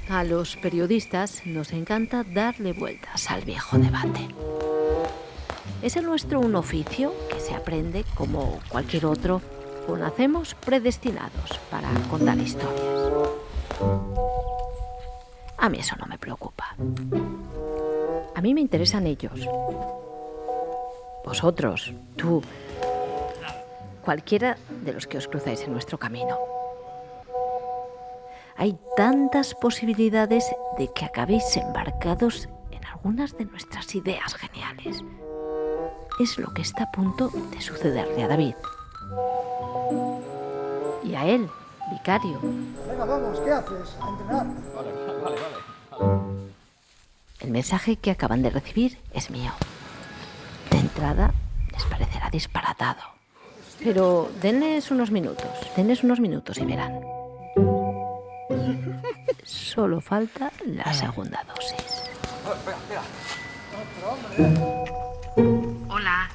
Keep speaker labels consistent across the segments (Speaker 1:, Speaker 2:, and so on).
Speaker 1: A los periodistas nos encanta darle vueltas al viejo debate. ¿Es el nuestro un oficio que se aprende como cualquier otro o nacemos predestinados para contar historias? A mí eso no me preocupa. A mí me interesan ellos. Vosotros, tú, cualquiera de los que os cruzáis en nuestro camino. Hay tantas posibilidades de que acabéis embarcados en algunas de nuestras ideas geniales. Es lo que está a punto de sucederle a David. Y a él, vicario.
Speaker 2: Venga, vamos, ¿qué haces? A entrenar.
Speaker 3: Vale.
Speaker 1: El mensaje que acaban de recibir es mío. De entrada, les parecerá disparatado. Pero denles unos minutos y verán. Solo falta la segunda dosis.
Speaker 4: Hola,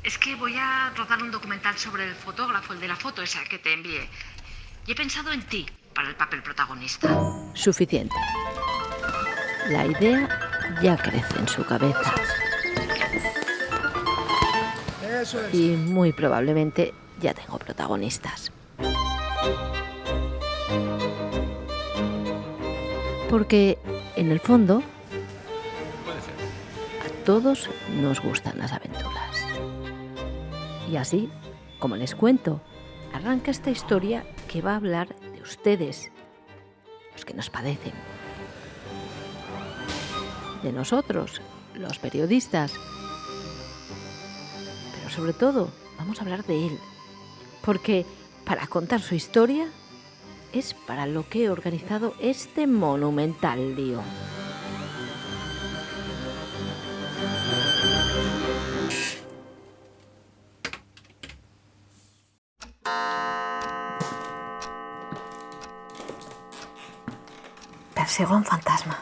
Speaker 4: es que voy a rodar un documental sobre el fotógrafo, el de la foto esa que te envié. Y he pensado en ti para el papel protagonista.
Speaker 1: Suficiente. La idea ya crece en su cabeza.
Speaker 2: Eso es.
Speaker 1: Y muy probablemente ya tengo protagonistas. Porque, en el fondo, a todos nos gustan las aventuras. Y así, como les cuento, arranca esta historia que va a hablar de ustedes, los que nos padecen. De nosotros, los periodistas. Pero sobre todo, vamos a hablar de él. Porque para contar su historia es para lo que he organizado este monumental lío. Persigo a un fantasma.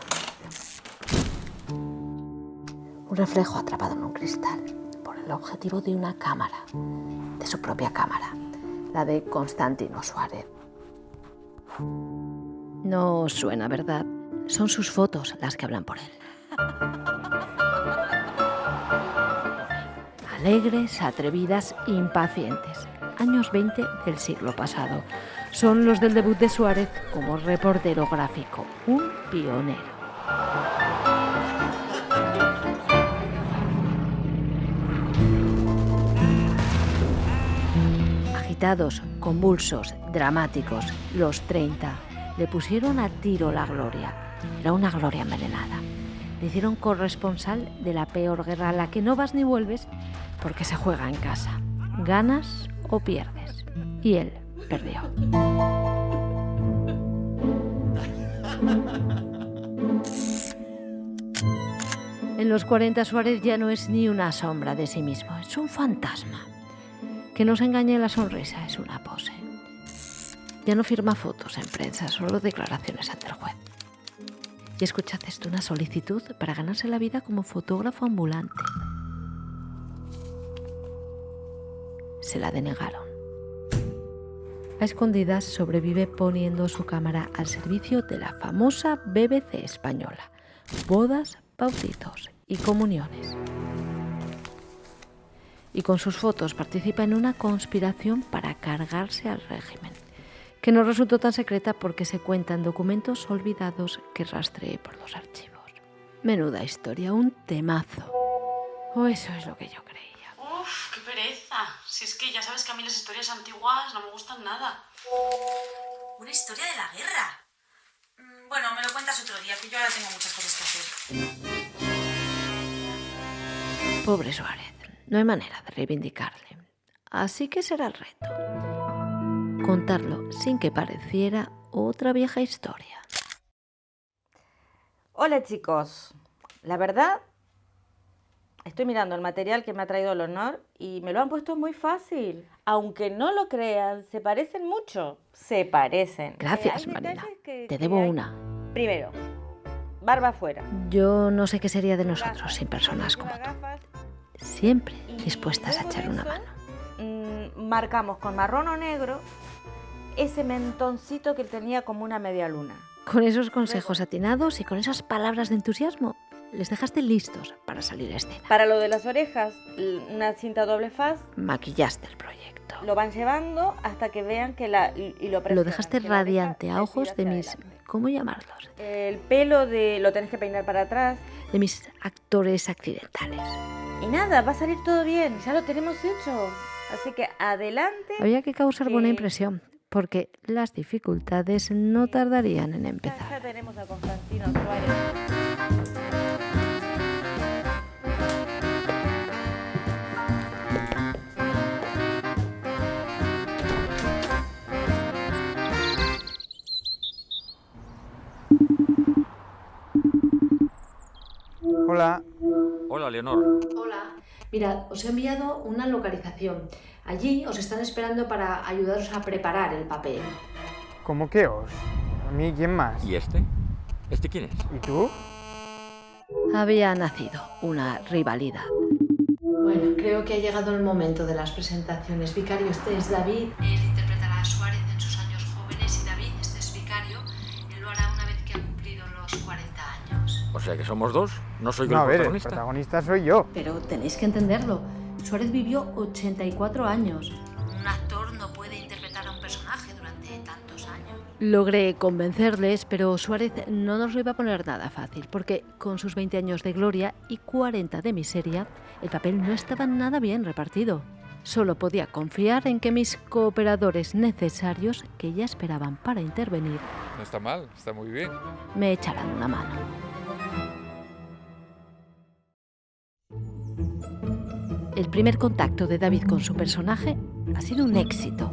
Speaker 1: Un reflejo atrapado en un cristal por el objetivo de una cámara, de su propia cámara, la de Constantino Suárez. No os suena, ¿verdad? Son sus fotos las que hablan por él. Alegres, atrevidas, impacientes. Años 20 del siglo pasado. Son los del debut de Suárez como reportero gráfico, un pionero. Agitados, convulsos, dramáticos, los 30, le pusieron a tiro la gloria. Era una gloria envenenada. Le hicieron corresponsal de la peor guerra a la que no vas ni vuelves porque se juega en casa. Ganas o pierdes. Y él perdió. En los 40 Suárez ya no es ni una sombra de sí mismo, es un fantasma. Que no se engañe la sonrisa, es una pose. Ya no firma fotos en prensa, solo declaraciones ante el juez. Y escuchad esto, una solicitud para ganarse la vida como fotógrafo ambulante. Se la denegaron. A escondidas sobrevive poniendo su cámara al servicio de la famosa BBC española. Bodas, bautizos y comuniones. Y con sus fotos participa en una conspiración para cargarse al régimen, que no resultó tan secreta porque se cuentan documentos olvidados que rastreé por los archivos. Menuda historia, un temazo. O eso es lo que yo creía.
Speaker 5: Uf, qué pereza. Si es que ya sabes que a mí las historias antiguas no me gustan nada. Una historia de la guerra. Bueno, me lo cuentas otro día, que yo ahora tengo muchas cosas que hacer.
Speaker 1: Pobre Suárez. No hay manera de reivindicarle. Así que será el reto. Contarlo sin que pareciera otra vieja historia.
Speaker 6: Hola chicos. La verdad Estoy mirando el material que me ha traído Leonor y me lo han puesto muy fácil. Aunque no lo crean, se parecen mucho. Se parecen.
Speaker 1: Gracias,
Speaker 6: Hay
Speaker 1: Marina.
Speaker 6: detalles que
Speaker 1: Te debo
Speaker 6: hay.
Speaker 1: una.
Speaker 6: Primero, barba fuera.
Speaker 1: Yo no sé qué sería de nosotros
Speaker 6: Gafas.
Speaker 1: sin personas como
Speaker 6: Unas
Speaker 1: tú.
Speaker 6: gafas.
Speaker 1: Siempre
Speaker 6: Y
Speaker 1: dispuestas a
Speaker 6: luego
Speaker 1: echar
Speaker 6: de
Speaker 1: una
Speaker 6: eso,
Speaker 1: mano.
Speaker 6: Marcamos con marrón o negro ese mentoncito que tenía como una media luna.
Speaker 1: Con esos consejos atinados y con esas palabras de entusiasmo, les dejaste listos para salir a escena.
Speaker 6: Para lo de las orejas, una cinta doble faz,
Speaker 1: Maquillaste el proyecto.
Speaker 6: lo van llevando hasta que vean que y lo
Speaker 1: Lo
Speaker 6: presionan,
Speaker 1: dejaste
Speaker 6: que la oreja
Speaker 1: radiante
Speaker 6: se
Speaker 1: a ojos
Speaker 6: tira
Speaker 1: de
Speaker 6: hacia
Speaker 1: mis...
Speaker 6: adelante.
Speaker 1: ¿Cómo llamarlos?
Speaker 6: El pelo lo tenés que peinar para atrás.
Speaker 1: De mis actores accidentales.
Speaker 6: Y nada, va a salir todo bien, ya lo tenemos hecho. Así que adelante.
Speaker 1: Había que causar
Speaker 6: que-
Speaker 1: buena impresión, porque las dificultades no tardarían en
Speaker 6: Ya
Speaker 1: empezar.
Speaker 6: tenemos a Constantino Suárez.
Speaker 2: Hola.
Speaker 3: Hola, Leonor.
Speaker 1: Hola. Mira, os he enviado una localización. Allí os están esperando para ayudaros a preparar el papel.
Speaker 2: ¿Cómo que os? ¿A mí quién más?
Speaker 3: ¿Y este? ¿Este quién es?
Speaker 2: ¿Y tú?
Speaker 1: Había nacido una rivalidad. Bueno, creo que ha llegado el momento de las presentaciones. Vicario, este es David. Él interpretará a Suárez en sus años jóvenes y David, este es Vicario. Él lo hará una vez que ha cumplido los 40 años.
Speaker 3: O sea que somos dos. No soy yo
Speaker 2: No, a
Speaker 3: el
Speaker 2: ver, el
Speaker 3: protagonista.
Speaker 2: protagonista soy yo.
Speaker 1: Pero tenéis que entenderlo. Suárez vivió 84 años. Un actor no puede interpretar a un personaje durante tantos años. Logré convencerles, pero Suárez no nos lo iba a poner nada fácil, porque con sus 20 años de gloria y 40 de miseria, el papel no estaba nada bien repartido. Solo podía confiar en que mis cooperadores necesarios, que ya esperaban para intervenir,
Speaker 7: No está mal, está muy bien.
Speaker 1: me echaran una mano. El primer contacto de David con su personaje ha sido un éxito.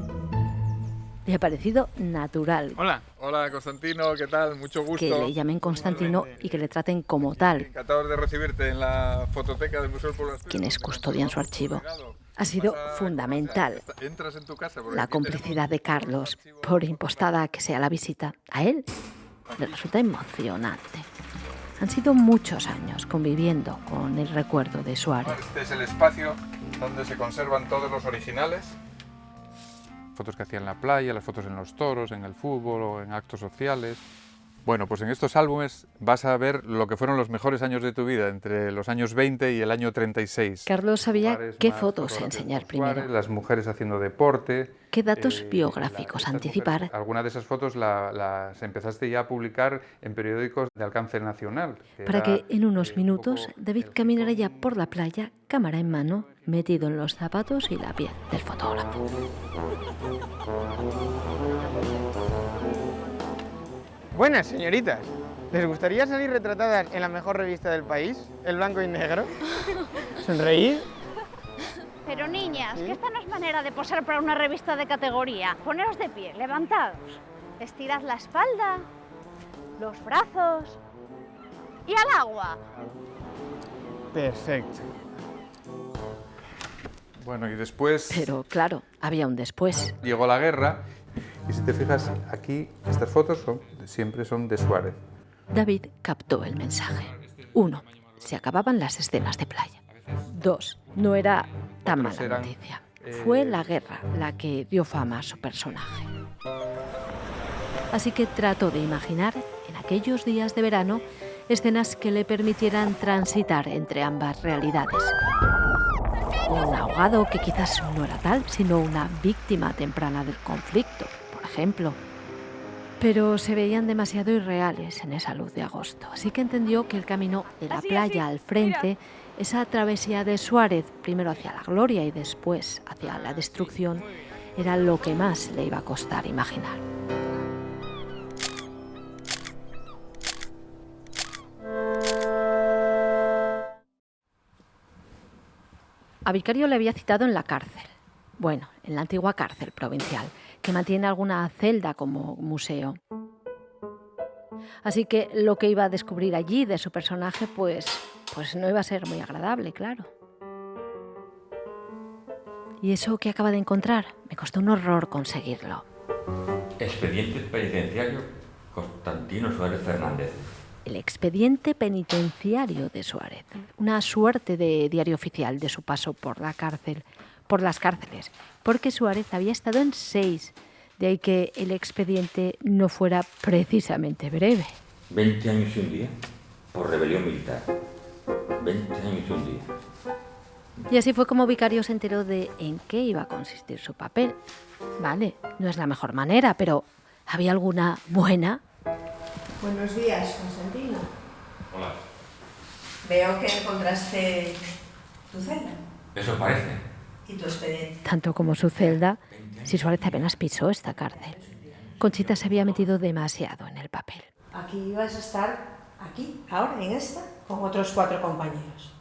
Speaker 1: Le ha parecido natural
Speaker 2: Hola.
Speaker 7: Hola, Constantino, ¿qué tal? Mucho gusto.
Speaker 1: que le llamen Constantino y que le traten como tal,
Speaker 7: Encantado de recibirte en la fototeca del Museo del Pueblo Asturias,
Speaker 1: quienes
Speaker 7: donde
Speaker 1: custodian su
Speaker 7: conservamos
Speaker 1: archivo.
Speaker 7: tu legado.
Speaker 1: Ha sido
Speaker 7: Vas a-
Speaker 1: fundamental
Speaker 7: Entras en tu casa porque
Speaker 1: la
Speaker 7: aquí
Speaker 1: complicidad de
Speaker 7: tenemos
Speaker 1: Carlos,
Speaker 7: un archivo
Speaker 1: por
Speaker 7: de
Speaker 1: impostada que sea la visita. A él le resulta emocionante. Han sido muchos años conviviendo con el recuerdo de Suárez.
Speaker 7: Este es el espacio donde se conservan todos los originales. Fotos que hacía en la playa, las fotos en los toros, en el fútbol o en actos sociales. Bueno, pues en estos álbumes vas a ver lo que fueron los mejores años de tu vida, entre los años 20 y el año 36.
Speaker 1: Carlos sabía
Speaker 7: Lugares
Speaker 1: qué
Speaker 7: más
Speaker 1: fotos
Speaker 7: fotografías
Speaker 1: enseñar
Speaker 7: con Suárez,
Speaker 1: primero,
Speaker 7: las mujeres haciendo deporte.
Speaker 1: qué datos biográficos
Speaker 7: Estas
Speaker 1: anticipar.
Speaker 7: mujeres, algunas de esas fotos las empezaste ya a publicar en periódicos de alcance nacional.
Speaker 1: Para que en unos
Speaker 7: un
Speaker 1: minutos
Speaker 7: poco
Speaker 1: David
Speaker 7: el
Speaker 1: caminara
Speaker 7: fondo.
Speaker 1: ya por la playa, cámara en mano, metido en los zapatos y la piel del fotógrafo.
Speaker 8: Buenas, señoritas. ¿Les gustaría salir retratadas en la mejor revista del país, El Blanco y Negro? ¿Sonreír?
Speaker 9: Pero niñas, que esta no es manera de posar para una revista de categoría. Poneros de pie, levantados. Estirad la espalda, los brazos y al agua.
Speaker 8: Perfecto.
Speaker 7: Bueno, y después
Speaker 1: Pero claro, había un después.
Speaker 7: llegó la guerra y si te fijas aquí, estas fotos siempre son de Suárez.
Speaker 1: David captó el mensaje. 1. Se acababan las escenas de playa. 2. No era tan
Speaker 7: Otros
Speaker 1: mala
Speaker 7: eran,
Speaker 1: noticia. Fue la guerra la que dio fama a su personaje. Así que trató de imaginar, en aquellos días de verano, escenas que le permitieran transitar entre ambas realidades. Un ahogado que quizás no era tal, sino una víctima temprana del conflicto, por ejemplo. Pero se veían demasiado irreales en esa luz de agosto, así que entendió que el camino de la playa al frente, esa travesía de Suárez, primero hacia la gloria y después hacia la destrucción, era lo que más le iba a costar imaginar. A Vicario le había citado en la cárcel. Bueno, en la antigua cárcel provincial, que mantiene alguna celda como museo. Así que lo que iba a descubrir allí de su personaje, pues no iba a ser muy agradable, claro. ¿Y eso que acaba de encontrar? Me costó un horror conseguirlo.
Speaker 3: Expediente penitenciario Constantino Suárez Fernández.
Speaker 1: El expediente penitenciario de Suárez. Una suerte de diario oficial de su paso por las cárceles, porque Suárez había estado en 6, de ahí que el expediente no fuera precisamente breve.
Speaker 3: 20 años y un día por rebelión militar. 20 años y un día.
Speaker 1: Y así fue como Vicario se enteró de en qué iba a consistir su papel. Vale, no es la mejor manera, pero ¿había alguna buena?
Speaker 10: Buenos días, Constantino.
Speaker 3: Hola.
Speaker 10: Veo que encontraste tu celda
Speaker 3: Eso parece.
Speaker 10: y tu expediente.
Speaker 1: Tanto como su celda, si Suárez apenas pisó esta cárcel. Conchita se había metido demasiado en el papel.
Speaker 10: Aquí vas a estar, aquí, ahora, en esta, con otros 4 compañeros.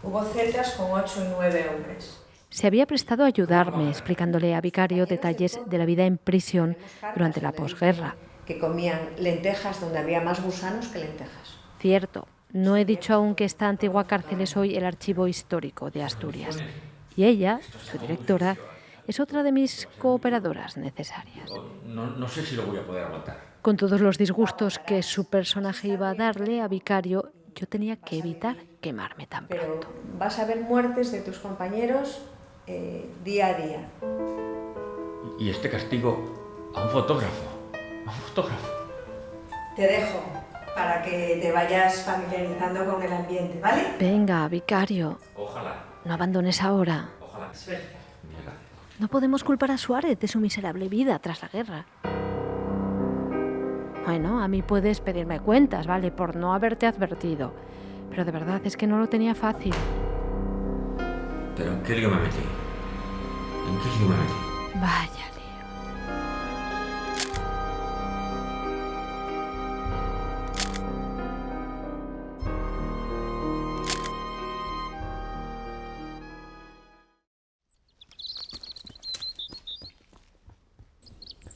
Speaker 10: Hubo celdas con 8 y 9 hombres.
Speaker 1: Se había prestado a ayudarme, explicándole a Vicario detalles de la vida en prisión durante la posguerra.
Speaker 10: Que comían lentejas donde había más gusanos que lentejas.
Speaker 1: Cierto, no he dicho aún que esta antigua cárcel es hoy el archivo histórico de Asturias. Y ella, su directora, es otra de mis cooperadoras necesarias.
Speaker 3: No sé si lo voy a poder aguantar.
Speaker 1: Con todos los disgustos que su personaje iba a darle a Vicario, yo tenía que evitar quemarme tan pronto.
Speaker 10: Pero vas a ver muertes de tus compañeros día a día.
Speaker 3: Y este castigo a un fotógrafo. A un fotógrafo.
Speaker 10: Te dejo para que te vayas familiarizando con el ambiente, ¿vale?
Speaker 1: Venga, Vicario.
Speaker 3: Ojalá.
Speaker 1: No abandones ahora.
Speaker 3: Ojalá.
Speaker 10: Suerte.
Speaker 1: No podemos culpar a Suárez de su miserable vida tras la guerra. Bueno, a mí puedes pedirme cuentas, ¿vale? Por no haberte advertido. Pero de verdad es que no lo tenía fácil.
Speaker 3: ¿Pero en qué lío me metí? ¿En qué lío me metí?
Speaker 1: Vaya lío.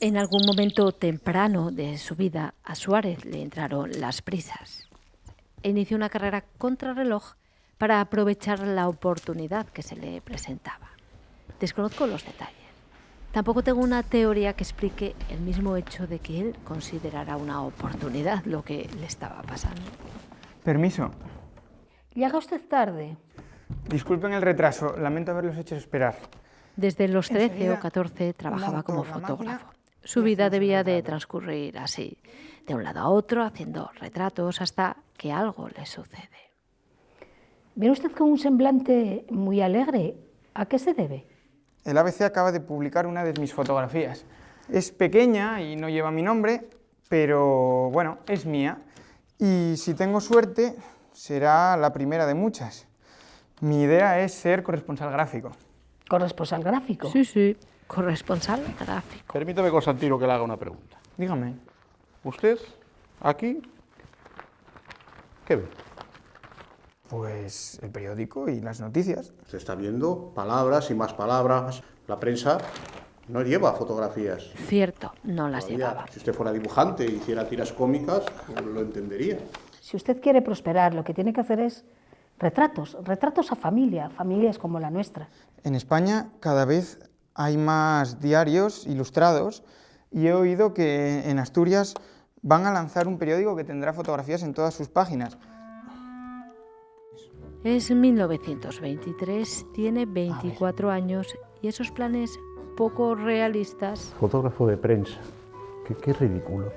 Speaker 1: En algún momento temprano de su vida, a Suárez le entraron las prisas. Inició una carrera contrarreloj para aprovechar la oportunidad que se le presentaba. Desconozco los detalles. Tampoco tengo una teoría que explique el mismo hecho de que él considerara una oportunidad lo que le estaba pasando.
Speaker 2: Permiso.
Speaker 9: Llega usted tarde.
Speaker 2: Disculpen el retraso, lamento haberlos hecho esperar.
Speaker 1: Desde los 13
Speaker 2: Enseguida
Speaker 1: o 14 trabajaba
Speaker 2: monto
Speaker 1: como
Speaker 2: la
Speaker 1: fotógrafo.
Speaker 2: máquina
Speaker 1: Su
Speaker 2: y
Speaker 1: vida
Speaker 2: hacemos
Speaker 1: debía
Speaker 2: el
Speaker 1: de
Speaker 2: retrato.
Speaker 1: transcurrir así, de un lado a otro, haciendo retratos hasta que algo le sucede.
Speaker 9: Viene usted con un semblante muy alegre. ¿A qué se debe?
Speaker 2: El ABC acaba de publicar una de mis fotografías. Es pequeña y no lleva mi nombre, pero bueno, es mía. Y si tengo suerte, será la primera de muchas. Mi idea es ser corresponsal gráfico.
Speaker 9: ¿Corresponsal gráfico?
Speaker 1: Sí, corresponsal gráfico.
Speaker 11: Permítame, Constantino, que le haga una pregunta.
Speaker 2: Dígame.
Speaker 11: ¿Usted, aquí, qué ve?
Speaker 2: Pues el periódico y las noticias.
Speaker 11: Se está viendo palabras y más palabras. La prensa no lleva fotografías.
Speaker 1: Cierto, no las
Speaker 11: Todavía,
Speaker 1: llevaba.
Speaker 11: si usted fuera dibujante y hiciera tiras cómicas, pues lo entendería.
Speaker 9: Si usted quiere prosperar, lo que tiene que hacer es retratos a familias como la nuestra.
Speaker 2: En España cada vez hay más diarios ilustrados y he oído que en Asturias van a lanzar un periódico que tendrá fotografías en todas sus páginas.
Speaker 1: Es 1923, tiene 24 años y esos planes poco realistas.
Speaker 11: Fotógrafo de prensa. Qué ridículo.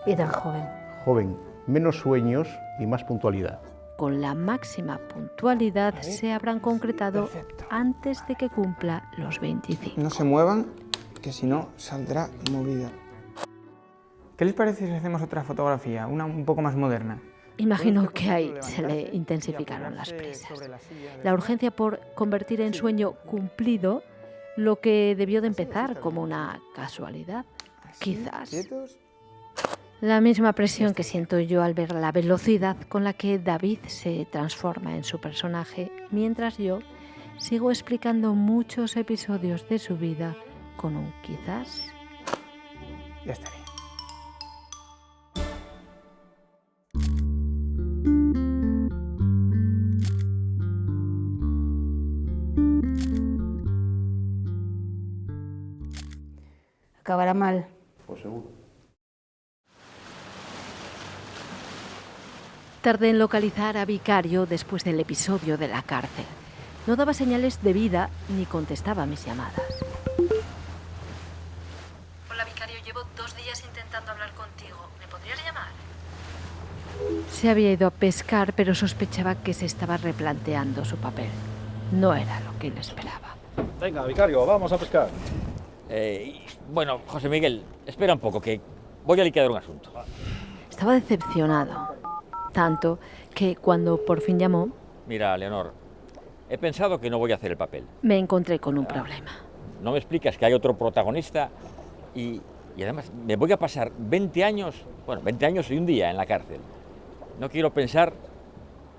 Speaker 9: Y tan joven.
Speaker 11: Joven, menos sueños y más puntualidad.
Speaker 1: Con la máxima puntualidad se habrán concretado
Speaker 2: Perfecto.
Speaker 1: antes de que cumpla los 25.
Speaker 2: No se muevan, que si no saldrá movida. ¿Qué les parece si hacemos otra fotografía, una un poco más moderna?
Speaker 1: Imagino que ahí se le intensificaron las prisas. La urgencia por convertir en sueño cumplido lo que debió de empezar como una casualidad, quizás.
Speaker 2: ¿Quietos?
Speaker 1: La misma presión que siento yo al ver la velocidad con la que David se transforma en su personaje, mientras yo sigo explicando muchos episodios de su vida con un quizás.
Speaker 2: Ya estaría.
Speaker 12: Acabará mal.
Speaker 11: Pues seguro.
Speaker 1: Tardé en localizar a Vicario después del episodio de la cárcel. No daba señales de vida ni contestaba mis llamadas. Hola, Vicario, llevo 2 días intentando hablar contigo. ¿Me podrías llamar? Se había ido a pescar, pero sospechaba que se estaba replanteando su papel. No era lo que él esperaba.
Speaker 13: Venga, Vicario, vamos a pescar.
Speaker 3: Bueno, José Miguel, espera un poco, que voy a liquidar un asunto.
Speaker 1: Estaba decepcionado. Tanto que cuando por fin llamó,
Speaker 3: Mira, Leonor, he pensado que no voy a hacer el papel.
Speaker 1: me encontré con un problema.
Speaker 3: No me explicas que hay otro protagonista y además me voy a pasar 20 años y un día en la cárcel. No quiero pensar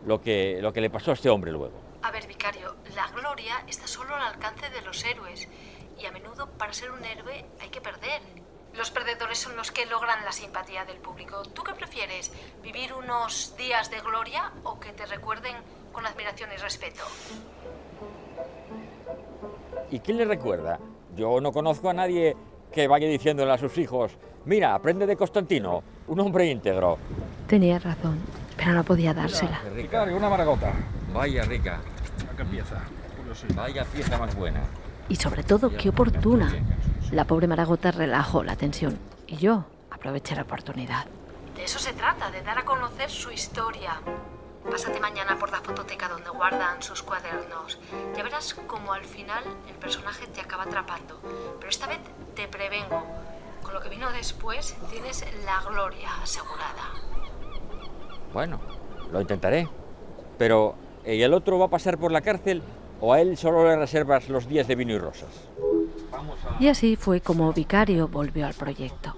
Speaker 3: lo que le pasó a este hombre luego.
Speaker 1: A ver, Vicario, la gloria está solo al alcance de los héroes. Y a menudo, para ser un héroe, hay que perder. Los perdedores son los que logran la simpatía del público. ¿Tú qué prefieres? ¿Vivir unos días de gloria o que te recuerden con admiración y respeto?
Speaker 3: ¿Y quién le recuerda? Yo no conozco a nadie que vaya diciéndole a sus hijos: mira, aprende de Constantino, un hombre íntegro.
Speaker 1: Tenía razón, pero no podía dársela.
Speaker 13: Vicario, una maragota.
Speaker 3: Vaya rica.
Speaker 13: ¿A qué empieza?
Speaker 3: Vaya pieza más buena.
Speaker 1: Y sobre todo, qué oportuna. La pobre Maragota relajó la tensión y yo aproveché la oportunidad. De eso se trata, de dar a conocer su historia. Pásate mañana por la fototeca donde guardan sus cuadernos. Ya verás cómo al final el personaje te acaba atrapando. Pero esta vez te prevengo. Con lo que vino después tienes la gloria asegurada.
Speaker 3: Bueno, lo intentaré. Pero, ¿y el otro va a pasar por la cárcel o a él solo le reservas los días de vino y rosas?
Speaker 1: Y así fue como Vicario volvió al proyecto.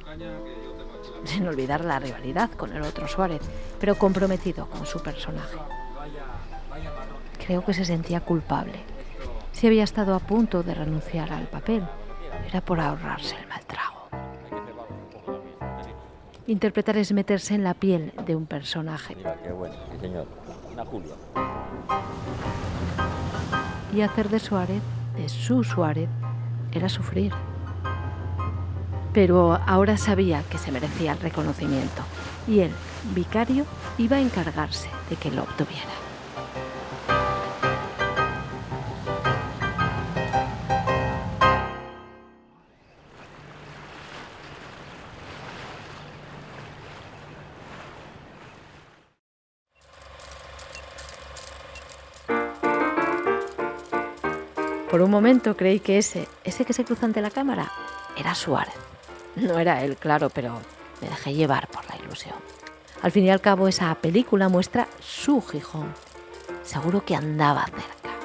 Speaker 1: Sin olvidar la rivalidad con el otro Suárez, pero comprometido con su personaje. Creo que se sentía culpable. Si había estado a punto de renunciar al papel, era por ahorrarse el mal trago. Interpretar es meterse en la piel de un personaje.
Speaker 3: Mira, qué bueno, sí señor. Una Julia.
Speaker 1: Y hacer de Suárez, de su Suárez, era sufrir. Pero ahora sabía que se merecía el reconocimiento y él, Vicario, iba a encargarse de que lo obtuviera. Por un momento creí que ese que se cruza ante la cámara era Suárez. No era él, claro, pero me dejé llevar por la ilusión. Al fin y al cabo, esa película muestra su Gijón. Seguro que andaba cerca.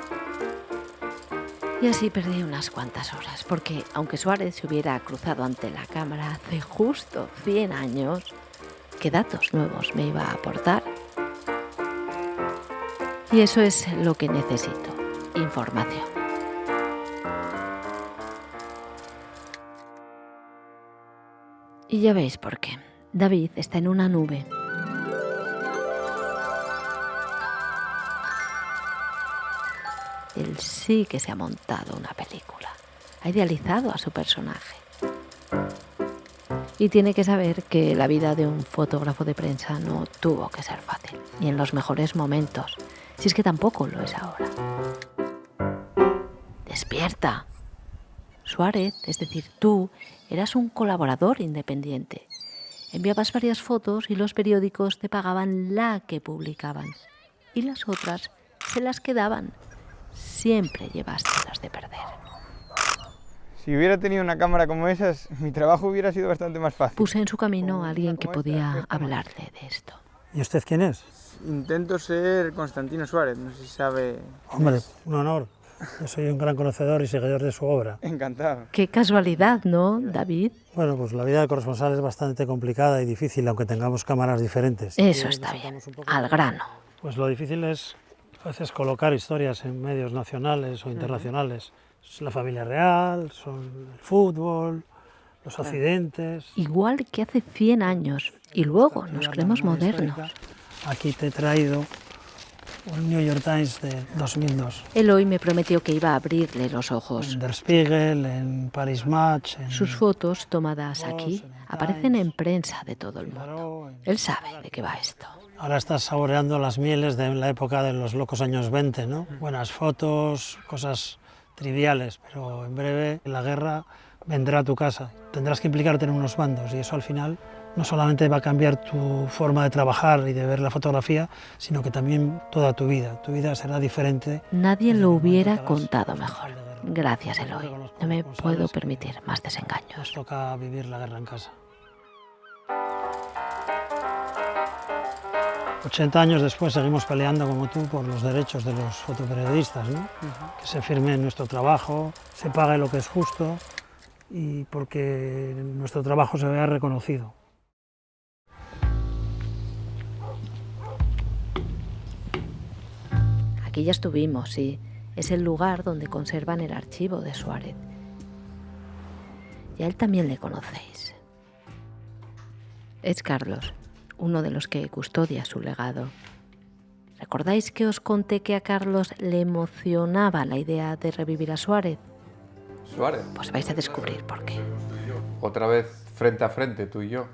Speaker 1: Y así perdí unas cuantas horas, porque aunque Suárez se hubiera cruzado ante la cámara hace justo 100 años, ¿qué datos nuevos me iba a aportar? Y eso es lo que necesito, información. Y ya veis por qué. David está en una nube. Él sí que se ha montado una película. Ha idealizado a su personaje. Y tiene que saber que la vida de un fotógrafo de prensa no tuvo que ser fácil. Ni en los mejores momentos. Si es que tampoco lo es ahora. ¡Despierta! Suárez, es decir, tú, eras un colaborador independiente. Enviabas varias fotos y los periódicos te pagaban la que publicaban. Y las otras se las quedaban. Siempre llevaste las de perder.
Speaker 2: Si hubiera tenido una cámara como esas, mi trabajo hubiera sido bastante más fácil.
Speaker 1: Puse en su camino a alguien que podía hablarle de esto.
Speaker 14: ¿Y usted quién es?
Speaker 2: Intento ser Constantino Suárez, no sé si sabe...
Speaker 14: Hombre, un honor. Yo soy un gran conocedor y seguidor de su obra.
Speaker 2: Encantado.
Speaker 1: Qué casualidad, ¿no, David?
Speaker 14: Bueno, pues la vida del corresponsal es bastante complicada y difícil, aunque tengamos cámaras diferentes.
Speaker 1: Eso está bien, al grano.
Speaker 14: Pues lo difícil es a veces colocar historias en medios nacionales o internacionales. Es la familia real, son el fútbol, los accidentes...
Speaker 1: Igual que hace 100 años, y luego nos creemos modernos.
Speaker 14: Aquí te he traído el New York Times de 2002.
Speaker 1: Eloy me prometió que iba a abrirle los ojos.
Speaker 14: En Der Spiegel, en Paris Match...
Speaker 1: Sus fotos tomadas aquí aparecen en prensa de todo el mundo. Él sabe de qué va esto.
Speaker 14: Ahora estás saboreando las mieles de la época de los locos años 20, ¿no? Buenas fotos, cosas triviales, pero en breve la guerra vendrá a tu casa. Tendrás que implicarte en unos bandos y eso al final no solamente va a cambiar tu forma de trabajar y de ver la fotografía, sino que también toda tu vida. Tu vida será diferente.
Speaker 1: Nadie lo hubiera contado mejor. Gracias, Eloy. No me puedo permitir más desengaños.
Speaker 14: Nos toca vivir la guerra en casa. 80 años después seguimos peleando como tú por los derechos de los fotoperiodistas, ¿no? Que se firme nuestro trabajo, se pague lo que es justo y porque nuestro trabajo se vea reconocido.
Speaker 1: Aquí ya estuvimos, sí. Es el lugar donde conservan el archivo de Suárez. Y a él también le conocéis. Es Carlos, uno de los que custodia su legado. ¿Recordáis que os conté que a Carlos le emocionaba la idea de revivir a Suárez?
Speaker 7: Suárez.
Speaker 1: Pues vais a descubrir por qué.
Speaker 7: Otra vez frente a frente, tú y yo.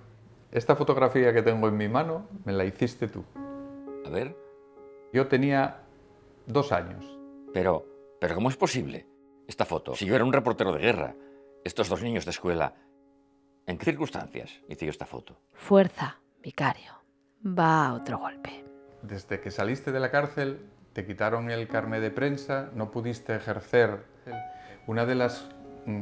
Speaker 7: Esta fotografía que tengo en mi mano me la hiciste tú.
Speaker 3: A ver.
Speaker 7: Yo tenía 2 años.
Speaker 3: Pero ¿cómo es posible esta foto? Si yo era un reportero de guerra, estos 2 niños de escuela, ¿en qué circunstancias hice yo esta foto?
Speaker 1: Fuerza, vicario. Va a otro golpe.
Speaker 7: Desde que saliste de la cárcel, te quitaron el carné de prensa, no pudiste ejercer. Una de las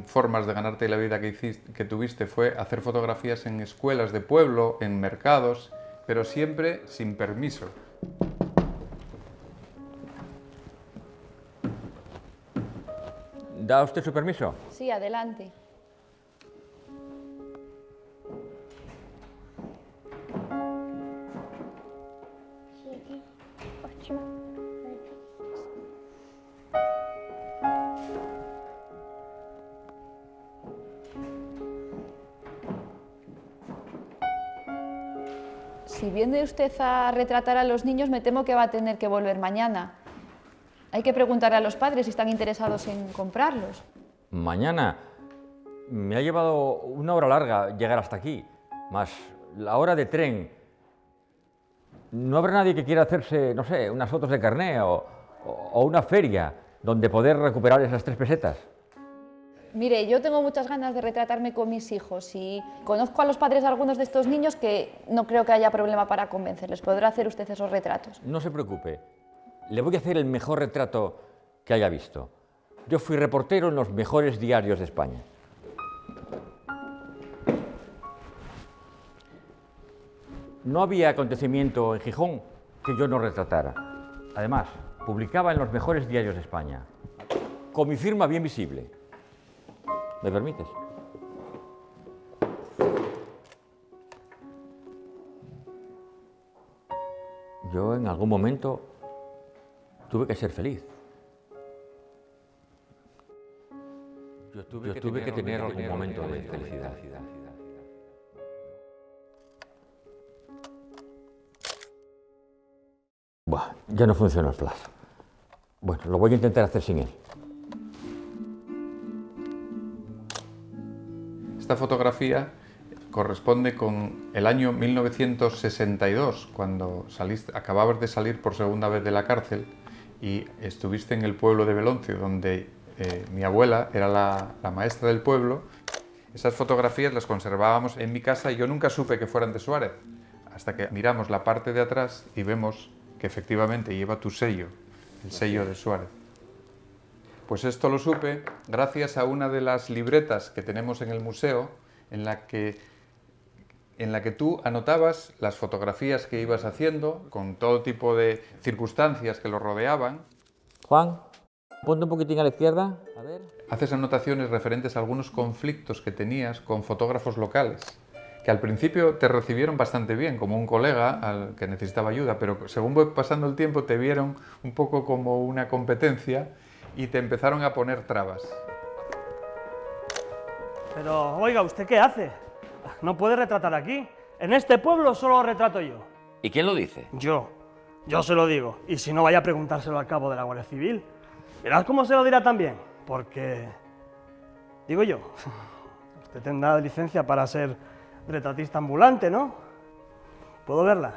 Speaker 7: formas de ganarte la vida que tuviste fue hacer fotografías en escuelas de pueblo, en mercados, pero siempre sin permiso.
Speaker 3: ¿Da usted su permiso?
Speaker 12: Sí, adelante. Si viene usted a retratar a los niños, me temo que va a tener que volver mañana. Hay que preguntarle a los padres si están interesados en comprarlos.
Speaker 3: Mañana. Me ha llevado 1 hora larga llegar hasta aquí, más la hora de tren. ¿No habrá nadie que quiera hacerse, no sé, unas fotos de carné o una feria donde poder recuperar esas 3 pesetas?
Speaker 12: Mire, yo tengo muchas ganas de retratarme con mis hijos y conozco a los padres de algunos de estos niños que no creo que haya problema para convencerles. ¿Podrá hacer usted esos retratos?
Speaker 3: No se preocupe. Le voy a hacer el mejor retrato que haya visto. Yo fui reportero en los mejores diarios de España. No había acontecimiento en Gijón que yo no retratara. Además, publicaba en los mejores diarios de España, con mi firma bien visible. ¿Me permites? Yo en algún momento tuve que ser feliz. Yo tuve que tener algún momento de felicidad. Buah, ya no funciona el flash. Bueno, lo voy a intentar hacer sin él.
Speaker 7: Esta fotografía corresponde con el año 1962, cuando acababas de salir por segunda vez de la cárcel y estuviste en el pueblo de Beloncio, donde mi abuela era la maestra del pueblo. Esas fotografías las conservábamos en mi casa y yo nunca supe que fueran de Suárez, hasta que miramos la parte de atrás y vemos que efectivamente lleva tu sello, el sello de Suárez. Pues esto lo supe gracias a una de las libretas que tenemos en el museo, en la que tú anotabas las fotografías que ibas haciendo, con todo tipo de circunstancias que lo rodeaban.
Speaker 3: Juan, ponte un poquitín a la izquierda. A ver.
Speaker 7: Haces anotaciones referentes a algunos conflictos que tenías con fotógrafos locales, que al principio te recibieron bastante bien, como un colega al que necesitaba ayuda, pero según fue pasando el tiempo te vieron un poco como una competencia y te empezaron a poner trabas.
Speaker 14: Pero, oiga, ¿usted qué hace? No puede retratar aquí. En este pueblo solo retrato yo.
Speaker 3: ¿Y quién lo dice?
Speaker 14: Yo.
Speaker 15: Yo se lo digo, y si no, vaya a preguntárselo al cabo de la Guardia Civil. Verás cómo se lo dirá también, porque, digo yo, usted tendrá licencia para ser retratista ambulante, ¿no? ¿Puedo verla?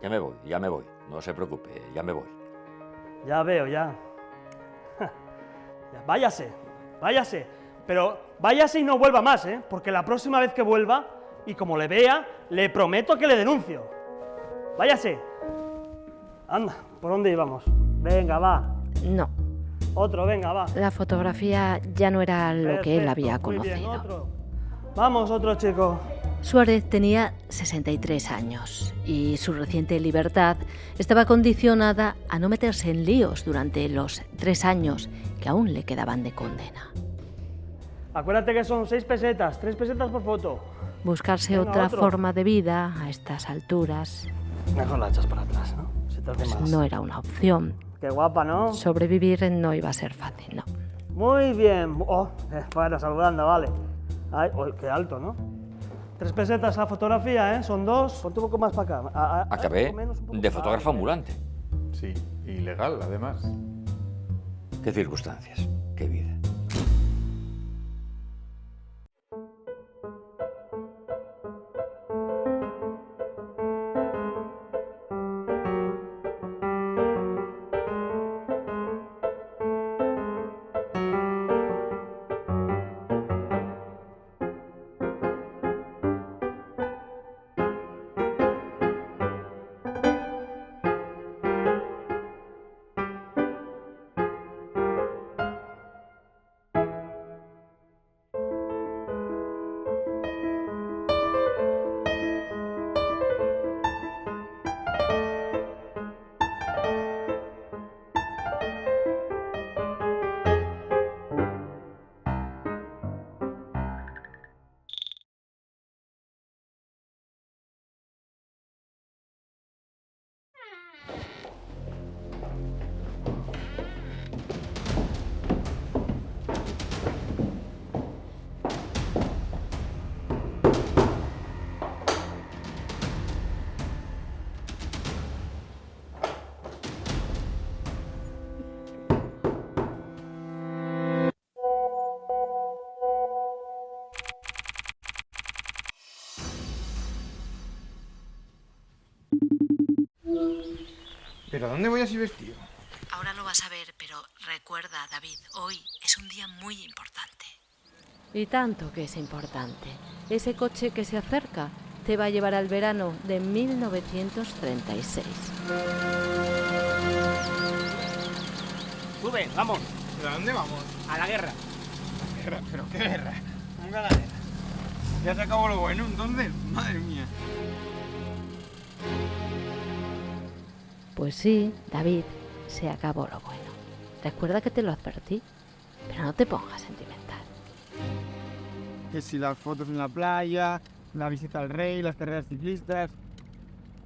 Speaker 3: Ya me voy, no se preocupe, ya me voy.
Speaker 15: Ya veo, ya. Ya, váyase, pero váyase y no vuelva más, ¿eh? Porque la próxima vez que vuelva, y como le vea, le prometo que le denuncio. Váyase. Anda, ¿por dónde íbamos? Venga, va.
Speaker 1: No.
Speaker 15: Otro, venga, va.
Speaker 1: La fotografía ya no era lo que él había
Speaker 15: Perfecto, muy bien,
Speaker 1: conocido.
Speaker 15: otro. Vamos, otro chico.
Speaker 1: Suárez tenía 63 años y su reciente libertad estaba condicionada a no meterse en líos durante los 3 años que aún le quedaban de condena.
Speaker 15: Acuérdate que son 6 pesetas, 3 pesetas por foto.
Speaker 1: Buscarse
Speaker 15: Venga,
Speaker 1: otra
Speaker 15: otro.
Speaker 1: forma de vida a estas alturas
Speaker 15: Mejor la echas para atrás, ¿no? Se te hace
Speaker 1: pues
Speaker 15: más.
Speaker 1: no era una opción.
Speaker 15: Qué guapa, ¿no?
Speaker 1: Sobrevivir no iba a ser fácil, no.
Speaker 15: Muy bien. Oh, bueno, saludando, vale. Ay, oh, qué alto, ¿no? 3 pesetas la fotografía, ¿eh? Son 2. Ponte un poco más para acá.
Speaker 3: Acabé de fotógrafo ambulante.
Speaker 7: Sí, ilegal, además.
Speaker 3: Qué circunstancias, qué vida.
Speaker 8: ¿Pero a dónde voy así vestido?
Speaker 1: Ahora lo vas a ver, pero recuerda, David, hoy es un día muy importante. Y tanto que es importante. Ese coche que se acerca te va a llevar al verano de 1936.
Speaker 16: Sube, vamos.
Speaker 8: ¿Pero a dónde vamos?
Speaker 16: A la guerra.
Speaker 8: ¿Pero qué guerra? Venga la guerra. ¿Ya se acabó lo bueno entonces? Madre mía.
Speaker 1: Pues sí, David, se acabó lo bueno. Recuerda que te lo advertí, pero no te pongas sentimental.
Speaker 8: Que si las fotos en la playa, la visita al rey, las carreras ciclistas...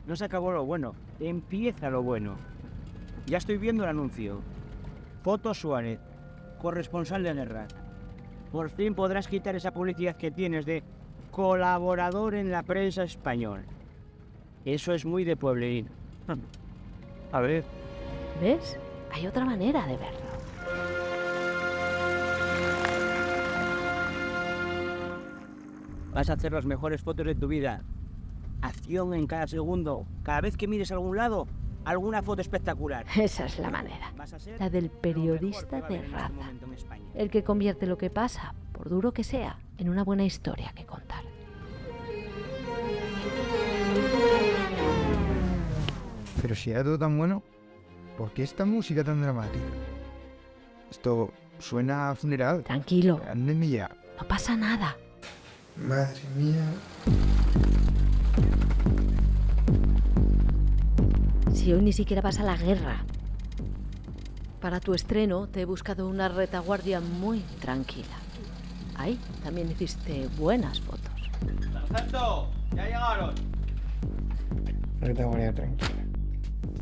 Speaker 16: No se acabó lo bueno, empieza lo bueno. Ya estoy viendo el anuncio. Foto Suárez, corresponsal de guerra. Por fin podrás quitar esa publicidad que tienes de colaborador en la prensa española. Eso es muy de pueblerino. A ver.
Speaker 1: ¿Ves? Hay otra manera de verlo.
Speaker 16: Vas a hacer las mejores fotos de tu vida. Acción en cada segundo. Cada vez que mires a algún lado, alguna foto espectacular.
Speaker 1: Esa es la manera. La del periodista de raza. El que convierte lo que pasa, por duro que sea, en una buena historia que contar.
Speaker 8: Pero si era todo tan bueno, ¿por qué esta música tan dramática? Esto suena a funeral.
Speaker 1: Tranquilo.
Speaker 8: Ándeme ya.
Speaker 1: No pasa nada.
Speaker 8: Madre mía.
Speaker 1: Si hoy ni siquiera vas a la guerra. Para tu estreno te he buscado una retaguardia muy tranquila. Ahí también hiciste buenas fotos.
Speaker 16: ¡Sargento! ¡Ya llegaron!
Speaker 8: Retaguardia tranquila.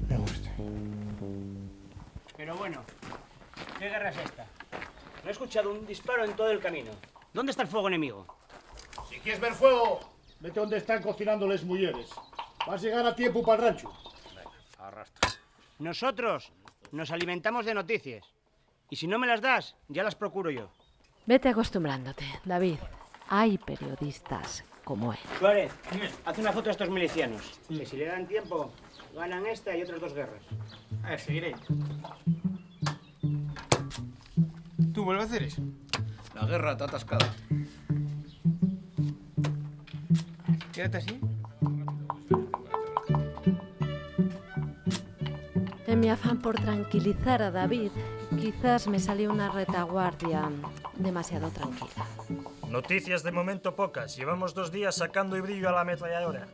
Speaker 8: Me gusta.
Speaker 16: Pero bueno, ¿qué guerra es esta? No he escuchado un disparo en todo el camino. ¿Dónde está el fuego enemigo?
Speaker 13: Si quieres ver fuego, vete donde están cocinando las mujeres. Vas a llegar a tiempo para el rancho.
Speaker 7: Venga, arrastra.
Speaker 16: Nosotros nos alimentamos de noticias. Y si no me las das, ya las procuro yo.
Speaker 1: Vete acostumbrándote, David. Hay periodistas como él.
Speaker 16: Suárez, haz una foto a estos milicianos. Que si le dan tiempo, ganan esta y otras 2 guerras.
Speaker 2: A ver, seguiré. ¿Tú vuelves a hacer eso?
Speaker 17: La guerra está atascada.
Speaker 2: Quédate así.
Speaker 1: En mi afán por tranquilizar a David, quizás me salió una retaguardia demasiado tranquila.
Speaker 14: Noticias de momento pocas. Llevamos 2 días sacando y brillo a la ametralladora.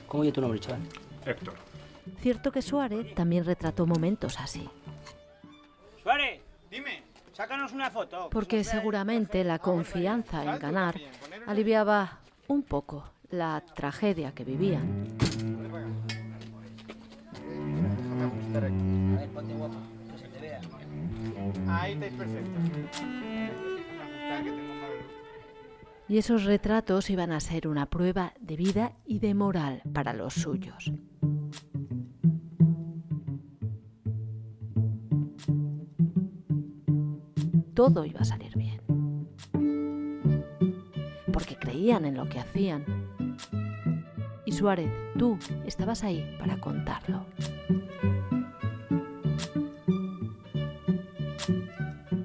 Speaker 16: ¿Cómo ya tu nombre, chaval?
Speaker 14: Héctor.
Speaker 1: Cierto que Suárez también retrató momentos así,
Speaker 16: Suárez, dime, sácanos una foto.
Speaker 1: porque seguramente la confianza en ganar aliviaba un poco la tragedia que vivían.
Speaker 16: A ver, ponte guapo, que se te vea.
Speaker 2: Ahí estáis perfecto.
Speaker 1: Y esos retratos iban a ser una prueba de vida y de moral para los suyos. Todo iba a salir bien. Porque creían en lo que hacían. Y Suárez, tú estabas ahí para contarlo.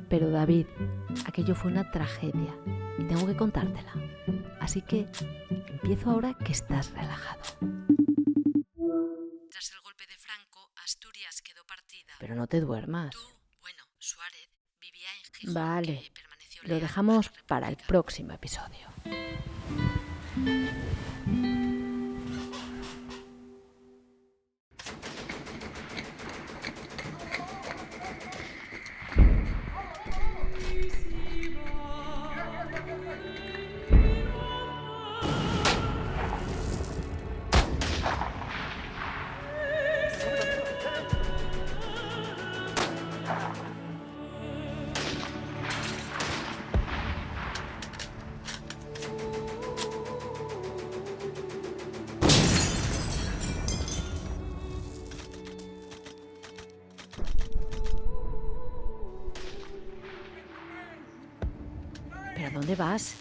Speaker 1: Pero David, aquello fue una tragedia y tengo que contártela. Así que empiezo ahora que estás relajado. Tras el golpe de Franco, Asturias quedó partida. Pero no te duermas. Suárez vivía en Gijón. Vale, lo dejamos para el próximo episodio. ¿Pero dónde vas?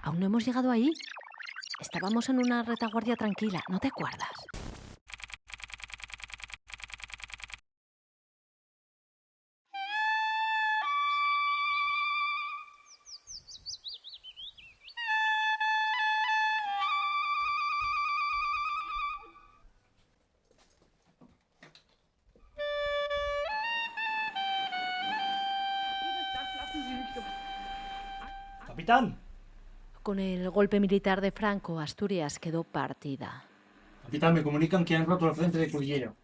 Speaker 1: Aún no hemos llegado ahí. Estábamos en una retaguardia tranquila, ¿no te acuerdas?
Speaker 14: ¡Capitán!
Speaker 1: Con el golpe militar de Franco, Asturias quedó partida.
Speaker 14: Capitán, me comunican que han roto el frente de Cudillero.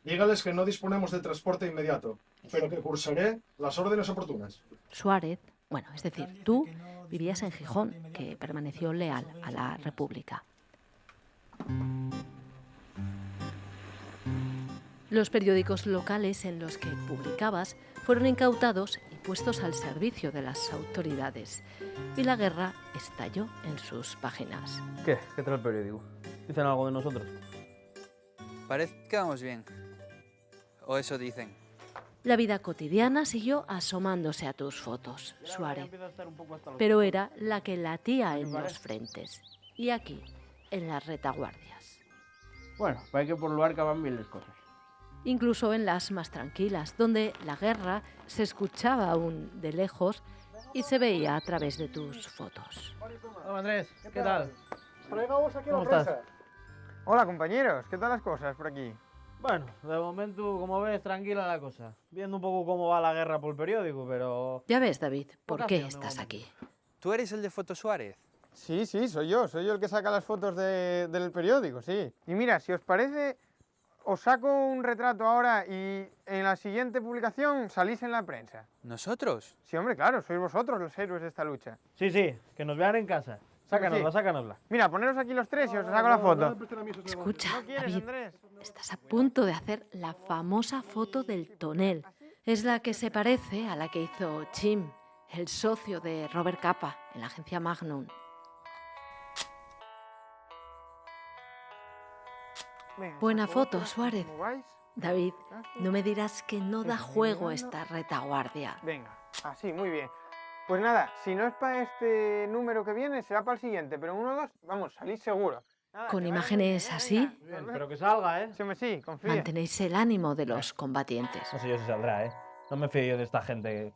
Speaker 13: Dígales que no disponemos de transporte inmediato, pero que cursaré las órdenes oportunas.
Speaker 1: Suárez, bueno, es decir, tú vivías en Gijón, que permaneció leal a la República. Los periódicos locales en los que publicabas fueron incautados y puestos al servicio de las autoridades. Y la guerra estalló en sus páginas.
Speaker 18: ¿Qué? ¿Qué tal el periódico? ¿Dicen algo de nosotros?
Speaker 19: Parece que vamos bien. O eso dicen.
Speaker 1: La vida cotidiana siguió asomándose a tus fotos, Suárez. Pero era la que latía en los frentes. Y aquí, en las retaguardias.
Speaker 18: Bueno, parece que por Luarca van bien las cosas.
Speaker 1: Incluso en las más tranquilas, donde la guerra se escuchaba aún de lejos y se veía a través de tus fotos.
Speaker 18: Hola Andrés, ¿qué tal?
Speaker 13: Traigamos aquí
Speaker 18: ¿Cómo
Speaker 13: la
Speaker 18: estás?
Speaker 13: fresa.
Speaker 2: Hola compañeros, ¿qué tal las cosas por aquí?
Speaker 18: Bueno, de momento, como ves, tranquila la cosa. Viendo un poco cómo va la guerra por el periódico, pero...
Speaker 1: Ya ves, David, ¿por qué
Speaker 18: Ocasión, de
Speaker 1: estás
Speaker 18: momento.
Speaker 1: aquí?
Speaker 19: ¿Tú eres el de Foto Suárez?
Speaker 2: Sí, soy yo el que saca las fotos del periódico, sí. Y mira, si os parece, os saco un retrato ahora y en la siguiente publicación salís en la prensa.
Speaker 19: ¿Nosotros?
Speaker 2: Sí, hombre, claro, sois vosotros los héroes de esta lucha.
Speaker 18: Sí, que nos vean en casa. Sácanosla,
Speaker 2: Sí.
Speaker 18: sácanosla.
Speaker 2: Mira, poneros aquí los tres y os saco la foto.
Speaker 1: Escucha,
Speaker 2: ¿No quieres,
Speaker 1: David,
Speaker 2: Andrés?
Speaker 1: estás a punto de hacer la famosa foto del tonel. Es la que se parece a la que hizo Jim, el socio de Robert Capa en la agencia Magnum.
Speaker 2: Venga,
Speaker 1: Buena
Speaker 2: saco
Speaker 1: foto,
Speaker 2: otra.
Speaker 1: Suárez.
Speaker 2: ¿Cómo vais?
Speaker 1: David, no me dirás que no da
Speaker 2: Eso,
Speaker 1: juego
Speaker 2: mirando.
Speaker 1: esta retaguardia.
Speaker 2: Venga, así, muy bien. Pues nada, si no es para este número que viene, será para el siguiente, pero 1 o 2, vamos, salís seguro. Nada,
Speaker 1: Con
Speaker 2: que vaya muy
Speaker 1: imágenes
Speaker 2: bien,
Speaker 1: así,
Speaker 2: venga.
Speaker 18: Bien, pero que salga, ¿eh?
Speaker 2: Sí, hombre, sí, confía.
Speaker 1: mantenéis el ánimo de los combatientes.
Speaker 18: No sé yo si saldrá, ¿eh? No me fío yo de esta gente.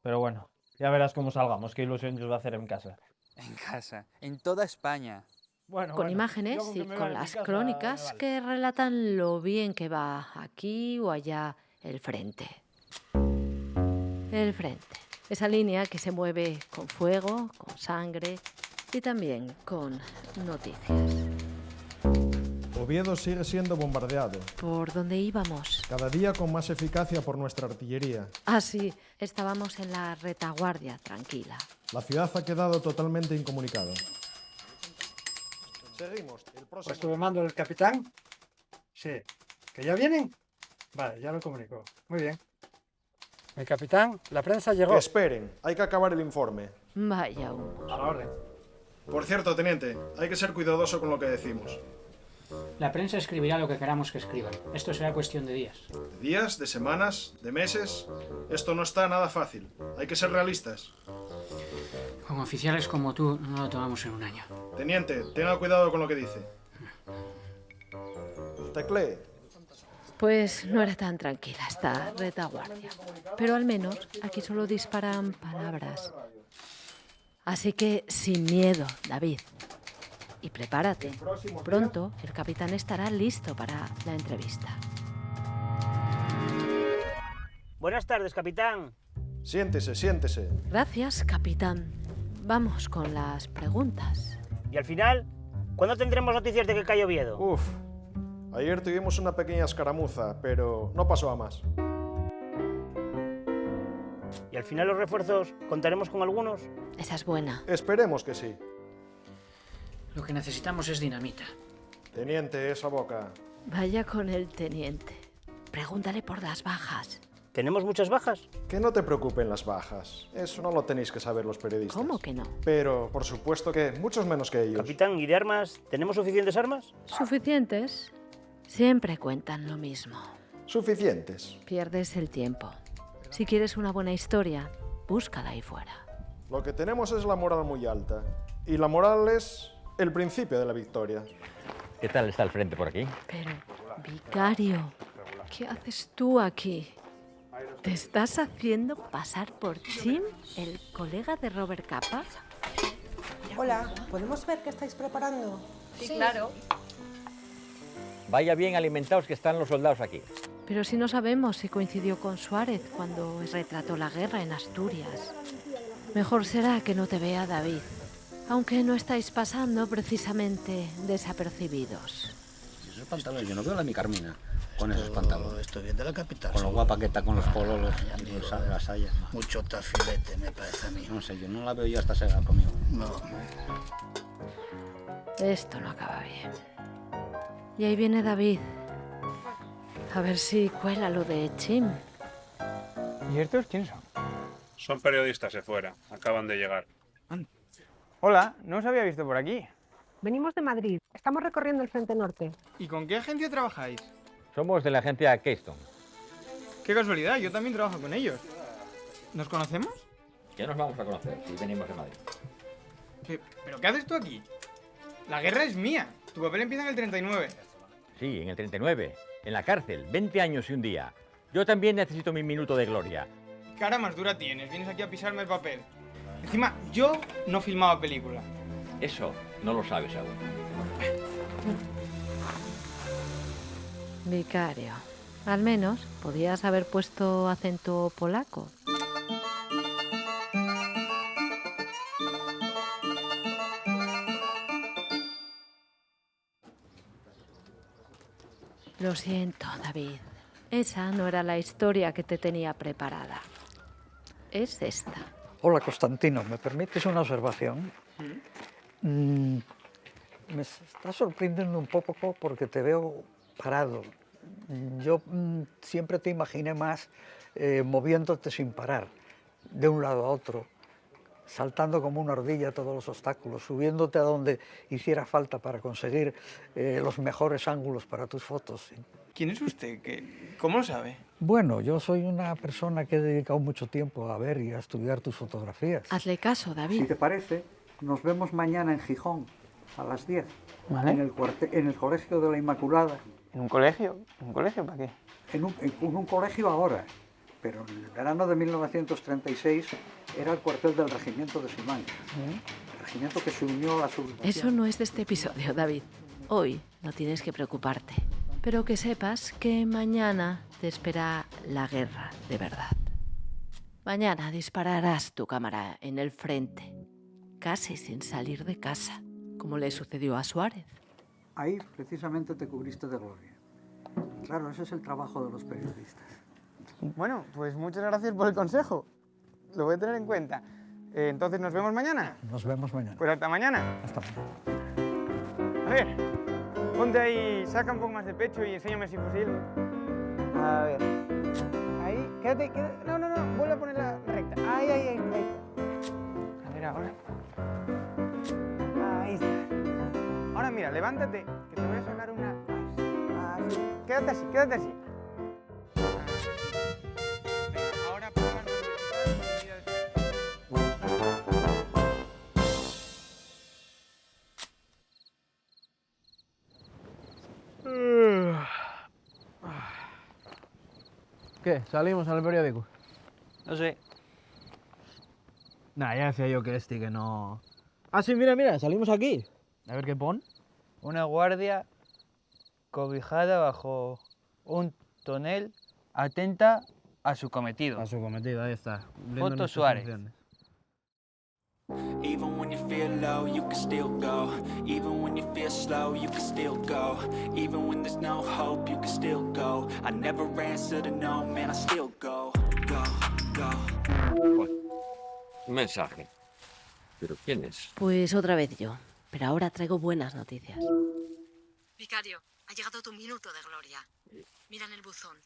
Speaker 18: Pero bueno, ya verás cómo salgamos, qué ilusión os va a hacer en casa.
Speaker 19: En casa, en toda España.
Speaker 18: Bueno,
Speaker 1: Con
Speaker 18: bueno,
Speaker 1: imágenes
Speaker 18: yo
Speaker 1: y
Speaker 18: que me
Speaker 1: con
Speaker 18: vean en mi
Speaker 1: las
Speaker 18: casa,
Speaker 1: crónicas
Speaker 18: me vale.
Speaker 1: que relatan lo bien que va aquí o allá el frente. El frente. Esa línea que se mueve con fuego, con sangre y también con noticias.
Speaker 13: Oviedo sigue siendo bombardeado,
Speaker 1: ¿Por dónde íbamos?
Speaker 13: cada día con más eficacia por nuestra artillería.
Speaker 1: Ah, sí, estábamos en la retaguardia, tranquila.
Speaker 13: La ciudad ha quedado totalmente incomunicada.
Speaker 14: Seguimos. El próximo.
Speaker 20: Pues tuve mando del capitán. Sí. ¿Que ya vienen? Vale, ya lo comunicó. Muy bien. Mi capitán, la prensa llegó.
Speaker 13: Que esperen, hay que acabar el informe.
Speaker 1: Vaya humo.
Speaker 20: A la orden.
Speaker 13: Por cierto, teniente, hay que ser cuidadoso con lo que decimos.
Speaker 21: La prensa escribirá lo que queramos que escriban. Esto será cuestión de días.
Speaker 13: De días, de semanas, de meses. Esto no está nada fácil. Hay que ser realistas.
Speaker 21: Con oficiales como tú no lo tomamos en un año.
Speaker 13: Teniente, tenga cuidado con lo que dice. Teclee.
Speaker 1: Pues no era tan tranquila esta retaguardia. Pero al menos aquí solo disparan palabras. Así que sin miedo, David. Y prepárate. Pronto el capitán estará listo para la entrevista.
Speaker 15: Buenas tardes, capitán.
Speaker 13: Siéntese, siéntese.
Speaker 1: Gracias, capitán. Vamos con las preguntas.
Speaker 15: Y al final, ¿cuándo tendremos noticias de que cayó Oviedo?
Speaker 13: Uf, ayer tuvimos una pequeña escaramuza, pero no pasó a más.
Speaker 15: Y al final los refuerzos, ¿contaremos con algunos?
Speaker 1: Esa es buena.
Speaker 13: Esperemos que sí.
Speaker 21: Lo que necesitamos es dinamita.
Speaker 13: Teniente, esa boca.
Speaker 1: Vaya con el teniente. Pregúntale por las bajas.
Speaker 15: ¿Tenemos muchas bajas?
Speaker 13: Que no te preocupen las bajas. Eso no lo tenéis que saber los periodistas.
Speaker 1: ¿Cómo que no?
Speaker 13: Pero, por supuesto que muchos menos que ellos.
Speaker 15: Capitán, ¿y de armas? ¿Tenemos suficientes armas?
Speaker 1: ¿Suficientes? Siempre cuentan lo mismo.
Speaker 13: Suficientes.
Speaker 1: Pierdes el tiempo. Si quieres una buena historia, búscala ahí fuera.
Speaker 13: Lo que tenemos es la moral muy alta. Y la moral es el principio de la victoria.
Speaker 3: ¿Qué tal está el frente por aquí?
Speaker 1: Pero, vicario, ¿qué haces tú aquí? ¿Te estás haciendo pasar por Jim, el colega de Robert Capa?
Speaker 10: Hola, ¿podemos ver qué estáis preparando?
Speaker 12: Sí, claro.
Speaker 3: Vaya bien alimentados que están los soldados aquí.
Speaker 1: Pero si no sabemos si coincidió con Suárez cuando retrató la guerra en Asturias. Mejor será que no te vea David, aunque no estáis pasando precisamente desapercibidos.
Speaker 17: Esos pantalones, yo no veo a la mi Carmina con esos pantalones.
Speaker 22: Estoy bien de la capital.
Speaker 17: Con lo guapa que está con los pololos y las sayas.
Speaker 22: Mucho tafilete, me parece a mí.
Speaker 17: No sé, yo no la veo yo hasta sega conmigo.
Speaker 22: No.
Speaker 1: Esto no acaba bien. Y ahí viene David. A ver si cuela lo de Jim.
Speaker 2: ¿Y estos quién son?
Speaker 23: Son periodistas de fuera, acaban de llegar.
Speaker 2: Hola, no os había visto por aquí.
Speaker 10: Venimos de Madrid. Estamos recorriendo el Frente Norte.
Speaker 2: ¿Y con qué agencia trabajáis?
Speaker 3: Somos de la agencia Keystone.
Speaker 2: Qué casualidad, yo también trabajo con ellos. ¿Nos conocemos?
Speaker 3: Ya nos vamos a conocer si venimos de Madrid.
Speaker 2: ¿Pero qué haces tú aquí? La guerra es mía. Tu papel empieza en el 39.
Speaker 3: Sí, en el 39, en la cárcel, 20 años y un día. Yo también necesito mi minuto de gloria.
Speaker 2: Cara más dura tienes, vienes aquí a pisarme el papel. Encima, yo no filmaba película.
Speaker 3: Eso no lo sabes aún.
Speaker 1: Vicario, al menos podías haber puesto acento polaco. Lo siento, David. Esa no era la historia que te tenía preparada. Es esta.
Speaker 24: Hola, Constantino. ¿Me permites una observación? Me está sorprendiendo un poco porque te veo parado. Yo siempre te imaginé más moviéndote sin parar, de un lado a otro. saltando como una ardilla todos los obstáculos, subiéndote a donde hiciera falta para conseguir los mejores ángulos para tus fotos.
Speaker 2: ¿Quién es usted? ¿Cómo lo sabe?
Speaker 24: Bueno, yo soy una persona que he dedicado mucho tiempo a ver y a estudiar tus fotografías.
Speaker 1: Hazle caso, David.
Speaker 24: Si te parece, nos vemos mañana en Gijón, a las 10,
Speaker 2: ¿Vale?
Speaker 24: en el Colegio de la Inmaculada.
Speaker 2: ¿En un colegio? ¿Un colegio para qué?
Speaker 24: En un colegio ahora, pero en el verano de 1936 era el cuartel del regimiento de Simancas, el regimiento que se unió a la sublevación.
Speaker 1: Eso no es de este episodio, David. Hoy no tienes que preocuparte, pero que sepas que mañana te espera la guerra de verdad. Mañana dispararás tu cámara en el frente, casi sin salir de casa, como le sucedió a Suárez.
Speaker 24: Ahí precisamente te cubriste de gloria. Claro, ese es el trabajo de los periodistas.
Speaker 2: Bueno, pues muchas gracias por el consejo. Lo voy a tener en cuenta. Entonces, ¿nos vemos mañana?
Speaker 24: Nos vemos mañana.
Speaker 2: Pues hasta mañana.
Speaker 24: Hasta mañana.
Speaker 2: A ver, ponte ahí, saca un poco más de pecho y enséñame ese fusil. A ver. Ahí, quédate. No, vuelve a ponerla recta. Ahí está. A ver ahora. Ahí está. Ahora mira, levántate, que te voy a sacar una... Así. Quédate así. Venga, ahora pongan...
Speaker 18: ¿Qué? ¿Salimos en el periódico?
Speaker 19: No sé.
Speaker 18: Nah, ya decía yo que que no... Ah, sí, mira, salimos aquí. A ver qué pon.
Speaker 19: Una guardia cobijada bajo un tonel, atenta a su cometido.
Speaker 18: A su cometido, ahí está.
Speaker 19: Foto Suárez.
Speaker 4: Even when you feel low, you can still go. Even when you feel slow, you can still go. Even when there's no hope, you can still go. I never answer to no, man, I still go.
Speaker 3: Un mensaje. ¿Pero quién es?
Speaker 1: Pues otra vez yo, pero ahora traigo buenas noticias.
Speaker 10: Vicario, ha llegado tu minuto de gloria. Mira en el buzón.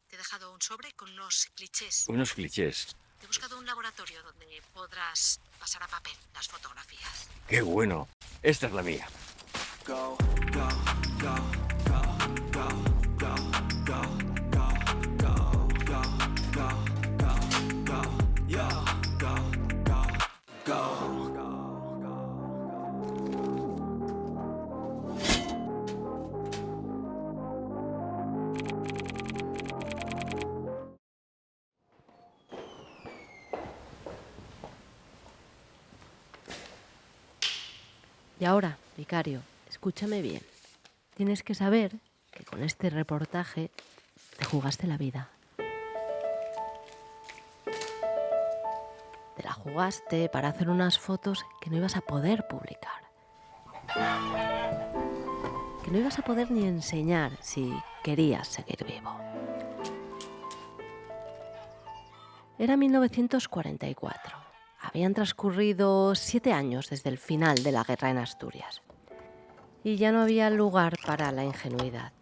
Speaker 10: Te he dejado un sobre con unos clichés.
Speaker 3: Unos clichés.
Speaker 10: Te he buscado un laboratorio donde podrás pasar a papel las fotografías.
Speaker 3: ¡Qué bueno! Esta es la mía.
Speaker 4: Go.
Speaker 1: Y ahora, vicario, escúchame bien. Tienes que saber que con este reportaje te jugaste la vida. Te la jugaste para hacer unas fotos que no ibas a poder publicar. Que no ibas a poder ni enseñar si querías seguir vivo. Era 1944. Habían transcurrido 7 años desde el final de la guerra en Asturias. Y ya no había lugar para la ingenuidad.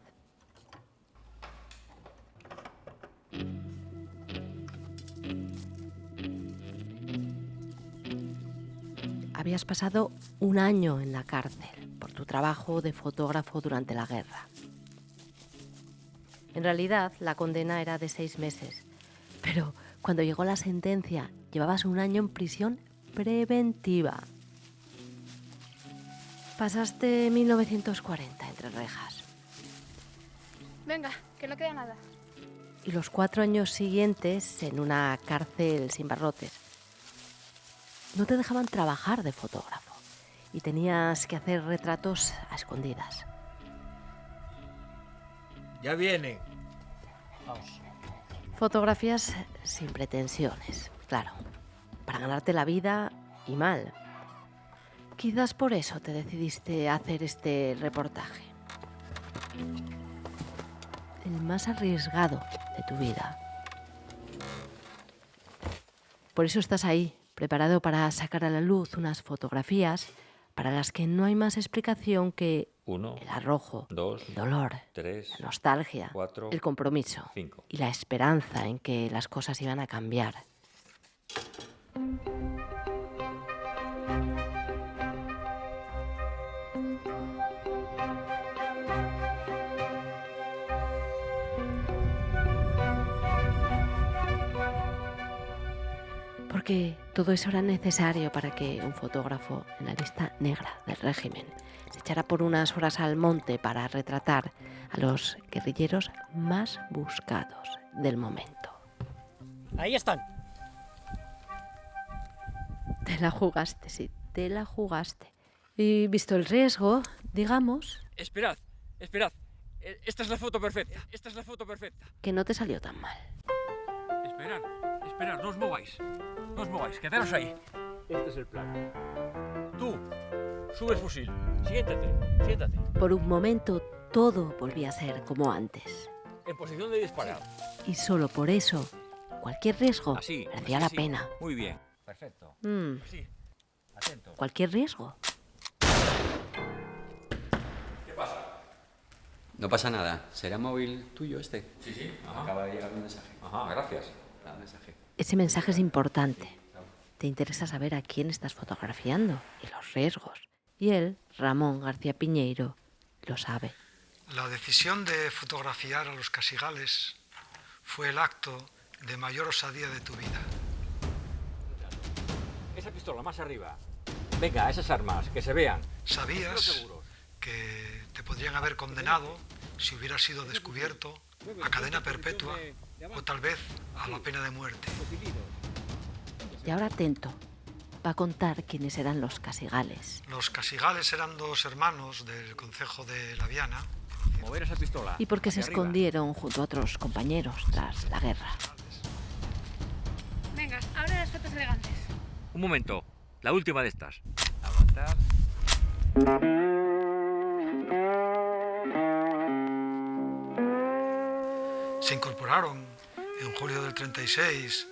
Speaker 1: Habías pasado un año en la cárcel por tu trabajo de fotógrafo durante la guerra. En realidad, la condena era de 6 meses, pero cuando llegó la sentencia, llevabas un año en prisión preventiva. Pasaste 1940 entre rejas.
Speaker 5: Venga, que no queda nada.
Speaker 1: Y los 4 años siguientes en una cárcel sin barrotes. No te dejaban trabajar de fotógrafo y tenías que hacer retratos a escondidas.
Speaker 6: Ya viene.
Speaker 18: Vamos.
Speaker 1: Fotografías sin pretensiones, claro, para ganarte la vida y mal. Quizás por eso te decidiste a hacer este reportaje. El más arriesgado de tu vida. Por eso estás ahí, preparado para sacar a la luz unas fotografías para las que no hay más explicación que
Speaker 3: 1,
Speaker 1: el arrojo,
Speaker 3: 2,
Speaker 1: el dolor,
Speaker 3: 3,
Speaker 1: la nostalgia,
Speaker 3: 4,
Speaker 1: el compromiso
Speaker 3: 5.
Speaker 1: y la esperanza en que las cosas iban a cambiar. Porque todo eso era necesario para que un fotógrafo en la lista negra del régimen se echara por unas horas al monte para retratar a los guerrilleros más buscados del momento.
Speaker 21: Ahí están.
Speaker 1: Te la jugaste, sí, te la jugaste. Y visto el riesgo, digamos...
Speaker 3: Esperad. Esta es la foto perfecta. Que no te salió tan mal. Esperad, no os mováis. Quedaros ahí. Este es el plan. Tú, sube el fusil. Siéntate.
Speaker 1: Por un momento todo volvía a ser como antes.
Speaker 3: En posición de disparar.
Speaker 1: Y solo por eso, cualquier riesgo merecía la pena.
Speaker 3: Muy bien. Perfecto. Así. Atento.
Speaker 1: Cualquier riesgo.
Speaker 3: ¿Qué pasa?
Speaker 6: No pasa nada. ¿Será móvil tuyo este?
Speaker 3: Sí.
Speaker 6: Acaba de llegar un mensaje.
Speaker 3: Ajá, gracias.
Speaker 6: Mensaje.
Speaker 1: Ese mensaje es importante. Te interesa saber a quién estás fotografiando y los riesgos. Y él, Ramón García Piñeiro, lo sabe.
Speaker 24: La decisión de fotografiar a los casigales fue el acto de mayor osadía de tu vida.
Speaker 3: Esa pistola más arriba. Venga, esas armas, que se vean.
Speaker 24: Sabías que te podrían haber condenado si hubieras sido descubierto a cadena perpetua o tal vez a la pena de muerte.
Speaker 1: Y ahora atento. Va a contar quiénes eran los casigales.
Speaker 24: Los casigales eran dos hermanos del concejo de La Viana.
Speaker 3: Mover esa pistola.
Speaker 1: Y porque se escondieron junto a otros compañeros tras la guerra.
Speaker 5: Venga, ahora las fotos elegantes.
Speaker 3: Un momento, la última de estas. Aguantad.
Speaker 24: Se incorporaron en julio del 36,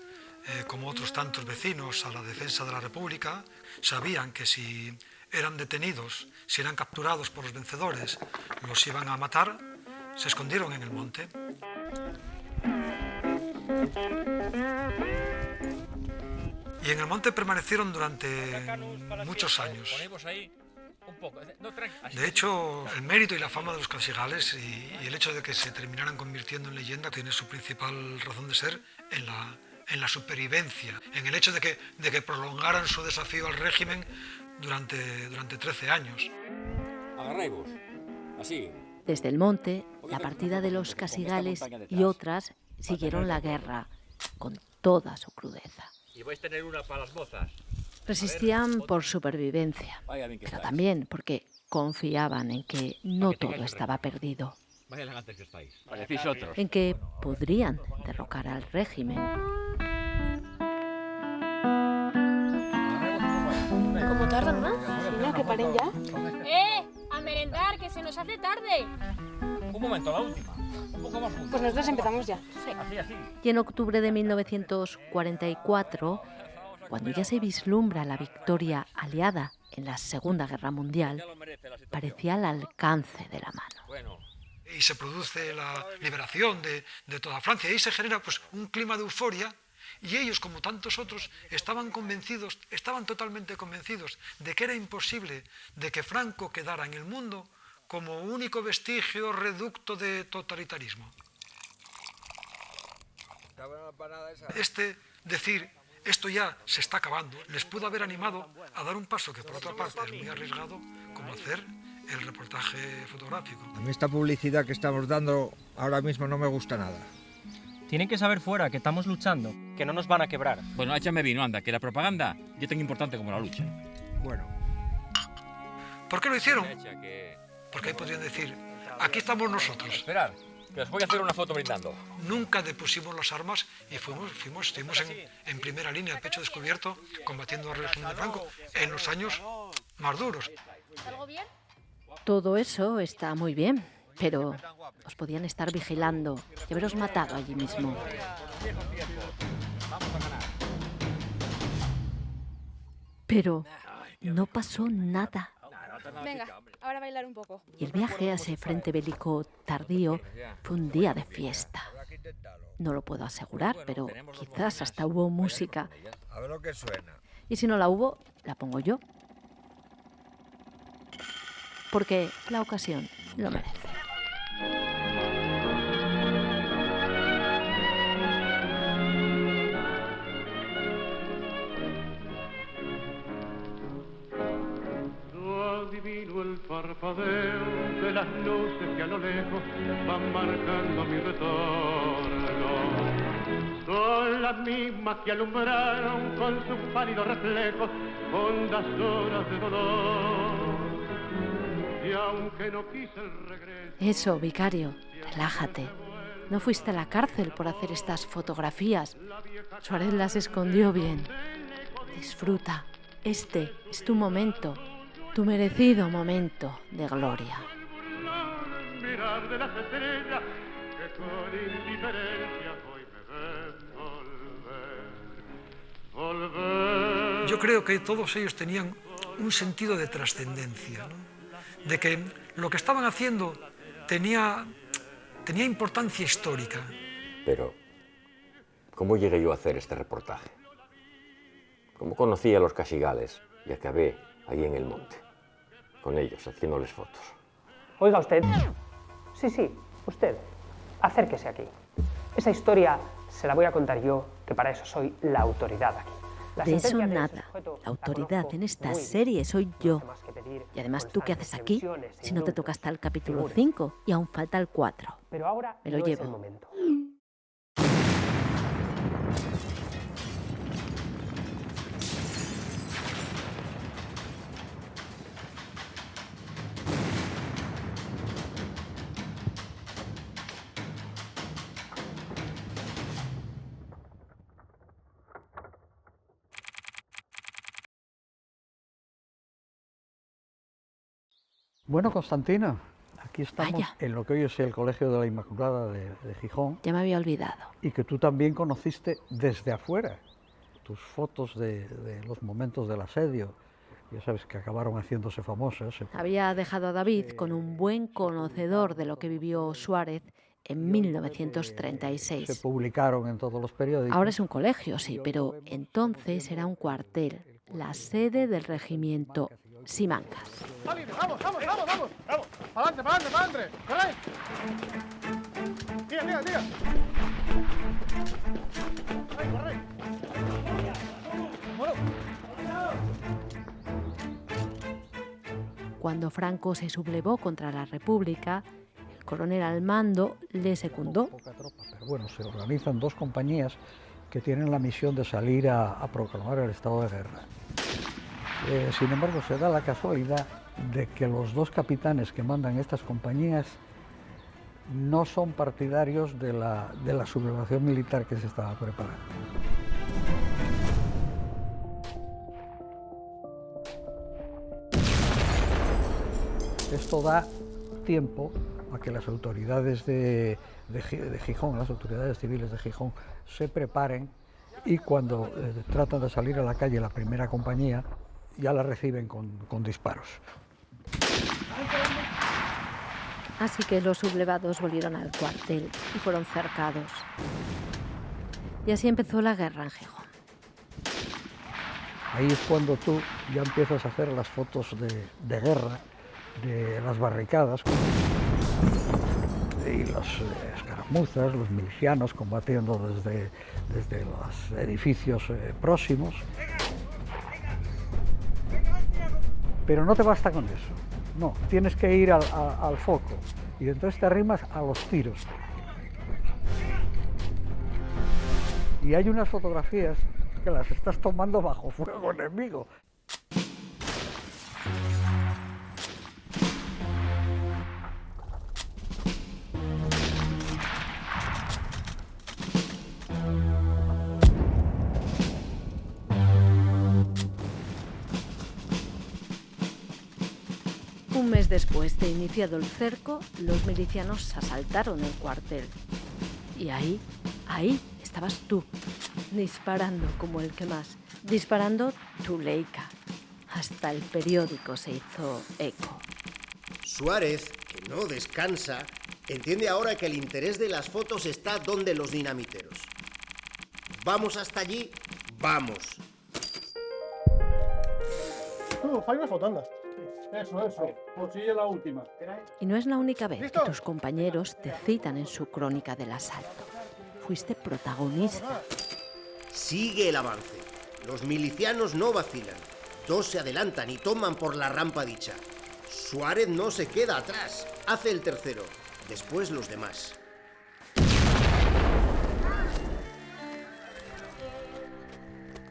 Speaker 24: como otros tantos vecinos, a la defensa de la República. Sabían que si eran detenidos, si eran capturados por los vencedores, los iban a matar. Se escondieron en el monte. Y en el monte permanecieron durante muchos años. De hecho, el mérito y la fama de los casigales y el hecho de que se terminaran convirtiendo en leyenda tiene su principal razón de ser en la supervivencia, en el hecho de que prolongaran su desafío al régimen durante 13 años.
Speaker 3: Agarraos, así.
Speaker 1: Desde el monte, la partida de los casigales y otras siguieron la guerra con toda su crudeza.
Speaker 3: Y vais a tener una para las mozas.
Speaker 1: Resistían por supervivencia, pero también porque confiaban en que no todo estaba perdido.
Speaker 3: Vaya elegantes que estáis. Parecéis otros.
Speaker 1: En que podrían derrocar al régimen.
Speaker 5: ¿Cómo tardan más? Mira, que paren ya. ¡A merendar, que se nos hace tarde!
Speaker 3: Un momento, la última. Un poco más juntos.
Speaker 5: Pues nosotros empezamos ya. Sí.
Speaker 3: Así.
Speaker 1: Y en octubre de 1944, cuando ya se vislumbra la victoria aliada en la Segunda Guerra Mundial, parecía al alcance de la mano.
Speaker 24: Y se produce la liberación de toda Francia y se genera pues un clima de euforia y ellos, como tantos otros, estaban totalmente convencidos de que era imposible de que Franco quedara en el mundo como único vestigio reducto de totalitarismo. Decir esto ya se está acabando, les pudo haber animado a dar un paso que por otra parte es muy arriesgado, como hacer el reportaje fotográfico.
Speaker 8: A mí esta publicidad que estamos dando ahora mismo no me gusta nada.
Speaker 18: Tienen que saber fuera que estamos luchando, que no nos van a quebrar.
Speaker 3: Bueno, échame vino, anda, que la propaganda ya tan importante como la lucha.
Speaker 8: Bueno.
Speaker 24: ¿Por qué lo hicieron? Porque ahí podrían decir, aquí estamos nosotros.
Speaker 3: Esperad, que os voy a hacer una foto brindando.
Speaker 24: Nunca depusimos las armas y estuvimos en primera línea, el pecho descubierto, combatiendo al régimen de Franco en los años más duros.
Speaker 5: ¿Algo bien?
Speaker 1: Todo eso está muy bien, pero os podían estar vigilando y haberos matado allí mismo. Pero no pasó nada.
Speaker 5: Venga, ahora a bailar un poco.
Speaker 1: Y el viaje a ese frente bélico tardío fue un día de fiesta. No lo puedo asegurar, pero quizás hasta hubo música.
Speaker 8: A ver lo que suena.
Speaker 1: Y si no la hubo, la pongo yo. Porque la ocasión lo merece.
Speaker 7: parpadeo de las luces que a lo lejos van marcando mi retorno. Son las mismas que alumbraron con sus pálidos reflejos hondas horas de dolor. Y aunque no quise el regreso...
Speaker 1: Eso, vicario, relájate. No fuiste a la cárcel por hacer estas fotografías. Suárez las escondió bien. Disfruta. Este es tu momento, tu merecido momento de gloria.
Speaker 7: Mirar de las estrellas que con indiferencia hoy me ven volver.
Speaker 24: Yo creo que todos ellos tenían un sentido de trascendencia, ¿no? De que lo que estaban haciendo tenía importancia histórica.
Speaker 3: Pero, ¿cómo llegué yo a hacer este reportaje? ¿Cómo conocí a los casigales y acabé allí en el monte, con ellos, haciéndoles fotos?
Speaker 9: Oiga usted. Sí, usted. Acérquese aquí. Esa historia se la voy a contar yo, que para eso soy la autoridad aquí.
Speaker 1: De eso nada. La autoridad en esta serie soy yo. Y además, ¿tú qué haces aquí si no te toca hasta el capítulo 5 y aún falta el 4?
Speaker 9: Pero ahora
Speaker 1: me lo
Speaker 9: no
Speaker 1: llevo.
Speaker 9: Es el momento.
Speaker 24: Bueno, Constantino, aquí estamos en lo que hoy es el Colegio de la Inmaculada de Gijón.
Speaker 1: Ya me había olvidado.
Speaker 24: Y que tú también conociste desde afuera. Tus fotos de los momentos del asedio, ya sabes que acabaron haciéndose famosas.
Speaker 1: Había dejado a David con un buen conocedor de lo que vivió Suárez en 1936.
Speaker 24: Se publicaron en todos los periódicos.
Speaker 1: Ahora es un colegio, sí, pero entonces era un cuartel, la sede del regimiento Simancas.
Speaker 13: ¡Vamos! ¡Para adelante! ¡Corre! ¡Tira! ¡Corre!
Speaker 1: Cuando Franco se sublevó contra la República, el coronel al mando le secundó.
Speaker 24: Pero bueno, se organizan dos compañías que tienen la misión de salir a proclamar el estado de guerra. Sin embargo, se da la casualidad de que los dos capitanes que mandan estas compañías no son partidarios de la sublevación militar que se estaba preparando. Esto da tiempo a que las autoridades de Gijón, las autoridades civiles de Gijón, se preparen y cuando tratan de salir a la calle la primera compañía, ya la reciben con disparos.
Speaker 1: Así que los sublevados volvieron al cuartel y fueron cercados. Y así empezó la guerra en Gijón.
Speaker 24: Ahí es cuando tú ya empiezas a hacer las fotos de guerra, de las barricadas y las escaramuzas, los milicianos combatiendo desde los edificios próximos. Pero no te basta con eso, no, tienes que ir al foco y entonces te arrimas a los tiros. Y hay unas fotografías que las estás tomando bajo fuego enemigo.
Speaker 1: Un mes después de iniciado el cerco, los milicianos asaltaron el cuartel. Y ahí estabas tú, disparando como el que más, disparando tu Leica. Hasta el periódico se hizo eco.
Speaker 11: Suárez, que no descansa, entiende ahora que el interés de las fotos está donde los dinamiteros. ¿Vamos hasta allí? ¡Vamos!
Speaker 13: Fai una foto, anda. Eso. Consigue la última.
Speaker 1: Y no es la única vez que tus compañeros te citan en su crónica del asalto. Fuiste protagonista.
Speaker 11: Sigue el avance. Los milicianos no vacilan. Dos se adelantan y toman por la rampa dicha. Suárez no se queda atrás. Hace el tercero. Después los demás.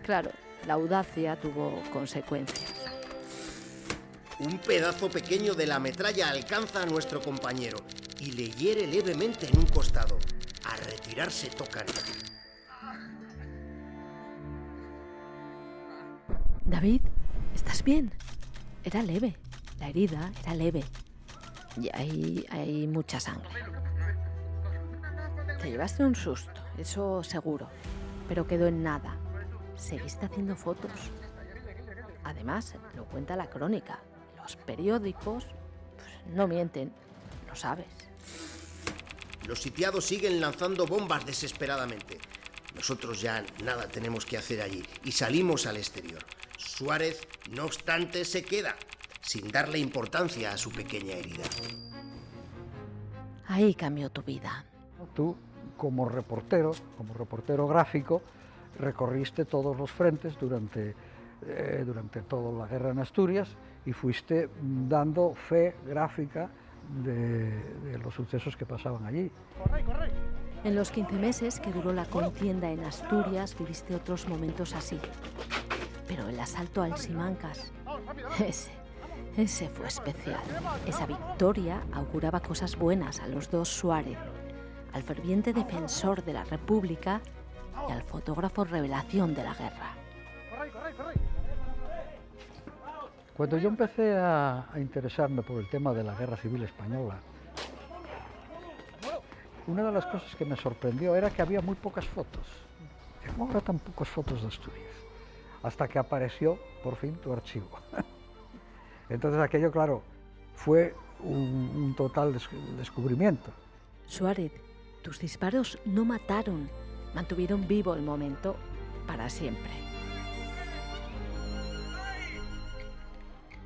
Speaker 1: Claro, la audacia tuvo consecuencias.
Speaker 11: Un pedazo pequeño de la metralla alcanza a nuestro compañero y le hiere levemente en un costado. A retirarse tocan.
Speaker 1: David, ¿estás bien? Era leve. La herida era leve. Y hay mucha sangre. Te llevaste un susto, eso seguro. Pero quedó en nada. Seguiste haciendo fotos. Además, lo cuenta la crónica. Los periódicos no mienten, lo sabes.
Speaker 11: Los sitiados siguen lanzando bombas desesperadamente. Nosotros ya nada tenemos que hacer allí y salimos al exterior. Suárez, no obstante, se queda, sin darle importancia a su pequeña herida.
Speaker 1: Ahí cambió tu vida.
Speaker 24: Tú, como reportero gráfico, recorriste todos los frentes durante toda la guerra en Asturias y fuiste dando fe gráfica de los sucesos que pasaban allí.
Speaker 1: En los 15 meses que duró la contienda en Asturias viviste otros momentos así. Pero el asalto al Simancas, ese fue especial. Esa victoria auguraba cosas buenas a los dos Suárez, al ferviente defensor de la República y al fotógrafo revelación de la guerra.
Speaker 24: Cuando yo empecé a interesarme por el tema de la Guerra Civil Española, una de las cosas que me sorprendió era que había muy pocas fotos. ¿Cómo habrá tan pocas fotos de Asturias? Hasta que apareció, por fin, tu archivo. Entonces aquello, claro, fue un total descubrimiento.
Speaker 1: Suárez, tus disparos no mataron, mantuvieron vivo el momento para siempre.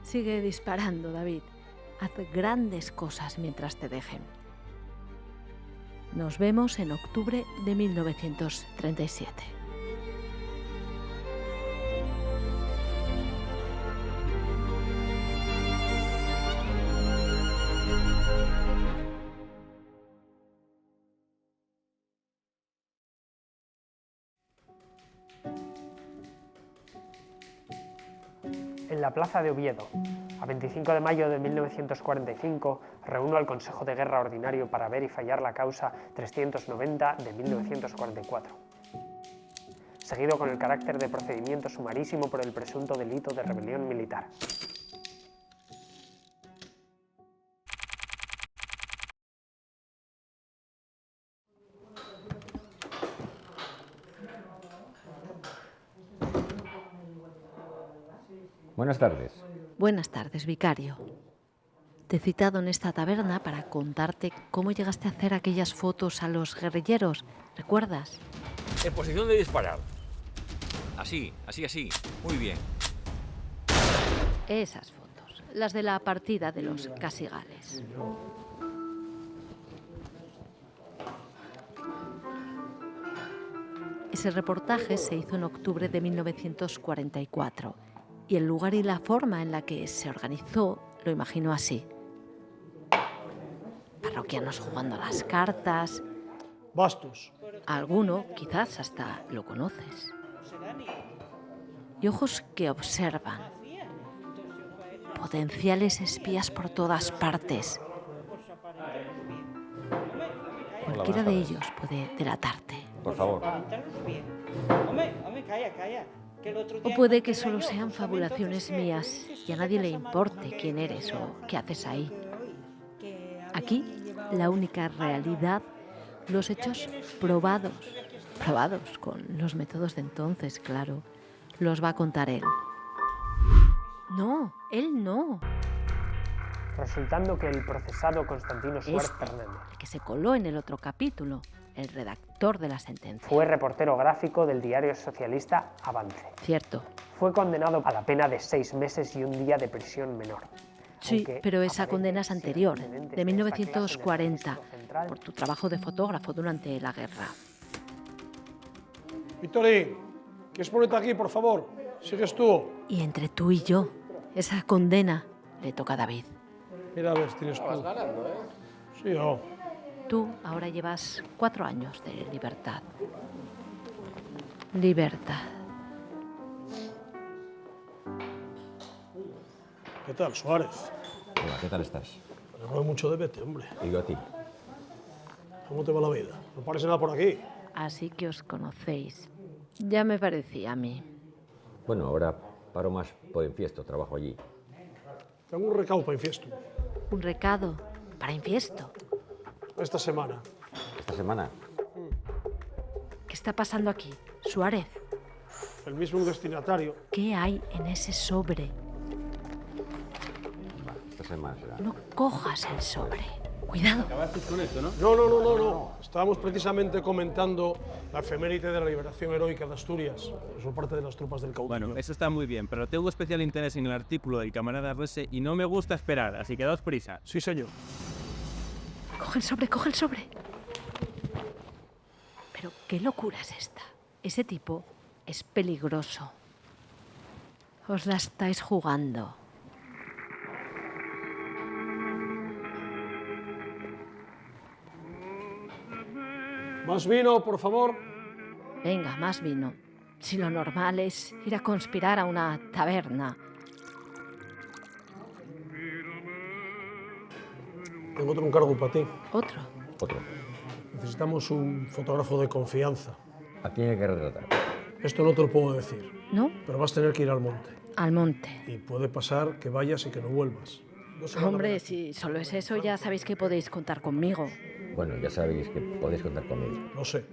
Speaker 1: Sigue disparando, David. Haz grandes cosas mientras te dejen. Nos vemos en octubre de 1937.
Speaker 9: En la plaza de Oviedo, a 25 de mayo de 1945, reúno al Consejo de Guerra Ordinario para ver y fallar la causa 390 de 1944, seguido con el carácter de procedimiento sumarísimo por el presunto delito de rebelión militar.
Speaker 3: Buenas tardes.
Speaker 1: Buenas tardes, vicario. Te he citado en esta taberna para contarte cómo llegaste a hacer aquellas fotos a los guerrilleros. ¿Recuerdas?
Speaker 3: En posición de disparar. Así. Muy bien.
Speaker 1: Esas fotos, las de la partida de los Casigales. Ese reportaje se hizo en octubre de 1944 y el lugar y la forma en la que se organizó lo imagino así. Parroquianos jugando a las cartas.
Speaker 13: Bastos.
Speaker 1: Alguno quizás hasta lo conoces. Y ojos que observan. Potenciales espías por todas partes. Cualquiera de ellos puede delatarte.
Speaker 3: Por favor.
Speaker 1: O puede que solo sean fabulaciones mías y a nadie le importe quién eres o qué haces ahí. Aquí, la única realidad, los hechos probados con los métodos de entonces, claro, los va a contar él. No, él no.
Speaker 9: Resultando que el procesado Constantino Suárez Fernández,
Speaker 1: El que se coló en el otro capítulo, el redactor de la sentencia.
Speaker 9: fue reportero gráfico del diario socialista Avance.
Speaker 1: Cierto.
Speaker 9: Fue condenado a la pena de 6 meses y un día de prisión menor.
Speaker 1: Sí, pero esa condena es anterior, de 1940, por tu trabajo de fotógrafo durante la guerra.
Speaker 13: Vittori, ¿quieres ponerte aquí, por favor? Sigues tú.
Speaker 1: Y entre tú y yo, esa condena le toca a David.
Speaker 13: Mira a ver si tienes tú.
Speaker 14: Vas ganando, ¿eh?
Speaker 13: Sí, oh.
Speaker 1: Tú ahora llevas 4 años de libertad. Libertad.
Speaker 13: ¿Qué tal, Suárez?
Speaker 3: Hola, ¿qué tal estás?
Speaker 13: Me mueve mucho de vete, hombre.
Speaker 3: Y yo a ti.
Speaker 13: ¿Cómo te va la vida? No parece nada por aquí.
Speaker 1: Así que os conocéis. Ya me parecía a mí.
Speaker 3: Bueno, ahora paro más por Infiesto, trabajo allí.
Speaker 13: Tengo un recado para Infiesto.
Speaker 1: Un recado para Infiesto.
Speaker 13: Esta semana.
Speaker 3: ¿Esta semana?
Speaker 1: ¿Qué está pasando aquí, Suárez?
Speaker 13: El mismo destinatario.
Speaker 1: ¿Qué hay en ese sobre?
Speaker 3: Esta semana será.
Speaker 1: No cojas el sobre. Cuidado.
Speaker 14: Acabaste con esto, ¿no?
Speaker 13: No. Estábamos precisamente comentando la efeméride de la liberación heroica de Asturias por parte de las tropas del caudillo.
Speaker 15: Bueno, eso está muy bien, pero tengo especial interés en el artículo del camarada Rese y no me gusta esperar, así que daos prisa.
Speaker 13: Sí, señor.
Speaker 1: Coge el sobre, coge el sobre. Pero qué locura es esta. Ese tipo es peligroso. Os la estáis jugando.
Speaker 13: Más vino, por favor.
Speaker 1: Venga, más vino. Si lo normal es ir a conspirar a una taberna.
Speaker 13: Tengo otro encargo para ti.
Speaker 1: ¿Otro?
Speaker 3: Otro.
Speaker 13: Necesitamos un fotógrafo de confianza.
Speaker 3: ¿A quién hay que retratar?
Speaker 13: Esto no te lo puedo decir.
Speaker 1: ¿No?
Speaker 13: Pero vas a tener que ir al monte.
Speaker 1: Al monte.
Speaker 13: Y puede pasar que vayas y que no vuelvas.
Speaker 1: Hombre, si solo es eso, ya sabéis que podéis contar conmigo.
Speaker 3: Bueno, ya sabéis que podéis contar conmigo.
Speaker 13: Lo sé.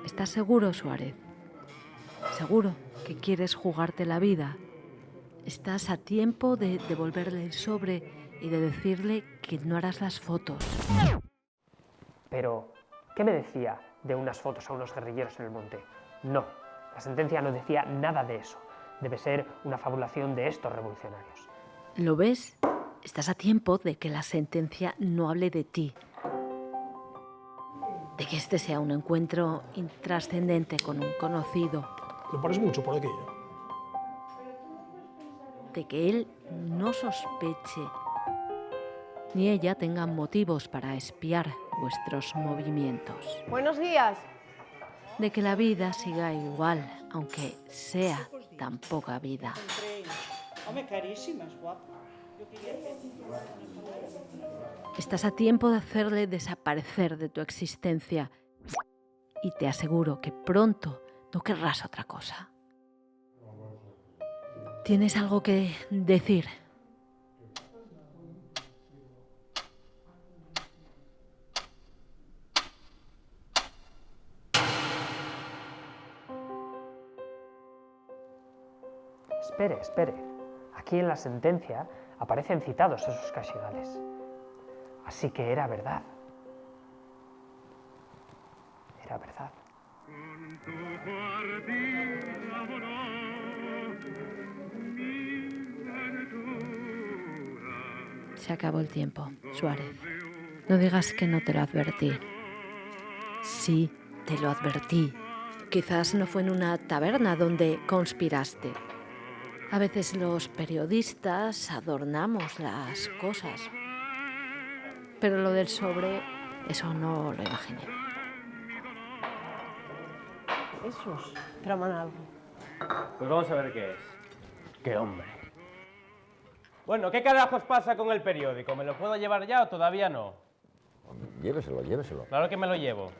Speaker 1: ¿Estás seguro, Suárez? ¿Seguro que quieres jugarte la vida? Estás a tiempo de devolverle el sobre y de decirle que no harás las fotos.
Speaker 9: Pero, ¿qué me decía de unas fotos a unos guerrilleros en el monte? No, la sentencia no decía nada de eso. Debe ser una fabulación de estos revolucionarios.
Speaker 1: ¿Lo ves? Estás a tiempo de que la sentencia no hable de ti. De que este sea un encuentro intrascendente con un conocido.
Speaker 13: Me parece mucho por aquí.
Speaker 1: De que él no sospeche ni ella tengan motivos para espiar vuestros movimientos.
Speaker 5: Buenos días.
Speaker 1: De que la vida siga igual, aunque sea tan poca vida.
Speaker 10: Hombre, carísimas, guapa.
Speaker 1: Estás a tiempo de hacerle desaparecer de tu existencia y te aseguro que pronto no querrás otra cosa. ¿Tienes algo que decir?
Speaker 9: Espere. Aquí en la sentencia aparecen citados esos casigales. Así que era verdad. Era verdad.
Speaker 1: Se acabó el tiempo, Suárez. No digas que no te lo advertí. Sí, te lo advertí. Quizás no fue en una taberna donde conspiraste. A veces los periodistas adornamos las cosas. Pero lo del sobre, eso no lo imaginé.
Speaker 10: Esos traman algo.
Speaker 15: Pues vamos a ver qué es. ¡Qué hombre! Bueno, ¿qué carajos pasa con el periódico? ¿Me lo puedo llevar ya o todavía no?
Speaker 3: Lléveselo.
Speaker 15: Claro que me lo llevo.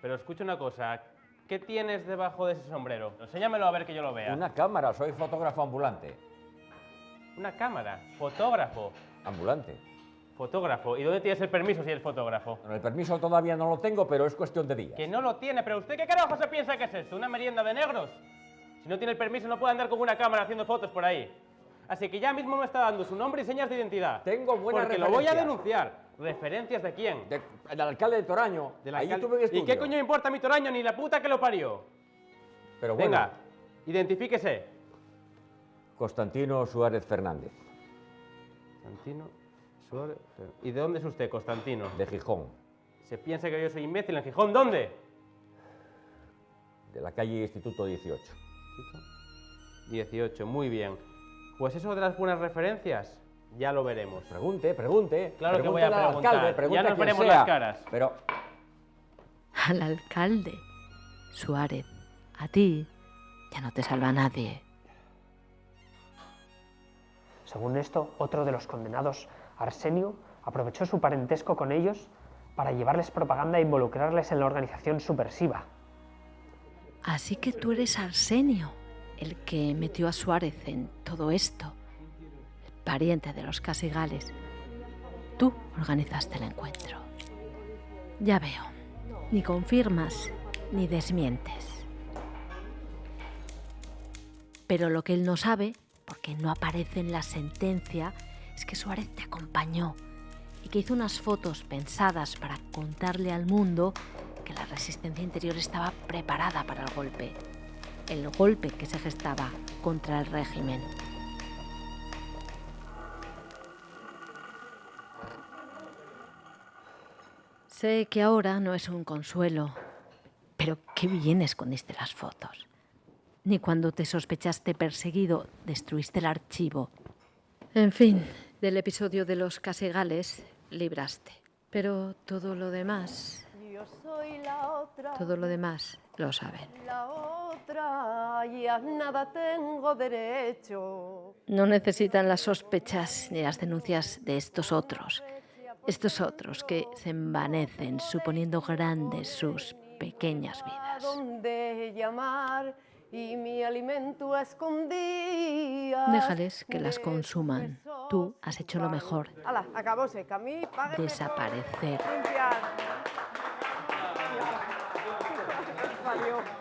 Speaker 15: Pero escucha una cosa. ¿Qué tienes debajo de ese sombrero? Enséñamelo a ver que yo lo vea.
Speaker 3: Una cámara, soy fotógrafo ambulante.
Speaker 15: ¿Una cámara? ¿Fotógrafo?
Speaker 3: Ambulante.
Speaker 15: Fotógrafo. ¿Y dónde tienes el permiso si eres fotógrafo?
Speaker 3: Bueno, el permiso todavía no lo tengo, pero es cuestión de días.
Speaker 15: Que no lo tiene, pero ¿usted qué carajo se piensa que es esto? ¿Una merienda de negros? Si no tiene el permiso no puede andar con una cámara haciendo fotos por ahí. Así que ya mismo me está dando su nombre y señas de identidad.
Speaker 3: Tengo buenas
Speaker 15: Porque lo voy a denunciar. ¿Referencias de quién?
Speaker 3: Del alcalde de Toraño.
Speaker 15: Ahí tuve un estudio. ¿Y qué coño importa mi Toraño ni la puta que lo parió?
Speaker 3: Pero bueno.
Speaker 15: Venga, identifíquese.
Speaker 3: Constantino Suárez Fernández.
Speaker 15: Constantino Suárez Fernández. ¿Y de dónde es usted, Constantino?
Speaker 3: De Gijón.
Speaker 15: ¿Se piensa que yo soy imbécil en Gijón? ¿Dónde?
Speaker 3: De la calle Instituto 18.
Speaker 15: 18, muy bien. Pues eso de las buenas referencias Ya lo veremos.
Speaker 3: Pregunte.
Speaker 15: Claro que voy a
Speaker 3: Pregúntele al
Speaker 15: preguntar.
Speaker 3: alcalde, pregunte
Speaker 15: Ya
Speaker 3: a
Speaker 15: nos
Speaker 3: quien
Speaker 15: veremos
Speaker 3: sea.
Speaker 15: las caras.
Speaker 3: Pero
Speaker 1: Al alcalde. Suárez, a ti ya no te salva nadie.
Speaker 9: Según esto, otro de los condenados, Arsenio, aprovechó su parentesco con ellos para llevarles propaganda e involucrarles en la organización subversiva.
Speaker 1: Así que tú eres Arsenio, el que metió a Suárez en todo esto, el pariente de los Casigales. Tú organizaste el encuentro. Ya veo, ni confirmas ni desmientes. Pero lo que él no sabe, porque no aparece en la sentencia, es que Suárez te acompañó y que hizo unas fotos pensadas para contarle al mundo que la resistencia interior estaba preparada para el golpe que se gestaba contra el régimen. Sé que ahora no es un consuelo, pero qué bien escondiste las fotos. Ni cuando te sospechaste perseguido, destruiste el archivo. En fin, del episodio de los Casigales libraste. Pero todo lo demás lo saben.
Speaker 12: La otra, ya nada tengo derecho.
Speaker 1: No necesitan las sospechas ni las denuncias de estos otros que se envanecen suponiendo grandes sus pequeñas vidas.
Speaker 12: Donde llamar y mi alimento a escondidas.
Speaker 1: Déjales que las consuman. Tú has hecho lo mejor.
Speaker 12: Hala, acabóse, que a mí páguenme
Speaker 1: Desaparecer.
Speaker 12: todo. Limpiar. Valió.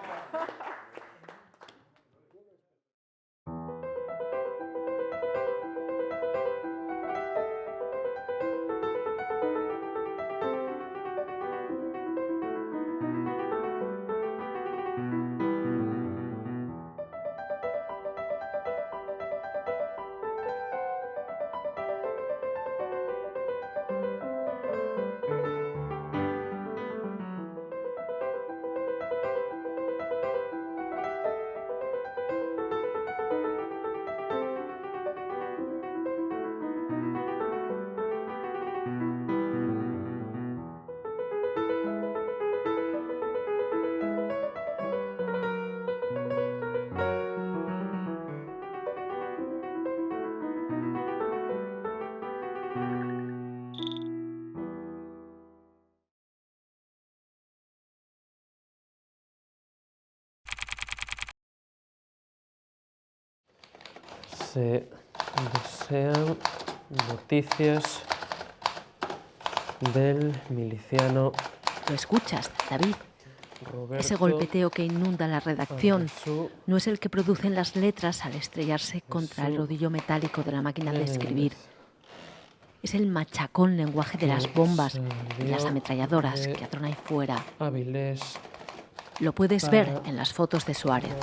Speaker 14: Se desean noticias del miliciano.
Speaker 1: Lo escuchas, David.
Speaker 14: Roberto
Speaker 1: Ese golpeteo que inunda la redacción
Speaker 14: Aresú
Speaker 1: no es el que producen las letras al estrellarse contra el rodillo metálico de la máquina de escribir. Es el machacón lenguaje de las bombas y las ametralladoras que atron ahí fuera.
Speaker 14: Hábiles.
Speaker 1: Lo puedes ver en las fotos de Suárez.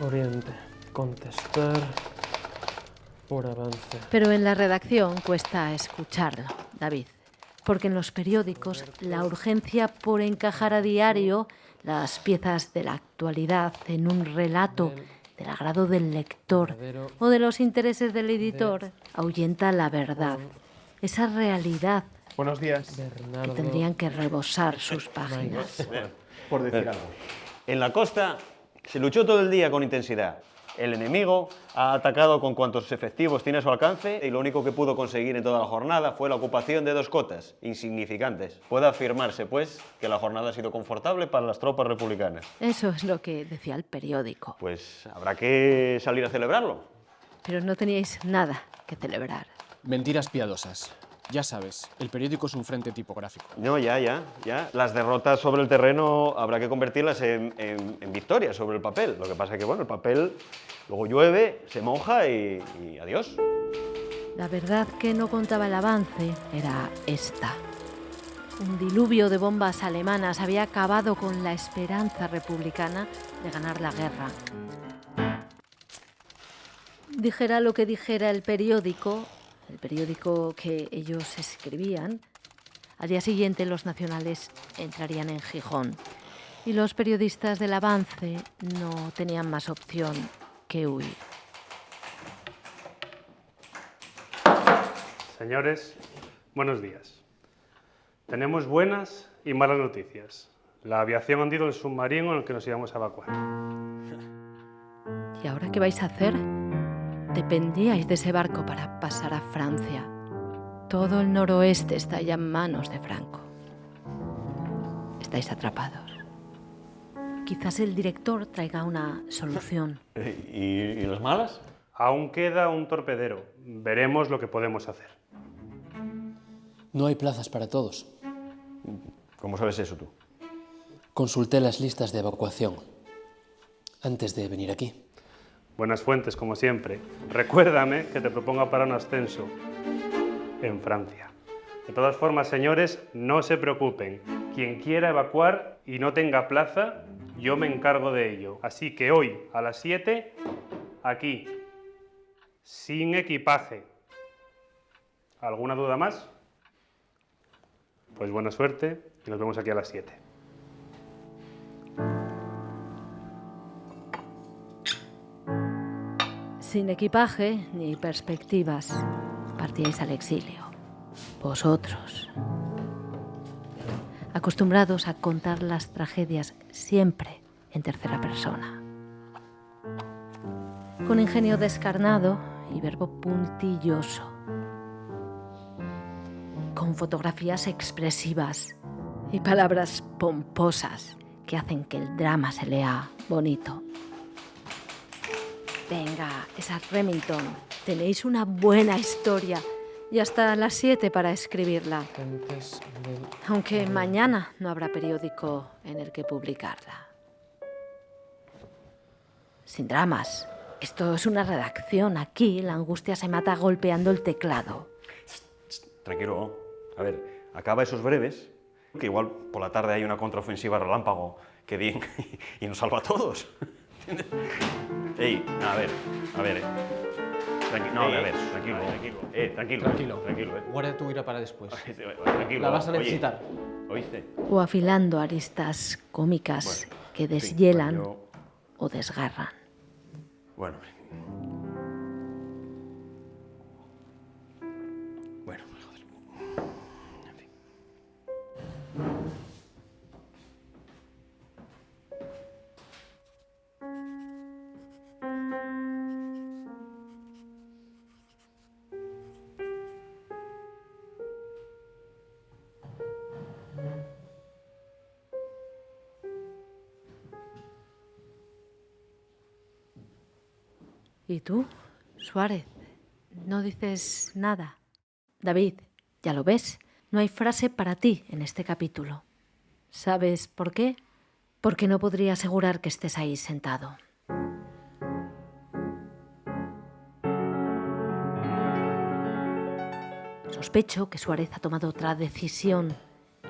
Speaker 14: Oriente. Contestar por avance.
Speaker 1: Pero en la redacción cuesta escucharlo, David, porque en los periódicos la urgencia por encajar a diario las piezas de la actualidad en un relato del agrado del lector o de los intereses del editor ahuyenta la verdad, esa realidad
Speaker 16: Buenos días.
Speaker 1: que tendrían que rebosar sus páginas.
Speaker 16: Por decir algo.
Speaker 20: En la costa se luchó todo el día con intensidad. El enemigo ha atacado con cuantos efectivos tiene a su alcance y lo único que pudo conseguir en toda la jornada fue la ocupación de 2 cotas, insignificantes. Puede afirmarse, pues, que la jornada ha sido confortable para las tropas republicanas.
Speaker 1: Eso es lo que decía el periódico.
Speaker 20: Pues habrá que salir a celebrarlo.
Speaker 1: Pero no teníais nada que celebrar.
Speaker 25: Mentiras piadosas. Ya sabes, el periódico es un frente tipográfico.
Speaker 20: No, ya. Las derrotas sobre el terreno habrá que convertirlas en victorias sobre el papel. Lo que pasa es que, bueno, el papel luego llueve, se moja y adiós.
Speaker 1: La verdad que no contaba el avance era esta. Un diluvio de bombas alemanas había acabado con la esperanza republicana de ganar la guerra. Dijera lo que dijera el periódico, el periódico que ellos escribían, al día siguiente los nacionales entrarían en Gijón y los periodistas del Avance no tenían más opción que huir.
Speaker 2: Señores, buenos días. Tenemos buenas y malas noticias. La aviación ha hundido el submarino en el que nos íbamos a evacuar.
Speaker 1: ¿Y ahora qué vais a hacer? Dependíais de ese barco para pasar a Francia. Todo el noroeste está ya en manos de Franco. Estáis atrapados. Quizás el director traiga una solución.
Speaker 20: ¿Y las malas?
Speaker 2: Aún queda un torpedero. Veremos lo que podemos hacer.
Speaker 25: No hay plazas para todos.
Speaker 20: ¿Cómo sabes eso tú?
Speaker 25: Consulté las listas de evacuación antes de venir aquí.
Speaker 2: Buenas fuentes, como siempre. Recuérdame que te proponga para un ascenso en Francia. De todas formas, señores, no se preocupen. Quien quiera evacuar y no tenga plaza, yo me encargo de ello. Así que hoy, a las 7, aquí, sin equipaje. ¿Alguna duda más? Pues buena suerte y nos vemos aquí a las 7.
Speaker 1: Sin equipaje ni perspectivas, partíais al exilio. Vosotros, acostumbrados a contar las tragedias siempre en tercera persona. Con ingenio descarnado y verbo puntilloso. Con fotografías expresivas y palabras pomposas que hacen que el drama se lea bonito. Venga, esa Remington, tenéis una buena historia y hasta las 7 para escribirla. Aunque mañana no habrá periódico en el que publicarla. Sin dramas. Esto es una redacción. Aquí la angustia se mata golpeando el teclado.
Speaker 20: Tranquilo. A ver, acaba esos breves, que igual por la tarde hay una contraofensiva relámpago que den y nos salva a todos. Ey, a ver. Tranquilo.
Speaker 18: Guarda tu ira para después.
Speaker 20: Tranquilo.
Speaker 18: La vas a necesitar.
Speaker 20: ¿Oíste?
Speaker 1: O afilando aristas cómicas que deshielan o desgarran.
Speaker 20: Bueno, joder. En fin.
Speaker 1: ¿Y tú, Suárez? ¿No dices nada? David, ya lo ves, no hay frase para ti en este capítulo. ¿Sabes por qué? Porque no podría asegurar que estés ahí sentado. Sospecho que Suárez ha tomado otra decisión,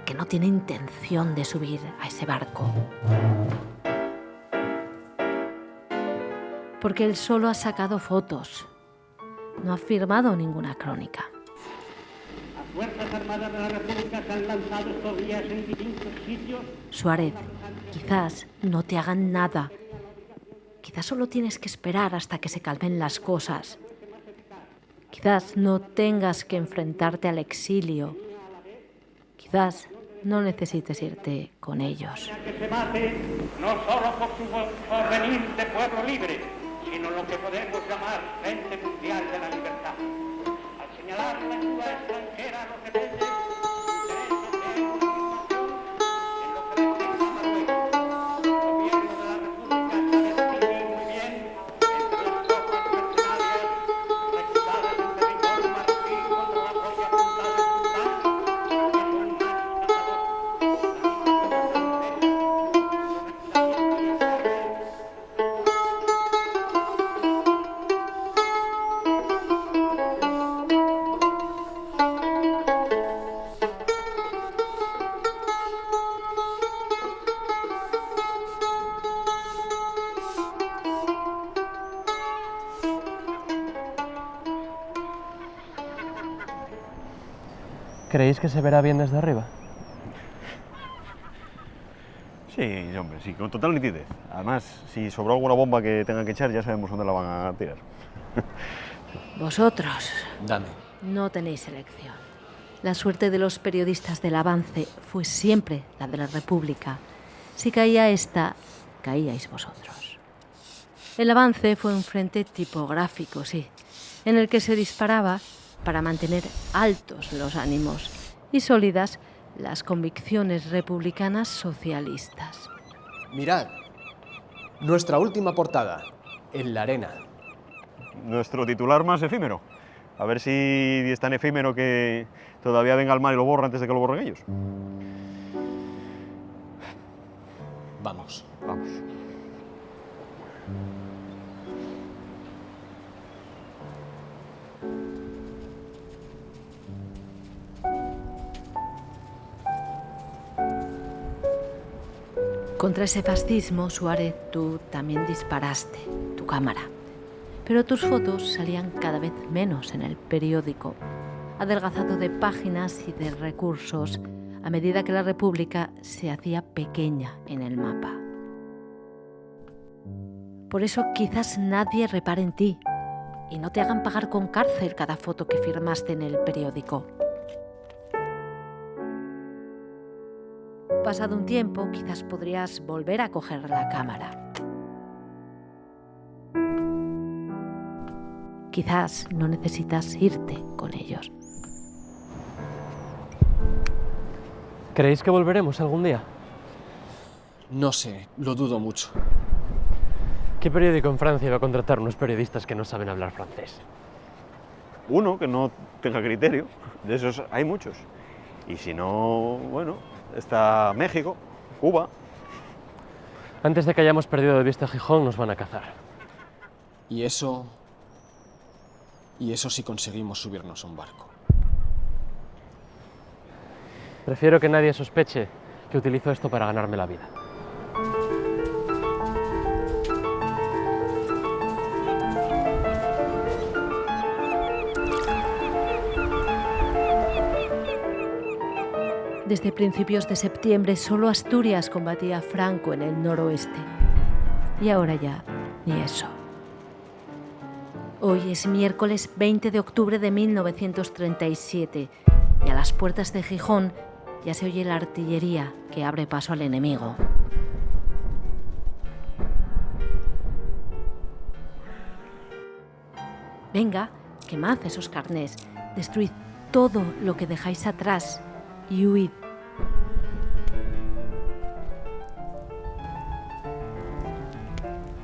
Speaker 1: que no tiene intención de subir a ese barco. Porque él solo ha sacado fotos, no ha firmado ninguna crónica.
Speaker 7: Las Fuerzas Armadas de la República se han lanzado estos días en distintos sitios.
Speaker 1: Suárez, quizás no te hagan nada. Quizás solo tienes que esperar hasta que se calmen las cosas. Quizás no tengas que enfrentarte al exilio. Quizás no necesites irte con ellos.
Speaker 7: Que se bate no solo por su porvenir de pueblo libre, sino lo que podemos llamar Frente Mundial de la Libertad. Al señalar la ayuda extranjera a los rebeldes,
Speaker 14: ¿Creéis que se verá bien desde arriba?
Speaker 20: Sí, hombre, sí, con total nitidez. Además, si sobró alguna bomba que tengan que echar, ya sabemos dónde la van a tirar.
Speaker 1: Vosotros
Speaker 25: Dame.
Speaker 1: no tenéis elección. La suerte de los periodistas del Avance fue siempre la de la República. Si caía esta, caíais vosotros. El Avance fue un frente tipográfico, sí, en el que se disparaba para mantener altos los ánimos y sólidas las convicciones republicanas socialistas.
Speaker 25: Mirad, nuestra última portada, en la arena.
Speaker 20: Nuestro titular más efímero. A ver si es tan efímero que todavía venga el mal y lo borra antes de que lo borren ellos.
Speaker 25: Vamos.
Speaker 20: Vamos.
Speaker 1: Contra ese fascismo, Suárez, tú también disparaste tu cámara. Pero tus fotos salían cada vez menos en el periódico, adelgazado de páginas y de recursos a medida que la República se hacía pequeña en el mapa. Por eso quizás nadie repare en ti y no te hagan pagar con cárcel cada foto que firmaste en el periódico. Pasado un tiempo, quizás podrías volver a coger la cámara. Quizás no necesitas irte con ellos.
Speaker 14: ¿Creéis que volveremos algún día?
Speaker 25: No sé, lo dudo mucho.
Speaker 14: ¿Qué periódico en Francia va a contratar unos periodistas que no saben hablar francés?
Speaker 20: Uno que no tenga criterio. De esos hay muchos. Y si no, bueno, está México, Cuba.
Speaker 14: Antes de que hayamos perdido de vista Gijón, nos van a cazar.
Speaker 25: Y eso si conseguimos subirnos a un barco.
Speaker 14: Prefiero que nadie sospeche que utilizo esto para ganarme la vida.
Speaker 1: Desde principios de septiembre, solo Asturias combatía a Franco en el noroeste. Y ahora ya, ni eso. Hoy es miércoles 20 de octubre de 1937 y a las puertas de Gijón ya se oye la artillería que abre paso al enemigo. Venga, quemad esos carnés, destruid todo lo que dejáis atrás y huid.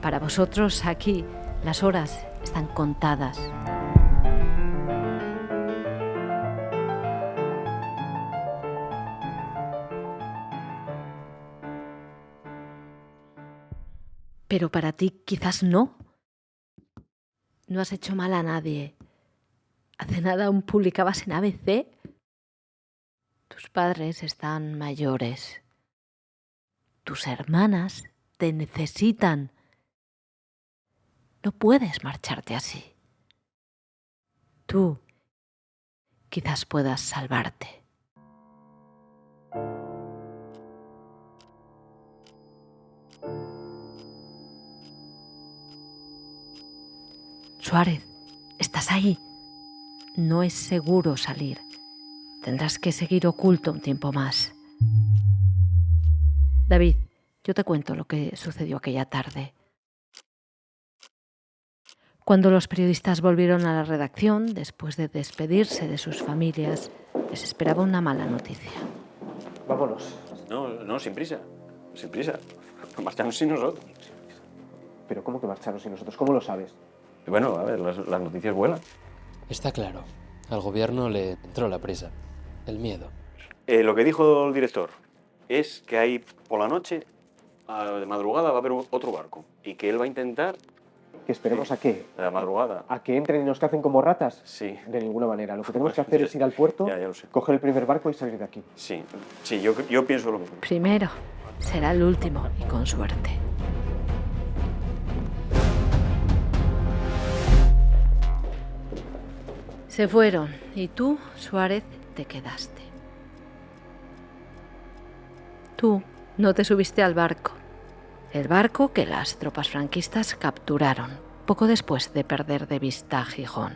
Speaker 1: Para vosotros aquí las horas están contadas. Pero para ti quizás no. No has hecho mal a nadie. Hace nada aún publicabas en ABC. Tus padres están mayores. Tus hermanas te necesitan. No puedes marcharte así. Tú quizás puedas salvarte. Suárez, ¿estás ahí? No es seguro salir. Tendrás que seguir oculto un tiempo más. David, yo te cuento lo que sucedió aquella tarde. Cuando los periodistas volvieron a la redacción, después de despedirse de sus familias, les esperaba una mala noticia.
Speaker 9: Vámonos.
Speaker 20: No, sin prisa. Sin prisa. Marchamos sin nosotros.
Speaker 9: ¿Pero cómo que marcharon sin nosotros? ¿Cómo lo sabes?
Speaker 20: Bueno, a ver, las noticias vuelan.
Speaker 25: Está claro. Al gobierno le entró la prisa. El miedo.
Speaker 20: Lo que dijo el director es que hay por la noche, de madrugada, va a haber otro barco. Y que él va a intentar...
Speaker 9: ¿Que esperemos a qué?
Speaker 20: A la madrugada.
Speaker 9: ¿A que entren y nos cacen como ratas?
Speaker 20: Sí.
Speaker 9: De ninguna manera. Lo que tenemos que hacer es ir al puerto,
Speaker 20: ya lo sé.
Speaker 9: coger el primer barco y salir de aquí.
Speaker 20: Sí, yo pienso lo mismo.
Speaker 1: Primero, será el último y con suerte. Se fueron y tú, Suárez, te quedaste. Tú no te subiste al barco. El barco que las tropas franquistas capturaron poco después de perder de vista Gijón.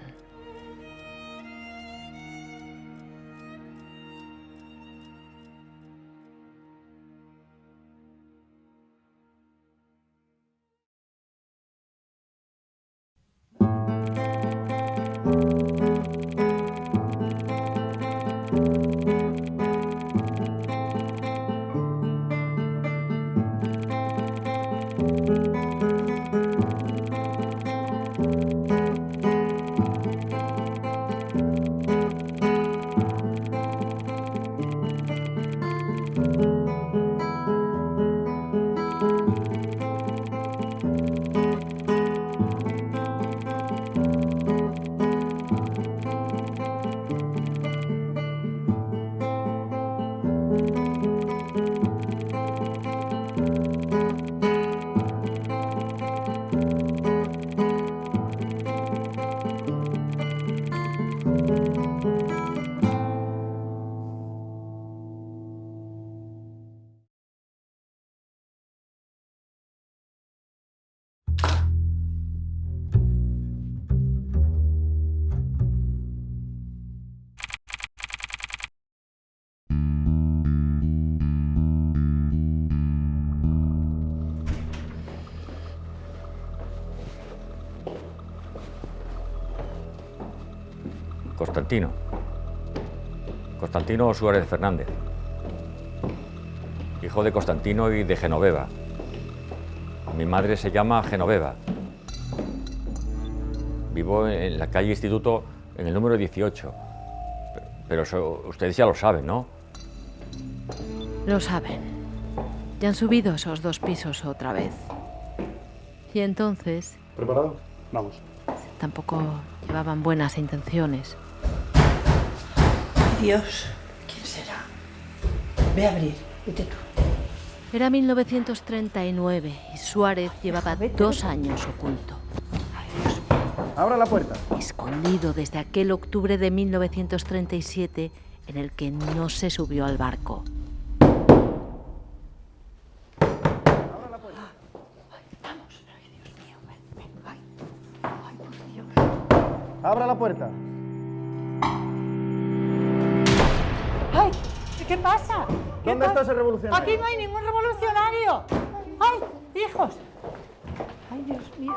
Speaker 3: Constantino Suárez Fernández, hijo de Constantino y de Genoveva. Mi madre se llama Genoveva. Vivo en la calle Instituto, en el número 18. Pero eso ustedes ya lo saben, ¿no?
Speaker 1: Lo saben. Ya han subido esos 2 pisos otra vez. Y entonces...
Speaker 2: ¿Preparado? Vamos.
Speaker 1: Tampoco llevaban buenas intenciones.
Speaker 10: Dios, ¿quién será? Ve a abrir, vete tú.
Speaker 1: Era 1939 y Suárez llevaba 2 años oculto.
Speaker 16: Abra la puerta.
Speaker 1: Escondido desde aquel octubre de 1937 en el que no se subió al barco.
Speaker 16: Abra la puerta.
Speaker 10: Ay, vamos. Ay, Dios mío, ven. Ay, por Dios.
Speaker 16: Abra la puerta.
Speaker 10: Ay, ¿qué pasa?
Speaker 16: ¿Dónde está ese revolucionario?
Speaker 10: Aquí no hay ningún revolucionario. Ay, hijos. Ay, Dios mío.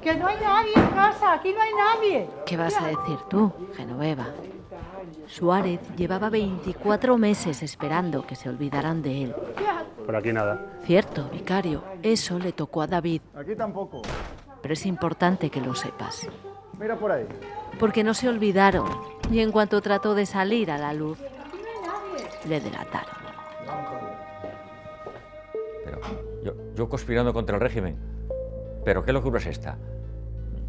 Speaker 10: Que no hay nadie en casa, aquí no hay nadie.
Speaker 1: ¿Qué vas a decir tú, Genoveva? Suárez llevaba 24 meses esperando que se olvidaran de él.
Speaker 2: Por aquí nada.
Speaker 1: Cierto, vicario, eso le tocó a David.
Speaker 16: Aquí tampoco.
Speaker 1: Pero es importante que lo sepas.
Speaker 16: Mira por ahí.
Speaker 1: Porque no se olvidaron y en cuanto trató de salir a la luz, le delataron.
Speaker 3: Pero yo conspirando contra el régimen. ¿Pero qué locura es esta?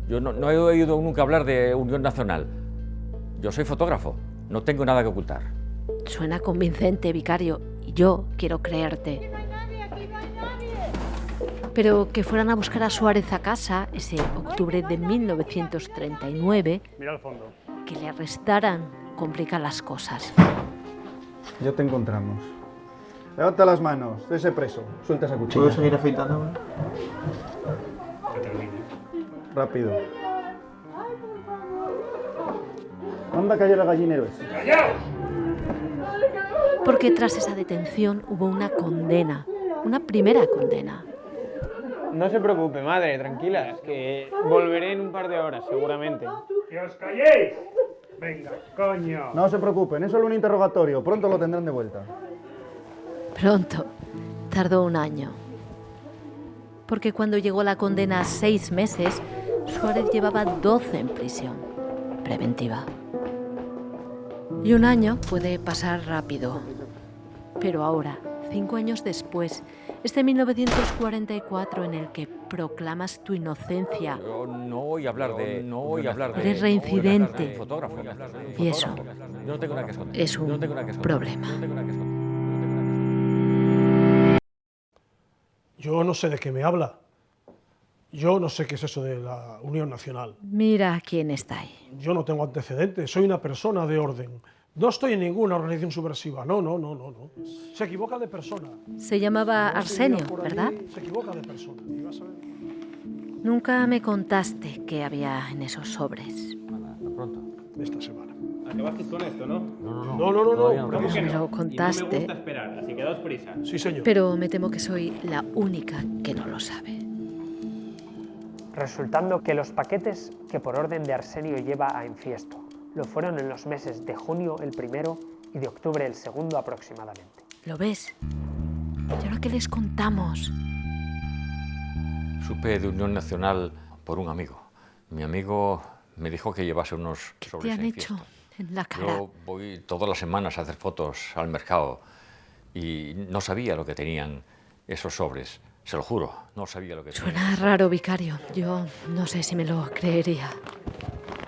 Speaker 3: Yo no he oído nunca hablar de Unión Nacional. Yo soy fotógrafo, no tengo nada que ocultar.
Speaker 1: Suena convincente, vicario, y yo quiero creerte.
Speaker 10: Aquí no hay nadie.
Speaker 1: Pero que fueran a buscar a Suárez a casa ese octubre de 1939,
Speaker 2: Mira al fondo.
Speaker 1: que le arrestaran, complica las cosas.
Speaker 16: Ya te encontramos. Levanta las manos, de ese preso. Suelta esa cuchilla.
Speaker 18: ¿Puedo seguir afeitando?
Speaker 2: Que termine.
Speaker 16: Rápido. Anda, calla el gallinero ese.
Speaker 1: Porque tras esa detención hubo una condena, una primera condena.
Speaker 15: No se preocupe, madre, tranquila, es que volveré en un par de horas, seguramente.
Speaker 2: ¡Que os calléis! Venga, coño.
Speaker 16: No se preocupen, es solo un interrogatorio. Pronto lo tendrán de vuelta.
Speaker 1: Pronto, tardó 1 año. Porque cuando llegó la condena a 6 meses, Suárez llevaba 12 en prisión preventiva. Y 1 año puede pasar rápido. Pero ahora, 5 años después, este 1944 en el que proclamas tu inocencia.
Speaker 3: Yo no voy a hablar de...
Speaker 1: Eres reincidente.
Speaker 3: Fotógrafo.
Speaker 1: Y eso
Speaker 3: Yo no tengo nada que esconder.
Speaker 1: es un problema.
Speaker 13: Yo no sé de qué me habla. Yo no sé qué es eso de la Unión Nacional.
Speaker 1: Mira quién está ahí.
Speaker 13: Yo no tengo antecedentes, soy una persona de orden. No estoy en ninguna organización subversiva, no. Se equivoca de persona.
Speaker 1: Se llamaba Arsenio, ¿verdad?
Speaker 13: Se equivoca de persona.
Speaker 1: Nunca me contaste qué había en esos sobres.
Speaker 3: Pronto.
Speaker 13: Esta semana.
Speaker 15: Acabasteis con esto, ¿no?
Speaker 13: No.
Speaker 15: ¿Cómo que
Speaker 1: Me
Speaker 15: no?
Speaker 1: lo contaste.
Speaker 15: Y no me gusta esperar, así que daos prisa.
Speaker 13: Sí, señor.
Speaker 1: Pero me temo que soy la única que no lo sabe.
Speaker 9: Resultando que los paquetes que por orden de Arsenio lleva a Enfiesto lo fueron en los meses de junio el primero y de octubre el segundo aproximadamente.
Speaker 1: ¿Lo ves? ¿Y ahora qué les contamos?
Speaker 3: Supe de Unión Nacional por un amigo. Mi amigo me dijo que llevase unos
Speaker 1: ¿Qué
Speaker 3: sobres
Speaker 1: te han
Speaker 3: Enfiesto.
Speaker 1: hecho en la cara?
Speaker 3: Yo voy todas las semanas a hacer fotos al mercado y no sabía lo que tenían esos sobres. Se lo juro, no sabía lo que tenían.
Speaker 1: Suena raro, vicario. Yo no sé si me lo creería.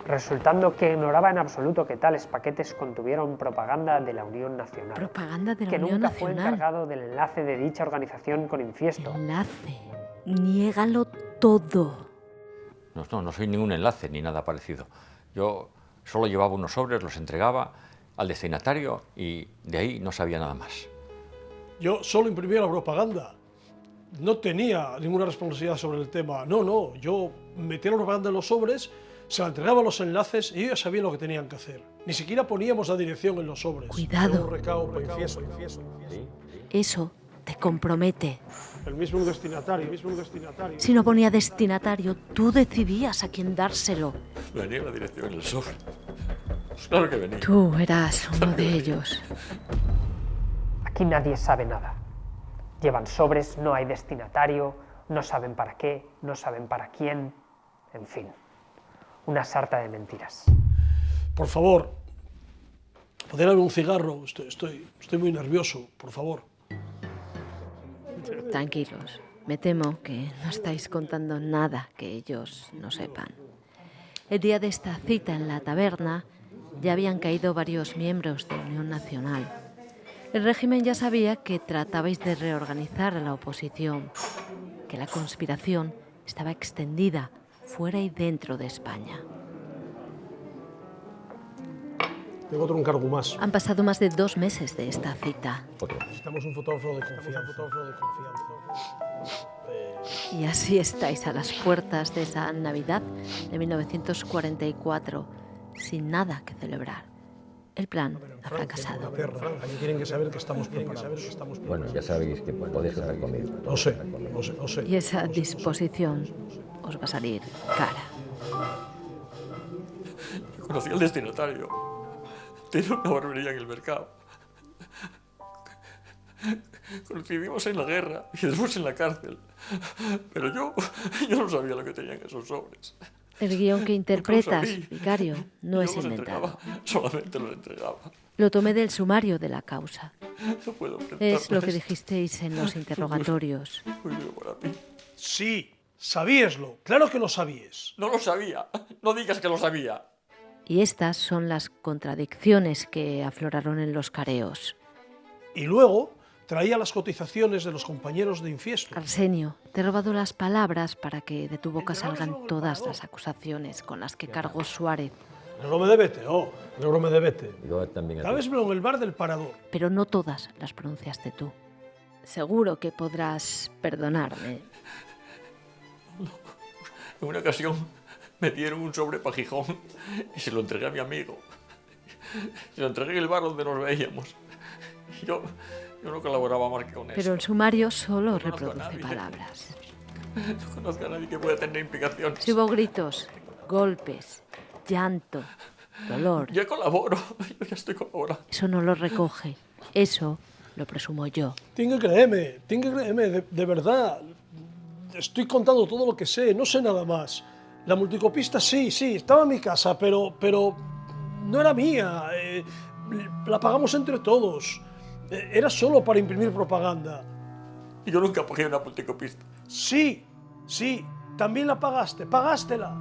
Speaker 9: Resultando que ignoraba en absoluto que tales paquetes contuvieron propaganda de la Unión Nacional.
Speaker 1: Propaganda de la
Speaker 9: que
Speaker 1: Unión
Speaker 9: nunca fue
Speaker 1: Nacional.
Speaker 9: encargado del enlace de dicha organización con Infiesto.
Speaker 1: Enlace. Niégalo todo.
Speaker 3: No soy ningún enlace ni nada parecido. Yo solo llevaba unos sobres, los entregaba al destinatario y de ahí no sabía nada más.
Speaker 13: Yo solo imprimía la propaganda. No tenía ninguna responsabilidad sobre el tema. No. Yo metía la propaganda en los sobres, se la entregaba a los enlaces y ellos sabían lo que tenían que hacer. Ni siquiera poníamos la dirección en los sobres.
Speaker 1: Cuidado.
Speaker 13: Un recao por Infiesto.
Speaker 1: Eso te compromete.
Speaker 13: El mismo destinatario.
Speaker 1: Si no ponía destinatario, tú decidías a quién dárselo.
Speaker 3: Venía la dirección en el sobre. Claro que venía.
Speaker 1: Tú eras uno de ellos.
Speaker 9: Aquí nadie sabe nada. Llevan sobres, no hay destinatario, no saben para qué, no saben para quién, en fin, una sarta de mentiras.
Speaker 13: Por favor, ¿podría darme un cigarro? Estoy muy nervioso, por favor.
Speaker 1: Tranquilos. Me temo que no estáis contando nada que ellos no sepan. El día de esta cita en la taberna ya habían caído varios miembros de Unión Nacional. El régimen ya sabía que tratabais de reorganizar a la oposición, que la conspiración estaba extendida fuera y dentro de España.
Speaker 13: Tengo otro encargo más.
Speaker 1: Han pasado más de 2 meses de esta cita.
Speaker 13: Necesitamos un fotógrafo de confianza.
Speaker 1: Y así estáis a las puertas de esa Navidad de 1944, sin nada que celebrar. El plan ha fracasado.
Speaker 13: Allí tienen que saber que estamos preparados.
Speaker 3: Bueno, ya sabéis que podéis contar conmigo.
Speaker 13: No sé.
Speaker 1: Y esa disposición os va a salir cara.
Speaker 3: Conocí al destinatario. Tiene una barbería en el mercado. Coincidimos en la guerra y después en la cárcel. Pero yo no sabía lo que tenían esos sobres.
Speaker 1: El guión que interpretas,
Speaker 3: sabía.
Speaker 1: vicario, no es
Speaker 3: Yo los
Speaker 1: inventado.
Speaker 3: entregaba, solamente los entregaba.
Speaker 1: Lo tomé del sumario de la causa.
Speaker 3: No puedo prestar
Speaker 1: Es lo que
Speaker 3: esto.
Speaker 1: dijisteis en los interrogatorios.
Speaker 3: Muy duro para mí.
Speaker 13: Sí, sabíaslo. Claro que lo sabías.
Speaker 3: No lo sabía. No digas que lo sabía.
Speaker 1: Y estas son las contradicciones que afloraron en los careos.
Speaker 13: Y luego traía las cotizaciones de los compañeros de Infiesto.
Speaker 1: Arsenio, te he robado las palabras para que de tu boca salgan todas las acusaciones con las que cargó Suárez.
Speaker 13: Negrome de Vete, Negrome de Vete.
Speaker 3: Yo también.
Speaker 13: Cábesmelo en el bar del Parador.
Speaker 1: Pero no todas las pronunciaste tú. Seguro que podrás perdonarme.
Speaker 3: En una ocasión me dieron un sobre para Gijón y se lo entregué a mi amigo. Se lo entregué en el bar donde nos veíamos. Y yo no colaboraba más que con eso.
Speaker 1: Pero el sumario solo
Speaker 3: No conozco a
Speaker 1: reproduce
Speaker 3: nadie.
Speaker 1: palabras.
Speaker 3: No conozco a nadie que pueda tener implicaciones.
Speaker 1: Si hubo gritos, golpes, llanto, dolor.
Speaker 3: Ya colaboro, yo ya estoy colaborando.
Speaker 1: Eso no lo recoge. Eso lo presumo yo.
Speaker 13: Tiene que creerme, de verdad. Estoy contando todo lo que sé, no sé nada más. La multicopista sí, estaba en mi casa, pero no era mía. La pagamos entre todos. Era solo para imprimir propaganda.
Speaker 3: Y yo nunca pagué una multicopista.
Speaker 13: Sí, también la pagaste, pagástela.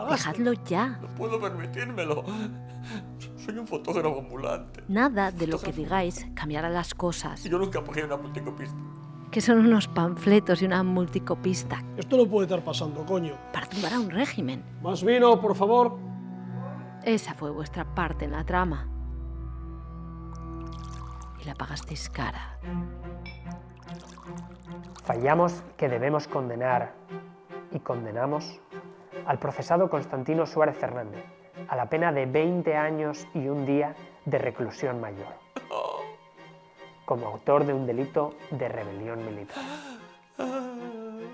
Speaker 1: Dejadlo ya.
Speaker 3: No puedo permitírmelo. Soy un fotógrafo ambulante.
Speaker 1: Nada de lo que digáis cambiará las cosas.
Speaker 3: Y yo nunca pagué una multicopista.
Speaker 1: que son unos panfletos y una multicopista
Speaker 13: Esto no puede estar pasando, coño.
Speaker 1: para tumbar a un régimen.
Speaker 13: Más vino, por favor.
Speaker 1: Esa fue vuestra parte en la trama. Y la pagasteis cara.
Speaker 9: Fallamos que debemos condenar y condenamos al procesado Constantino Suárez Fernández a la pena de 20 años y un día de reclusión mayor, como autor de un delito de rebelión militar.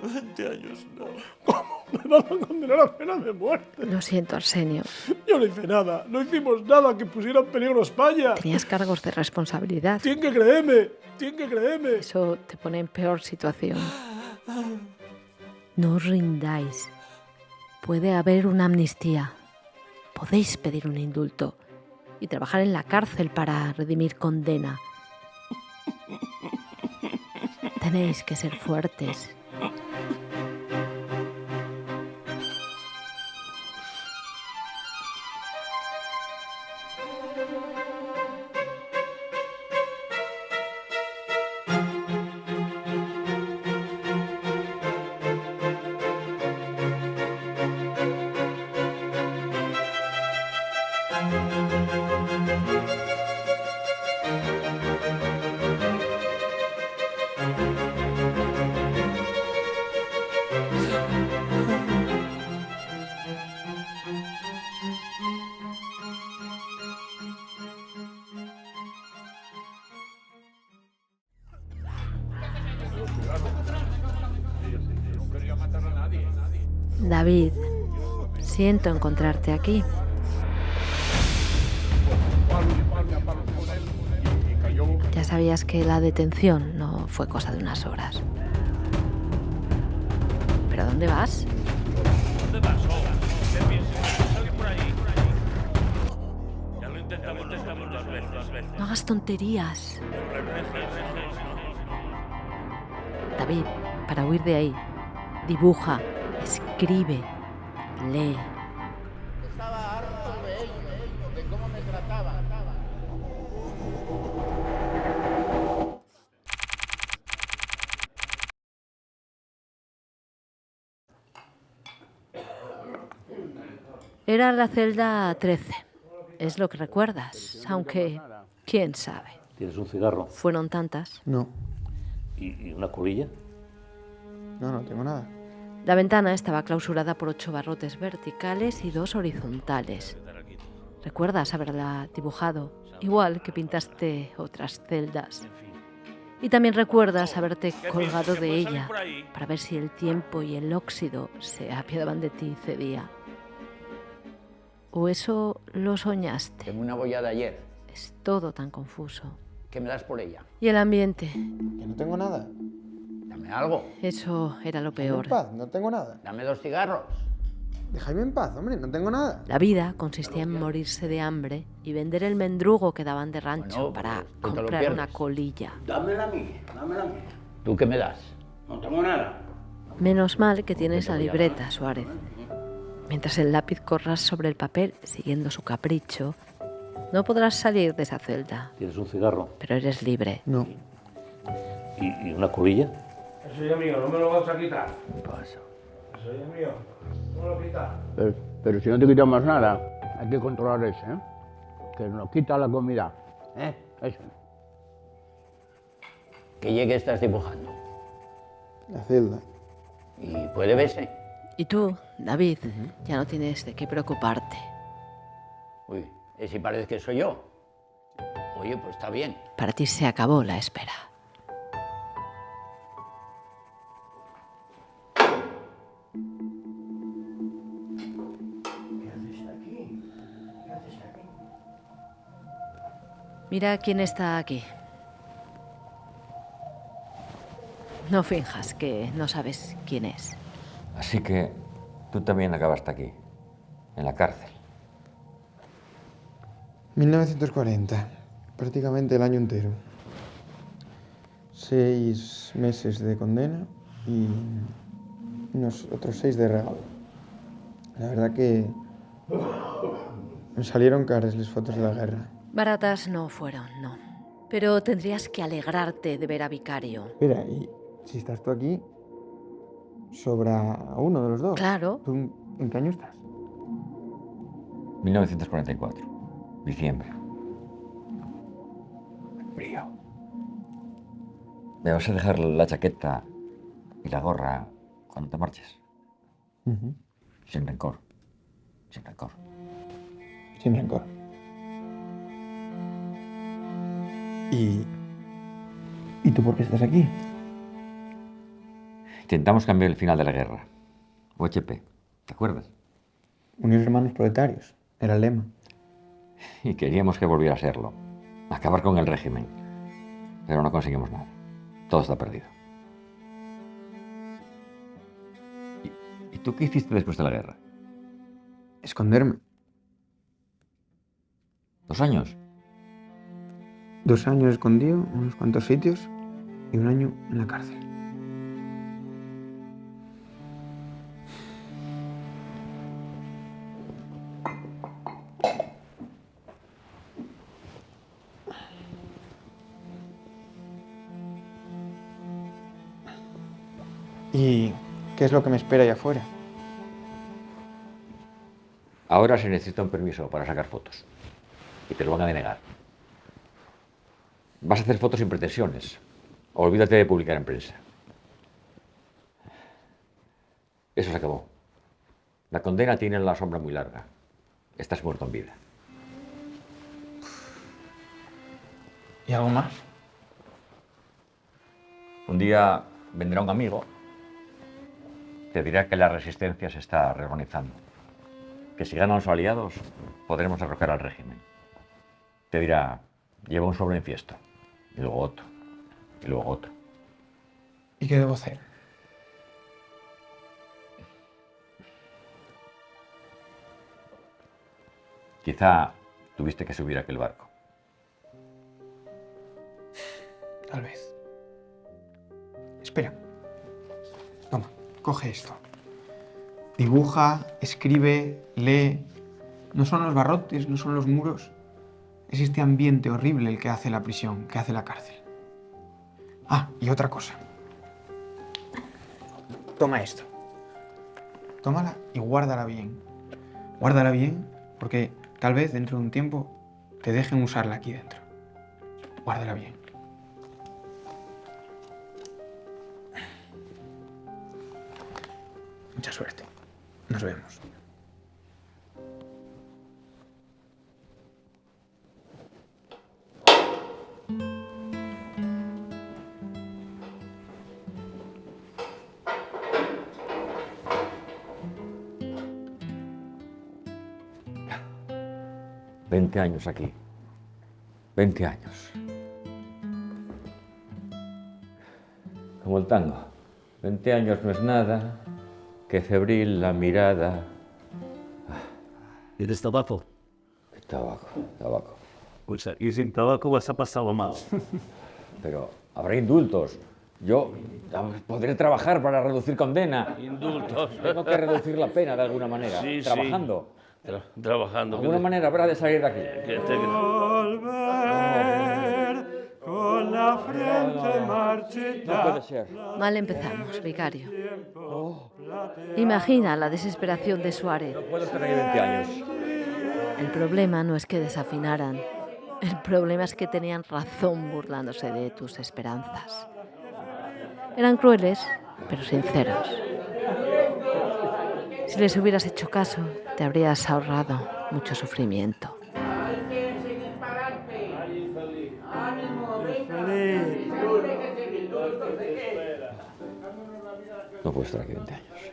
Speaker 13: 20 años, no. ¿Cómo me van a condenar a pena de muerte?
Speaker 1: Lo siento, Arsenio.
Speaker 13: Yo no hice nada, no hicimos nada que pusiera en peligro a España.
Speaker 1: Tenías cargos de responsabilidad.
Speaker 13: Tienen que creerme, tienen que creerme.
Speaker 1: Eso te pone en peor situación. No os rindáis. Puede haber una amnistía. Podéis pedir un indulto y trabajar en la cárcel para redimir condena. Tenéis que ser fuertes. David, siento encontrarte aquí. Ya sabías que la detención no fue cosa de unas horas. ¿Pero a dónde vas?
Speaker 4: ¿Dónde vas? Sale por ahí. Ya lo intentamos dos veces.
Speaker 1: No hagas tonterías. David, para huir de ahí, dibuja, escribe, lee.
Speaker 17: Estaba harto de ello, de cómo me trataban.
Speaker 1: Era la celda 13. Es lo que recuerdas, aunque quién sabe.
Speaker 19: ¿Tienes un cigarro?
Speaker 1: Fueron tantas.
Speaker 19: No. ¿Y una colilla?
Speaker 22: No, no tengo nada.
Speaker 1: La ventana estaba clausurada por 8 barrotes verticales y 2 horizontales. Recuerdas haberla dibujado, igual que pintaste otras celdas. Y también recuerdas haberte colgado de ella para ver si el tiempo y el óxido se apiadaban de ti ese día. ¿O eso lo soñaste?
Speaker 17: Tengo una bollada ayer.
Speaker 1: Es todo tan confuso.
Speaker 17: ¿Qué me das por ella?
Speaker 1: ¿Y el ambiente?
Speaker 22: Que no tengo nada.
Speaker 17: Dame algo.
Speaker 1: Eso era lo peor.
Speaker 22: Déjame en paz, no tengo nada.
Speaker 17: Dame 2 cigarros.
Speaker 22: Déjame en paz, hombre, no tengo nada.
Speaker 1: La vida consistía en morirse de hambre y vender el mendrugo que daban de rancho para comprar una colilla.
Speaker 17: Dámela a mí, dámela a mí. ¿Tú qué me das? No tengo nada.
Speaker 1: Menos mal que tienes la libreta, Suárez. Mientras el lápiz corras sobre el papel, siguiendo su capricho, no podrás salir de esa celda.
Speaker 19: ¿Tienes un cigarro?
Speaker 1: Pero eres libre.
Speaker 22: No.
Speaker 19: ¿Y una colilla?
Speaker 4: Eso ya es mío, no me lo vas a quitar. ¿Qué pasa? Eso ya es mío, no me lo quitas.
Speaker 17: Pero si no te quitamos nada, hay que controlar eso, ¿eh? Que nos quita la comida, ¿eh? Eso. ¿Qué llegue estás dibujando?
Speaker 22: La celda.
Speaker 17: ¿Y puede verse?
Speaker 1: Y tú, David, ya no tienes de qué preocuparte.
Speaker 17: Uy, ¿y si parece que soy yo? Oye, pues está bien.
Speaker 1: Para ti se acabó la espera. Mira quién está aquí. No finjas que no sabes quién es.
Speaker 3: Así que tú también acabaste aquí, en la cárcel.
Speaker 22: 1940, prácticamente el año entero. 6 meses de condena y unos otros 6 de regalo. La verdad que me salieron caras las fotos de la guerra.
Speaker 1: Baratas no fueron, no. Pero tendrías que alegrarte de ver a Vicario.
Speaker 22: Mira, Si estás tú aquí, sobra a uno de los dos.
Speaker 1: Claro.
Speaker 22: ¿Tú en qué año estás?
Speaker 3: 1944, diciembre. Frío. ¿Me vas a dejar la chaqueta y la gorra cuando te marches? Sin rencor. Sin rencor.
Speaker 22: Sin rencor. ¿Y tú por qué estás aquí?
Speaker 3: Intentamos cambiar el final de la guerra. UHP, ¿te acuerdas?
Speaker 22: Unir hermanos proletarios. Era el lema.
Speaker 3: Y queríamos que volviera a serlo. Acabar con el régimen. Pero no conseguimos nada. Todo está perdido. ¿Y tú qué hiciste después de la guerra?
Speaker 22: Esconderme.
Speaker 3: 2 años.
Speaker 22: 2 años escondido en unos cuantos sitios y 1 año en la cárcel. ¿Y qué es lo que me espera allá afuera?
Speaker 3: Ahora se necesita un permiso para sacar fotos. Y te lo van a denegar. Vas a hacer fotos sin pretensiones. Olvídate de publicar en prensa. Eso se acabó. La condena tiene la sombra muy larga. Estás muerto en vida.
Speaker 22: ¿Y algo más?
Speaker 3: Un día vendrá un amigo. Te dirá que la resistencia se está reorganizando. Que si ganan los aliados, podremos derrocar al régimen. Te dirá, lleva un sobre infiesto. Y luego otro. Y luego otro.
Speaker 22: ¿Y qué debo hacer?
Speaker 3: Quizá tuviste que subir a aquel barco.
Speaker 22: Tal vez. Espera. Toma, coge esto. Dibuja, escribe, lee. No son los barrotes, no son los muros. Es este ambiente horrible el que hace la prisión, que hace la cárcel. Ah, y otra cosa. Toma esto. Tómala y guárdala bien. Guárdala bien porque tal vez dentro de un tiempo te dejen usarla aquí dentro. Guárdala bien. Mucha suerte. Nos vemos.
Speaker 3: ...20 años aquí. 20 años. Como el tango. 20 años no es nada, que febril la mirada.
Speaker 19: ¿Quieres tabaco?
Speaker 3: Tabaco, tabaco.
Speaker 19: Pues aquí sin tabaco vas a pasarlo mal.
Speaker 3: Pero habrá indultos. Yo podré trabajar para reducir condena.
Speaker 19: Indultos.
Speaker 3: Tengo que reducir la pena de alguna manera.
Speaker 19: Sí,
Speaker 3: trabajando.
Speaker 19: Sí. Trabajando.
Speaker 3: De alguna manera habrá de salir de aquí.
Speaker 7: Volver con la frente marchita.
Speaker 3: No puede ser.
Speaker 1: Mal empezamos, vicario. Imagina la desesperación de Suárez.
Speaker 3: No puedo estar aquí 20 años.
Speaker 1: El problema no es que desafinaran. El problema es que tenían razón burlándose de tus esperanzas. Eran crueles, pero sinceros. Si les hubieras hecho caso, te habrías ahorrado mucho sufrimiento.
Speaker 3: No puedo estar aquí 20 años.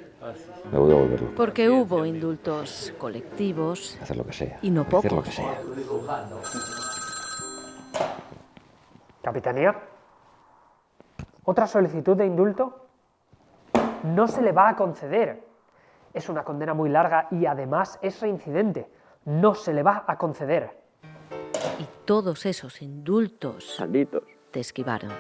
Speaker 3: Me voy a volver loco.
Speaker 1: Porque hubo indultos colectivos.
Speaker 3: Hacer lo que sea.
Speaker 1: Y no pocos.
Speaker 3: Hacer lo que sea.
Speaker 9: Capitanía, ¿otra solicitud de indulto? No se le va a conceder. Es una condena muy larga y además es reincidente. No se le va a conceder.
Speaker 1: Y todos esos indultos
Speaker 14: Malditos.
Speaker 1: te esquivaron.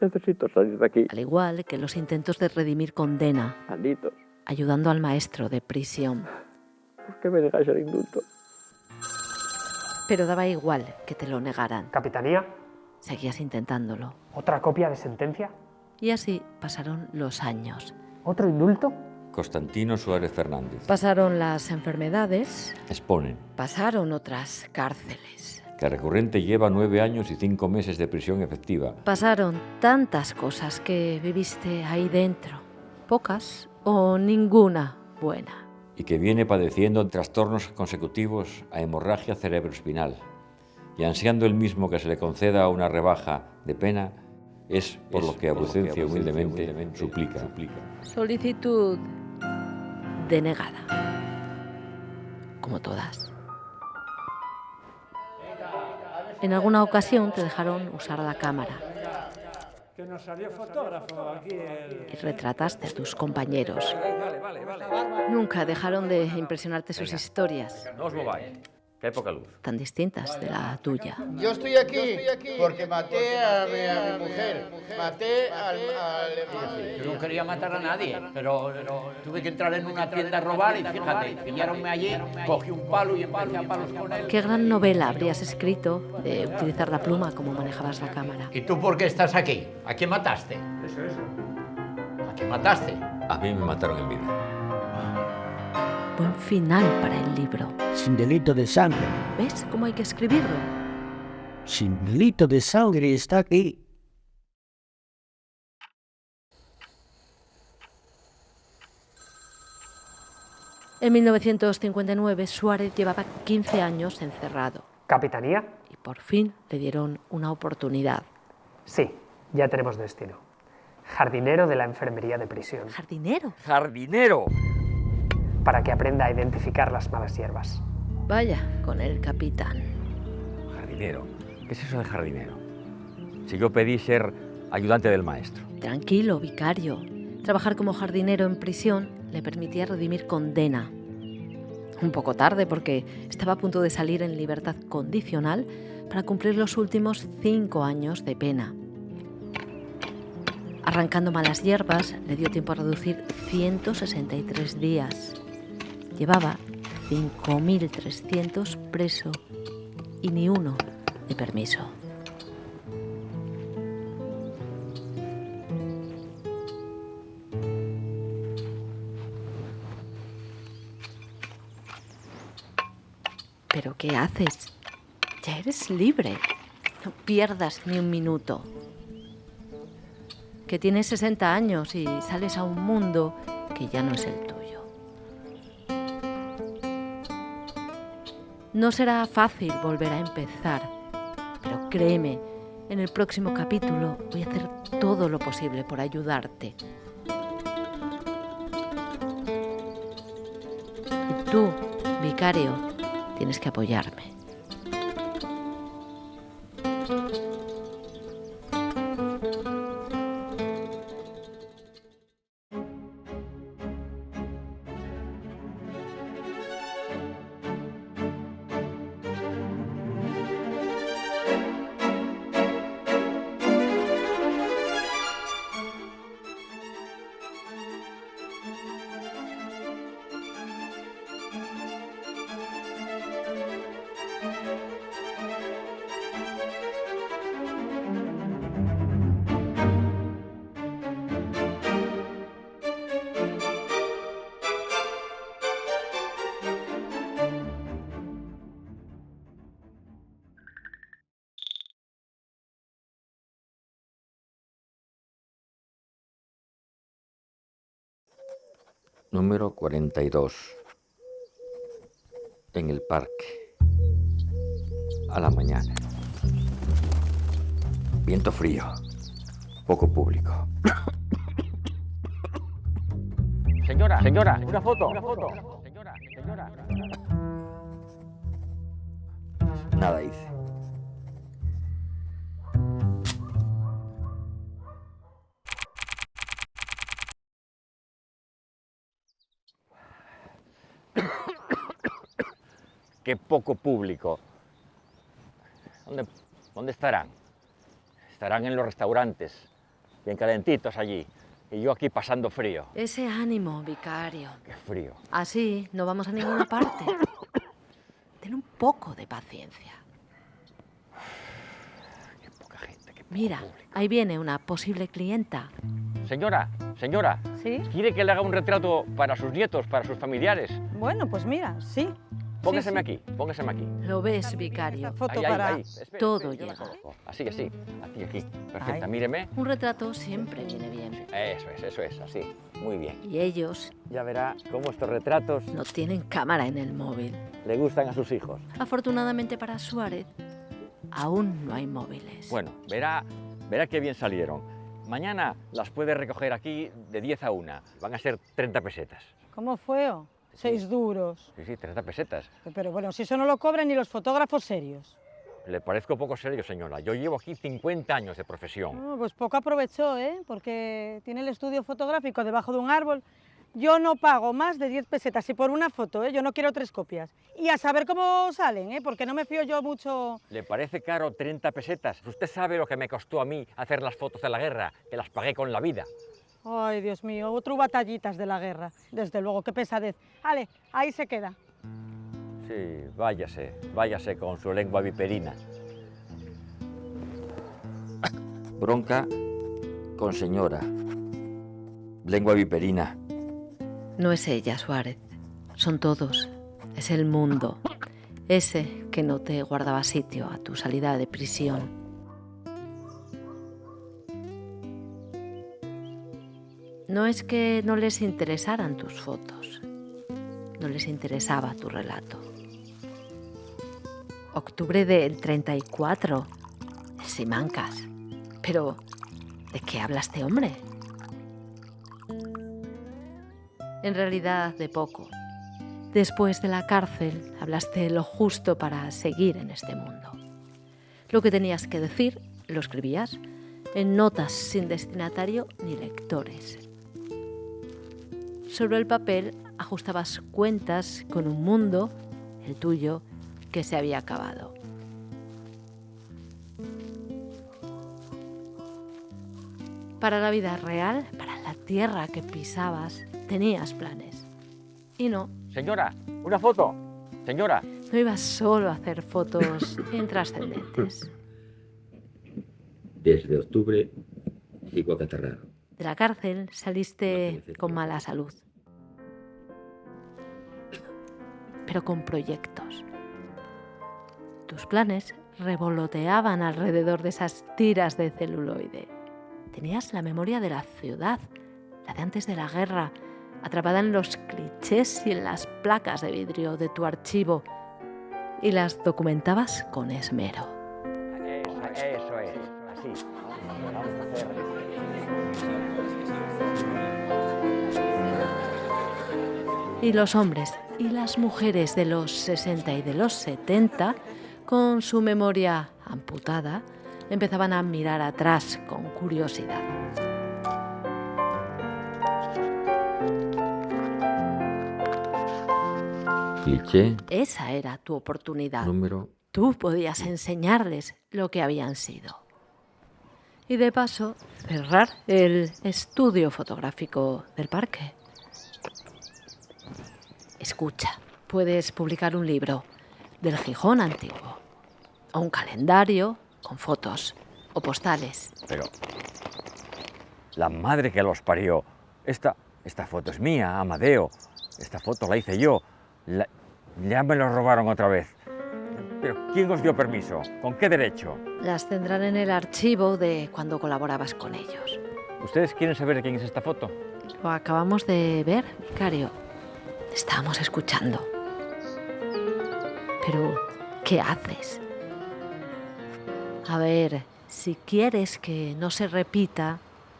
Speaker 14: Necesito salir de aquí.
Speaker 1: Al igual que los intentos de redimir condena,
Speaker 14: Malditos.
Speaker 1: ayudando al maestro de prisión.
Speaker 14: ¿Por qué me dejáis el indulto?
Speaker 1: Pero daba igual que te lo negaran.
Speaker 9: Capitanía,
Speaker 1: Seguías intentándolo.
Speaker 9: ¿otra copia de sentencia?
Speaker 1: Y así pasaron los años.
Speaker 9: ¿Otro indulto?
Speaker 3: Constantino Suárez Fernández.
Speaker 1: Pasaron las enfermedades.
Speaker 3: Exponen
Speaker 1: Pasaron otras cárceles.
Speaker 3: que recurrente lleva 9 años y 5 meses de prisión efectiva.
Speaker 1: Pasaron tantas cosas que viviste ahí dentro. Pocas o ninguna buena.
Speaker 3: Y que viene padeciendo trastornos consecutivos a hemorragia cerebroespinal. Y ansiando el mismo que se le conceda una rebaja de pena, es por lo que a vuecencia humildemente suplica.
Speaker 1: Solicitud denegada. Como todas. En alguna ocasión te dejaron usar la cámara.
Speaker 4: Que nos salió fotógrafo aquí.
Speaker 1: Y retrataste a tus compañeros. Nunca dejaron de impresionarte sus historias.
Speaker 3: No os mováis, que hay poca luz.
Speaker 1: Tan distintas de la tuya.
Speaker 6: Yo estoy aquí porque maté a mi mujer. Maté al...
Speaker 17: Yo no quería matar a nadie, pero tuve que entrar en una tienda a robar y fíjate, pillaronme allí, cogí un palo y empecé a palos con él.
Speaker 1: ¿Qué gran novela habrías escrito de utilizar la pluma como manejabas la cámara?
Speaker 17: ¿Y tú por qué estás aquí? ¿A quién mataste?
Speaker 4: Eso.
Speaker 17: ¿A quién mataste?
Speaker 3: A mí me mataron en vida.
Speaker 1: Buen final para el libro.
Speaker 8: Sin delito de sangre.
Speaker 1: ¿Ves cómo hay que escribirlo?
Speaker 8: Sin delito de sangre está aquí.
Speaker 1: En 1959, Suárez llevaba 15 años encerrado.
Speaker 9: ¿Capitanía?
Speaker 1: Y por fin le dieron una oportunidad.
Speaker 9: Sí, ya tenemos destino. Jardinero de la enfermería de prisión.
Speaker 1: ¿Jardinero?
Speaker 3: ¡Jardinero!
Speaker 9: Para que aprenda a identificar las malas hierbas.
Speaker 1: Vaya, con el capitán.
Speaker 3: Jardinero. ¿Qué es eso de jardinero? Si yo pedí ser ayudante del maestro.
Speaker 1: Tranquilo, vicario. Trabajar como jardinero en prisión le permitía redimir condena. Un poco tarde porque estaba a punto de salir en libertad condicional para cumplir los últimos 5 años de pena. Arrancando malas hierbas, le dio tiempo a reducir 163 días. Llevaba 5.300 preso y ni uno de permiso. ¿Pero qué haces? Ya eres libre. No pierdas ni un minuto. Que tienes 60 años y sales a un mundo que ya no es el tuyo. No será fácil volver a empezar, pero créeme, en el próximo capítulo voy a hacer todo lo posible por ayudarte. Y tú, vicario, tienes que apoyarme.
Speaker 3: Número 42. En el parque. A la mañana. Viento frío. Poco público. Señora, una foto. Señora. Nada hice. Qué poco público. ¿Dónde estarán? Estarán en los restaurantes, bien calentitos allí, y yo aquí pasando frío.
Speaker 1: Ese ánimo, vicario.
Speaker 3: Qué frío.
Speaker 1: Así no vamos a ninguna parte. Ten un poco de paciencia.
Speaker 3: Qué poca gente, qué
Speaker 1: Mira, ahí viene una posible clienta.
Speaker 3: Señora, señora,
Speaker 10: ¿Sí?
Speaker 3: ¿quiere que le haga un retrato para sus nietos, para sus familiares?
Speaker 10: Bueno, pues mira, sí.
Speaker 3: Póngaseme aquí, póngaseme aquí.
Speaker 1: ¿Lo ves, vicario?
Speaker 10: Foto
Speaker 3: Ahí,
Speaker 10: para...
Speaker 3: ahí. Espere,
Speaker 1: Todo
Speaker 3: espere,
Speaker 1: llega.
Speaker 3: Así, así. Aquí. Perfecta,
Speaker 10: Ay.
Speaker 3: míreme.
Speaker 1: Un retrato siempre viene bien.
Speaker 3: Eso es, así. Muy bien.
Speaker 1: Y ellos
Speaker 3: Ya verá cómo estos retratos
Speaker 1: no tienen cámara en el móvil.
Speaker 3: le gustan a sus hijos.
Speaker 1: Afortunadamente para Suárez, aún no hay móviles.
Speaker 3: Bueno, verá qué bien salieron. Mañana las puede recoger aquí de 10 a 1. Van a ser 30 pesetas.
Speaker 10: ¿Cómo fue? 6 duros.
Speaker 3: Sí, 30 pesetas.
Speaker 10: Pero bueno, si eso no lo cobran ni los fotógrafos serios.
Speaker 3: Le parezco poco serio, señora. Yo llevo aquí 50 años de profesión.
Speaker 10: Pues poco aprovechó, ¿eh? Porque tiene el estudio fotográfico debajo de un árbol. Yo no pago más de 10 pesetas y por una foto, ¿eh? Yo no quiero 3 copias. Y a saber cómo salen, ¿eh? Porque no me fío yo mucho...
Speaker 3: ¿Le parece caro 30 pesetas? Usted sabe lo que me costó a mí hacer las fotos de la guerra, que las pagué con la vida.
Speaker 10: Ay, Dios mío, otro batallitas de la guerra. Desde luego, qué pesadez. Vale, ahí se queda.
Speaker 3: Sí, váyase con su lengua viperina. Bronca con señora. Lengua viperina.
Speaker 1: No es ella, Suárez. Son todos. Es el mundo. Ese que no te guardaba sitio a tu salida de prisión. No es que no les interesaran tus fotos. No les interesaba tu relato. Octubre del 34. Simancas. Pero, ¿de qué habla este hombre? En realidad, de poco. Después de la cárcel, hablaste lo justo para seguir en este mundo. Lo que tenías que decir, lo escribías en notas sin destinatario ni lectores. Sobre el papel ajustabas cuentas con un mundo, el tuyo, que se había acabado. Para la vida real, para la tierra que pisabas, tenías planes. Y no.
Speaker 3: Señora, una foto. Señora.
Speaker 1: No ibas solo a hacer fotos intrascendentes.
Speaker 3: Desde octubre sigo acatarrado.
Speaker 1: De la cárcel saliste con mala salud. Pero con proyectos. Tus planes revoloteaban alrededor de esas tiras de celuloide. Tenías la memoria de la ciudad, la de antes de la guerra, atrapada en los clichés y en las placas de vidrio de tu archivo, y las documentabas con esmero.
Speaker 3: Eso es, así. Vamos a hacer.
Speaker 1: Y los hombres y las mujeres de los 60 y de los 70, con su memoria amputada, empezaban a mirar atrás con curiosidad.
Speaker 3: Cliché.
Speaker 1: Esa era tu oportunidad.
Speaker 3: Número.
Speaker 1: Tú podías enseñarles lo que habían sido. Y de paso, cerrar el estudio fotográfico del parque. Escucha, puedes publicar un libro del Gijón antiguo, o un calendario con fotos o postales.
Speaker 3: Pero la madre que los parió. Esta foto es mía, Amadeo. Esta foto la hice yo. Ya me lo robaron otra vez. ¿Pero quién os dio permiso? ¿Con qué derecho?
Speaker 1: Las tendrán en el archivo de cuando colaborabas con ellos.
Speaker 3: ¿Ustedes quieren saber de quién es esta foto?
Speaker 1: Lo acabamos de ver, vicario. Te estábamos escuchando. Pero, ¿qué haces? A ver, si quieres que no se repita,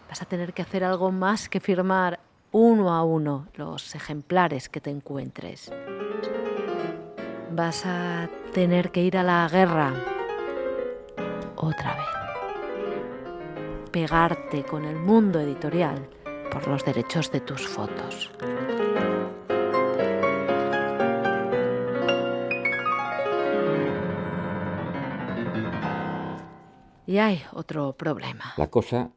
Speaker 1: vas a tener que hacer algo más que firmar uno a uno los ejemplares que te encuentres. Vas a tener que ir a la guerra otra vez. Pegarte con el mundo editorial por los derechos de tus fotos. Y hay otro problema.
Speaker 3: La cosa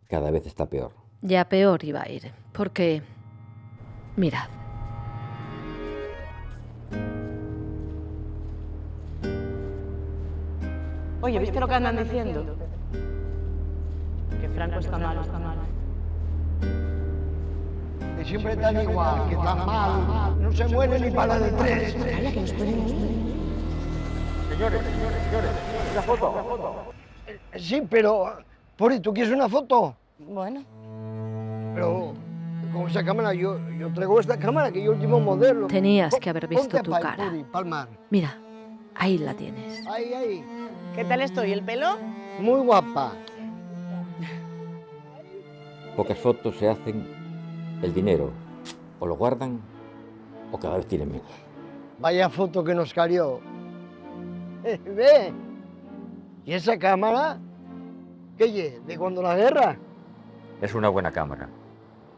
Speaker 3: cada vez está peor.
Speaker 1: Ya peor iba a ir, porque, mirad.
Speaker 10: Oye, ¿viste lo que andan diciendo? Que Franco está malo, está malo.
Speaker 6: Que siempre tan igual, que tan mal. No se muere ni para la de tres.
Speaker 10: Calla, que nos pueden
Speaker 6: Señores, una foto. Sí, pero... Pori, ¿tú quieres una foto?
Speaker 10: Bueno.
Speaker 6: Pero con esa cámara, yo traigo esta cámara, que yo último modelo.
Speaker 1: Tenías que haber visto
Speaker 6: Ponte
Speaker 1: tu
Speaker 6: pa'
Speaker 1: cara.
Speaker 6: Pori, palmar.
Speaker 1: Mira, ahí la tienes.
Speaker 6: Ahí.
Speaker 10: ¿Qué tal estoy? ¿El pelo?
Speaker 6: Muy guapa.
Speaker 3: Pocas fotos se hacen, el dinero o lo guardan o cada vez tienen menos.
Speaker 6: Vaya foto que nos carió. Ve. ¿Y esa cámara? ¿Qué ye? ¿De cuando la guerra?
Speaker 3: Es una buena cámara.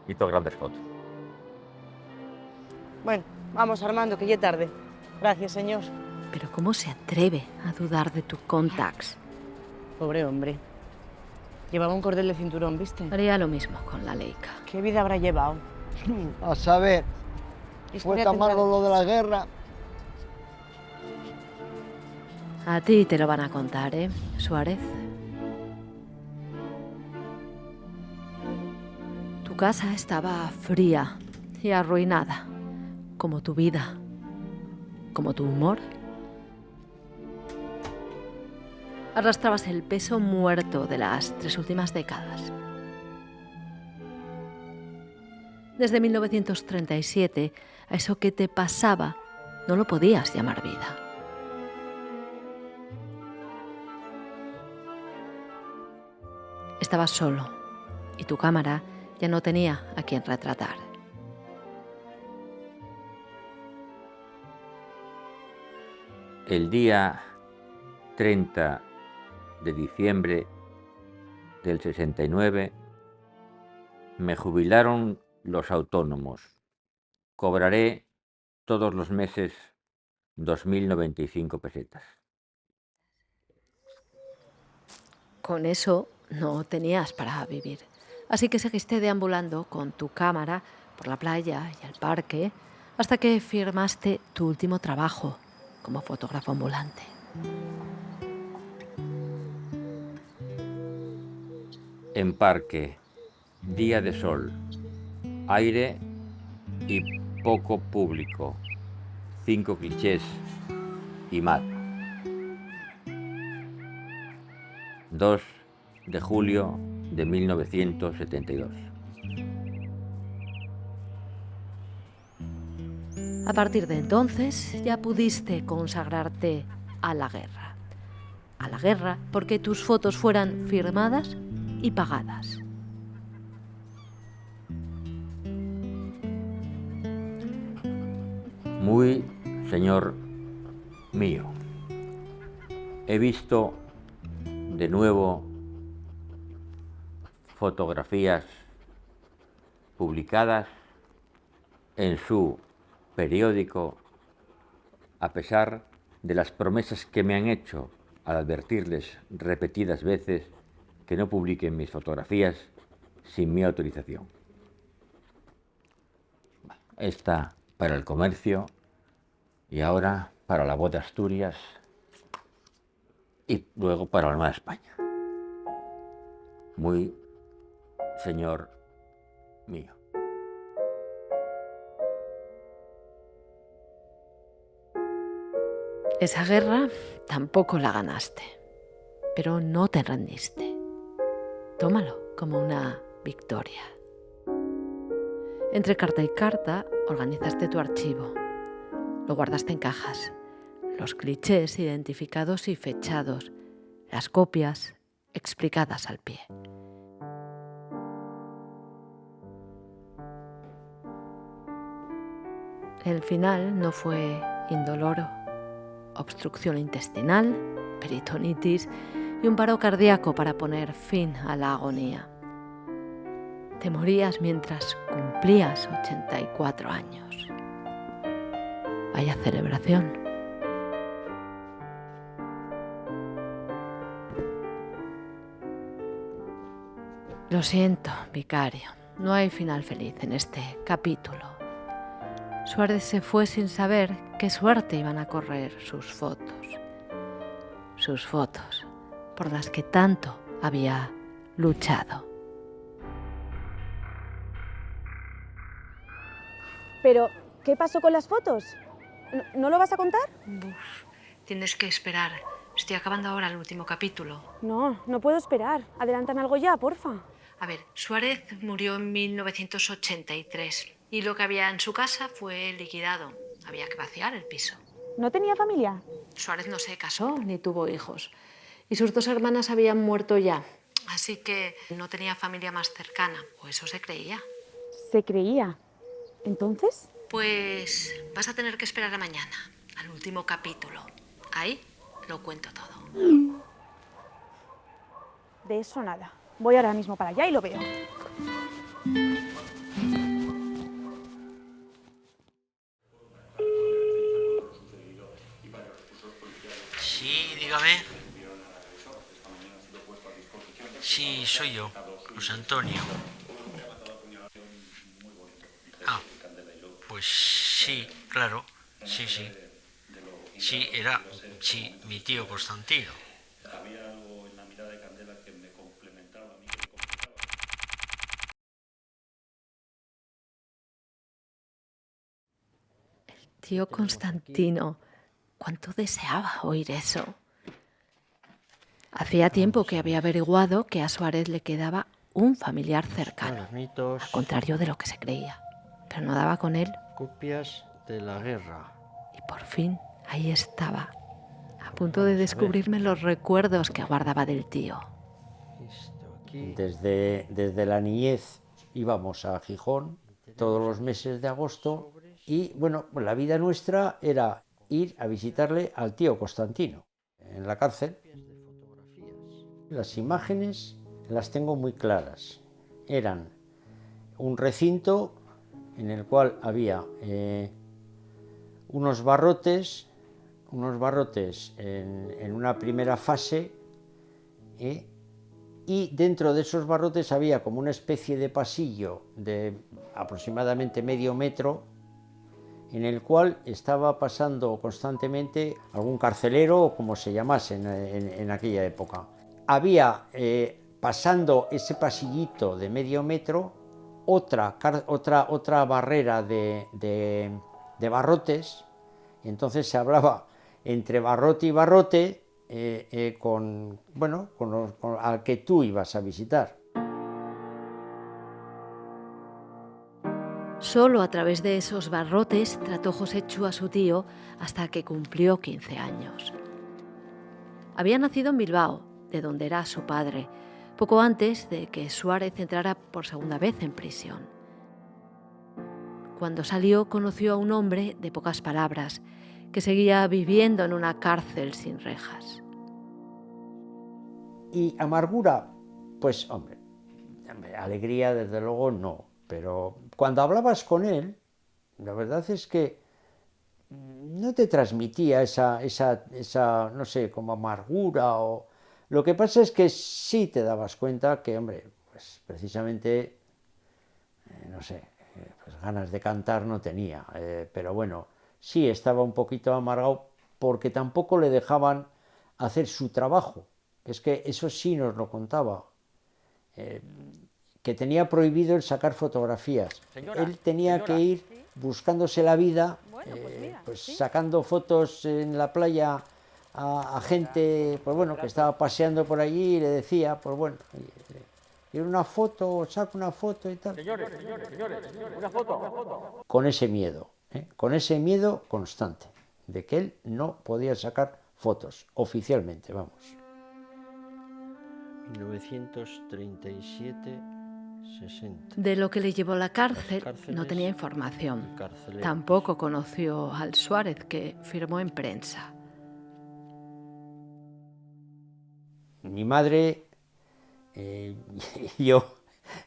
Speaker 3: Hizo grandes fotos.
Speaker 10: Bueno, vamos Armando, que ya es tarde. Gracias, señor.
Speaker 1: Pero ¿cómo se atreve a dudar de tu contacts?
Speaker 10: Pobre hombre. Llevaba un cordel de cinturón, ¿viste?
Speaker 1: Haría lo mismo con la Leica.
Speaker 10: ¿Qué vida habrá llevado?
Speaker 6: A saber. Fue tan malo lo de la guerra.
Speaker 1: A ti te lo van a contar, ¿eh, Suárez? Tu casa estaba fría y arruinada, como tu vida, como tu humor. Arrastrabas el peso muerto de las 3 últimas décadas. Desde 1937, a eso que te pasaba no lo podías llamar vida. Estabas solo y tu cámara ya no tenía a quien retratar.
Speaker 3: El día 30 de diciembre del 69 me jubilaron los autónomos. Cobraré todos los meses 2.095 pesetas.
Speaker 1: Con eso no tenías para vivir. Así que seguiste deambulando con tu cámara por la playa y el parque hasta que firmaste tu último trabajo como fotógrafo ambulante.
Speaker 3: En parque, día de sol, aire y poco público. 5 clichés y mat. 2 de julio de 1972.
Speaker 1: A partir de entonces ya pudiste consagrarte a la guerra. A la guerra porque tus fotos fueran firmadas y pagadas.
Speaker 3: Muy señor mío, he visto de nuevo fotografías publicadas en su periódico, a pesar de las promesas que me han hecho al advertirles repetidas veces que no publiquen mis fotografías sin mi autorización. Esta para el comercio y ahora para la Voz de Asturias y luego para la Nueva España. Muy señor mío.
Speaker 1: Esa guerra tampoco la ganaste, pero no te rendiste. Tómalo como una victoria. Entre carta y carta organizaste tu archivo. Lo guardaste en cajas. Los clichés identificados y fechados. Las copias explicadas al pie. El final no fue indoloro. Obstrucción intestinal, peritonitis y un paro cardíaco para poner fin a la agonía. Te morías mientras cumplías 84 años. Vaya celebración. Lo siento, vicario, no hay final feliz en este capítulo. Suárez se fue sin saber qué suerte iban a correr sus fotos. Sus fotos. por las que tanto había luchado.
Speaker 5: Pero, ¿qué pasó con las fotos? ¿No lo vas a contar?
Speaker 1: Tienes que esperar. Estoy acabando ahora el último capítulo.
Speaker 5: No puedo esperar. Adelántame algo ya, porfa.
Speaker 1: A ver, Suárez murió en 1983 y lo que había en su casa fue liquidado. Había que vaciar el piso.
Speaker 5: ¿No tenía familia?
Speaker 1: Suárez no se casó ni tuvo hijos y sus 2 hermanas habían muerto ya, así que no tenía familia más cercana, o eso se creía.
Speaker 5: ¿Se creía? ¿Entonces?
Speaker 1: Pues vas a tener que esperar a mañana, al último capítulo. Ahí lo cuento todo.
Speaker 5: De eso nada. Voy ahora mismo para allá y lo veo.
Speaker 8: Sí, dígame. Sí, soy yo, José Antonio. Pues sí, claro, sí. Sí, era, mi tío Constantino.
Speaker 19: Había algo en la mirada de Candela que me complementaba a mí.
Speaker 1: Tío Constantino, ¿cuánto deseaba oír eso? Hacía tiempo que había averiguado que a Suárez le quedaba un familiar cercano, al contrario de lo que se creía, pero no daba con él.
Speaker 8: Copias de la guerra.
Speaker 1: Y por fin, ahí estaba, a punto de descubrirme los recuerdos que guardaba del tío.
Speaker 11: Desde la niñez íbamos a Gijón todos los meses de agosto y, bueno, la vida nuestra era ir a visitarle al tío Constantino en la cárcel. Las imágenes las tengo muy claras. Eran un recinto en el cual había unos barrotes en una primera fase, y dentro de esos barrotes había como una especie de pasillo de aproximadamente medio metro en el cual estaba pasando constantemente algún carcelero o como se llamase en aquella época. Había pasando ese pasillito de medio metro otra barrera de barrotes, y entonces se hablaba entre barrote y barrote al que tú ibas a visitar.
Speaker 1: Solo a través de esos barrotes trató José Chu a su tío hasta que cumplió 15 años. Había nacido en Bilbao, de donde era su padre, poco antes de que Suárez entrara por segunda vez en prisión. Cuando salió, conoció a un hombre de pocas palabras, que seguía viviendo en una cárcel sin rejas.
Speaker 11: Y amargura, pues hombre, alegría desde luego no, pero cuando hablabas con él, la verdad es que no te transmitía esa no sé, como amargura o... Lo que pasa es que sí te dabas cuenta que, hombre, pues precisamente, no sé, pues ganas de cantar no tenía, pero bueno, sí estaba un poquito amargado porque tampoco le dejaban hacer su trabajo. Es que eso sí nos lo contaba, que tenía prohibido el sacar fotografías. Él tenía que ir buscándose la vida, sacando fotos en la playa a gente, pues bueno, que estaba paseando por allí y le decía, pues bueno, ¿quiere una foto? Saco una foto y tal.
Speaker 3: Señores, una foto.
Speaker 11: Con ese miedo constante de que él no podía sacar fotos oficialmente, vamos.
Speaker 8: 1937-60.
Speaker 1: De lo que le llevó a la cárcel no tenía información. Tampoco conoció al Suárez que firmó en prensa.
Speaker 11: Mi madre, yo,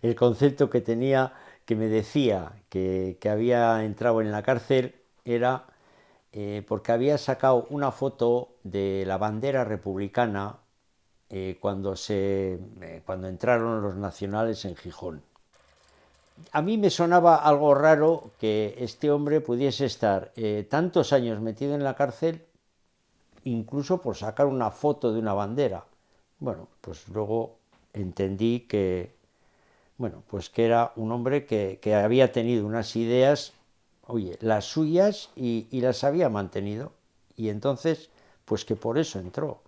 Speaker 11: el concepto que tenía, que me decía que había entrado en la cárcel era porque había sacado una foto de la bandera republicana cuando entraron los nacionales en Gijón. A mí me sonaba algo raro que este hombre pudiese estar tantos años metido en la cárcel, incluso por sacar una foto de una bandera. bueno, pues luego entendí que, bueno, pues que era un hombre que había tenido unas ideas, oye, las suyas y las había mantenido. Y entonces, pues que por eso entró.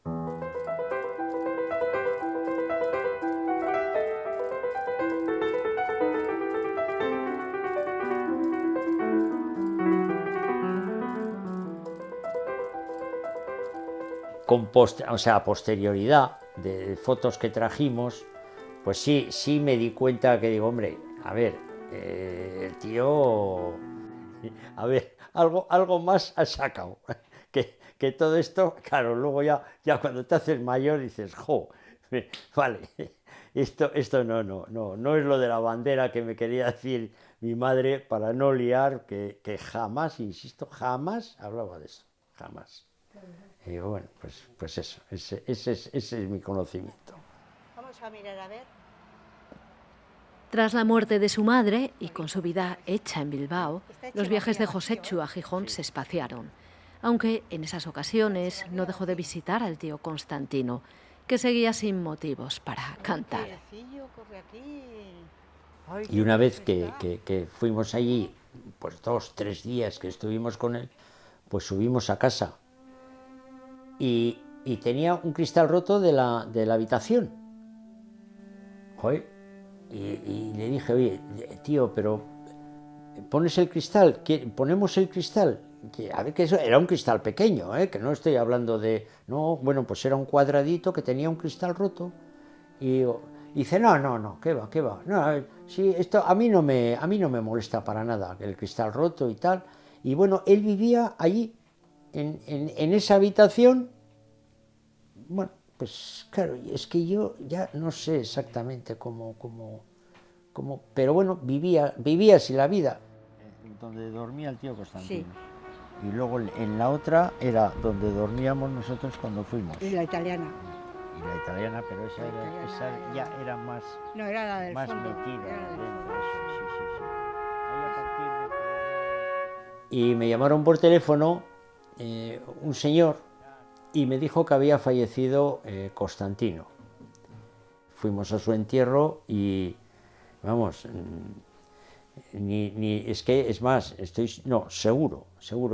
Speaker 11: O sea, a posterioridad de fotos que trajimos, pues sí me di cuenta que digo, hombre, a ver, el tío, a ver, algo más ha sacado. Que todo esto, claro, luego ya cuando te haces mayor dices, jo, vale, esto no es lo de la bandera que me quería decir mi madre para no liar, que jamás, insisto, jamás hablaba de eso, jamás. Y digo, bueno, pues eso, ese es mi conocimiento.
Speaker 10: Vamos a mirar a ver.
Speaker 1: Tras la muerte de su madre y con su vida hecha en Bilbao, los viajes de Josechu a Gijón se espaciaron, aunque en esas ocasiones no dejó de visitar al tío Constantino, que seguía sin motivos para cantar.
Speaker 11: Y una vez que fuimos allí, pues 2, 3 días que estuvimos con él, pues subimos a casa. Y tenía un cristal roto de la habitación. Joder, y le dije, oye, tío, pero ¿pones el cristal? ¿Ponemos el cristal? A ver, que eso era un cristal pequeño, que no estoy hablando de... No, bueno, pues era un cuadradito que tenía un cristal roto. Y dice, no, ¿qué va? No, sí, esto a mí no me molesta para nada, el cristal roto y tal. Y bueno, él vivía allí, en esa habitación. Bueno, pues claro, es que yo ya no sé exactamente cómo pero bueno, vivía así la vida. Donde dormía el tío Constantino. Sí. Y luego en la otra era donde dormíamos nosotros cuando fuimos.
Speaker 10: Y la italiana.
Speaker 11: Y la italiana, pero esa ya era más...
Speaker 10: No, era la del
Speaker 11: más
Speaker 10: fondo.
Speaker 11: metida dentro, eso, sí. Ahí a partir de... Y me llamaron por teléfono un señor y me dijo que había fallecido Constantino. Fuimos a su entierro y, vamos, es que, es más, seguro,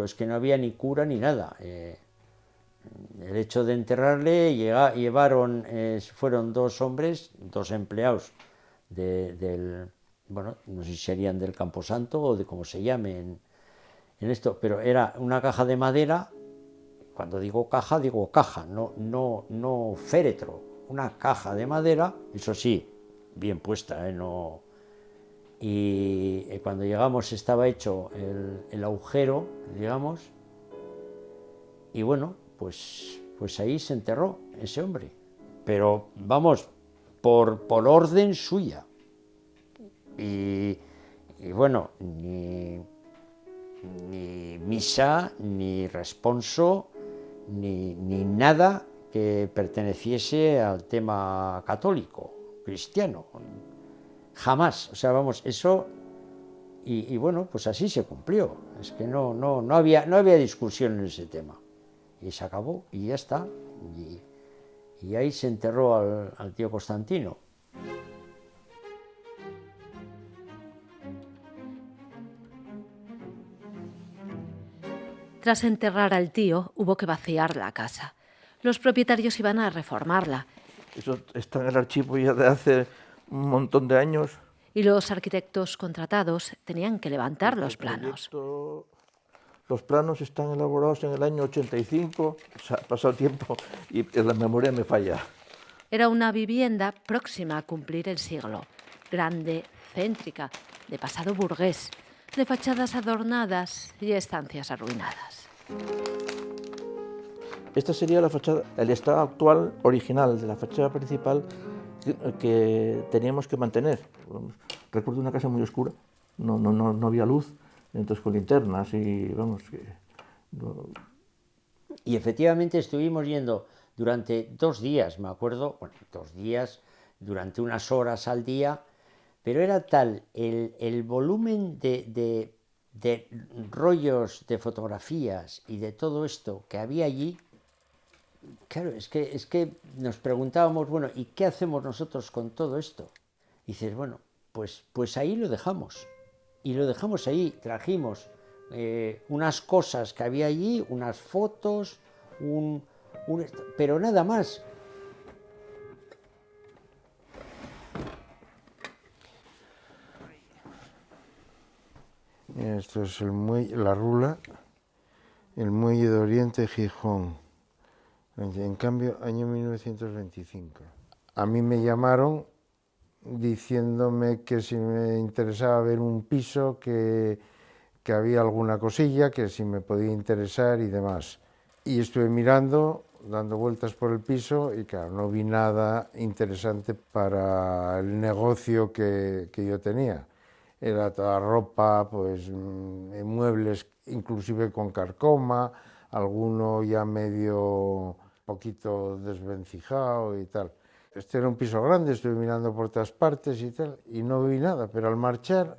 Speaker 11: es que no había ni cura ni nada. El hecho de enterrarle, llevaron, fueron 2 hombres, 2 empleados bueno, no sé si serían del Camposanto o de cómo se llame en esto, pero era una caja de madera. Cuando digo caja, no féretro, una caja de madera, eso sí, bien puesta, no. Y cuando llegamos estaba hecho el agujero, digamos, y bueno, pues ahí se enterró ese hombre, pero vamos, por orden suya. Y bueno, ni misa, ni responso, ni nada que perteneciese al tema católico, cristiano. Jamás, o sea, vamos, eso, y bueno, pues así se cumplió. Es que no había discusión en ese tema. Y se acabó, y ya está. Y ahí se enterró al tío Constantino.
Speaker 1: Tras enterrar al tío, hubo que vaciar la casa. Los propietarios iban a reformarla.
Speaker 12: Eso está en el archivo ya de hace un montón de años.
Speaker 1: Y los arquitectos contratados tenían que levantar los planos.
Speaker 12: Los planos están elaborados en el año 85, o sea, ha pasado tiempo y la memoria me falla.
Speaker 1: Era una vivienda próxima a cumplir el siglo. Grande, céntrica, de pasado burgués, de fachadas adornadas y estancias arruinadas.
Speaker 12: Esta sería la fachada, el estado actual original de la fachada principal que teníamos que mantener. Recuerdo una casa muy oscura, no había luz, entonces con linternas y vamos...
Speaker 11: Y efectivamente estuvimos yendo durante 2 días, me acuerdo, bueno, 2 días, durante unas horas al día, pero era tal el volumen de rollos, de fotografías y de todo esto que había allí, Claro, es que nos preguntábamos, bueno, ¿y qué hacemos nosotros con todo esto? Y dices, bueno, pues ahí lo dejamos. Y lo dejamos ahí, trajimos unas cosas que había allí, unas fotos, pero nada más.
Speaker 20: Esto es el muelle, la Rula, el muelle de Oriente, Gijón. En cambio, año 1925. A mí me llamaron diciéndome que si me interesaba ver un piso, que había alguna cosilla, que si me podía interesar y demás. Y estuve mirando, dando vueltas por el piso y claro, no vi nada interesante para el negocio que yo tenía. Era toda ropa, pues muebles inclusive con carcoma, alguno ya medio poquito desvencijado y tal. Este era un piso grande, estuve mirando por todas partes y tal, y no vi nada, pero al marchar,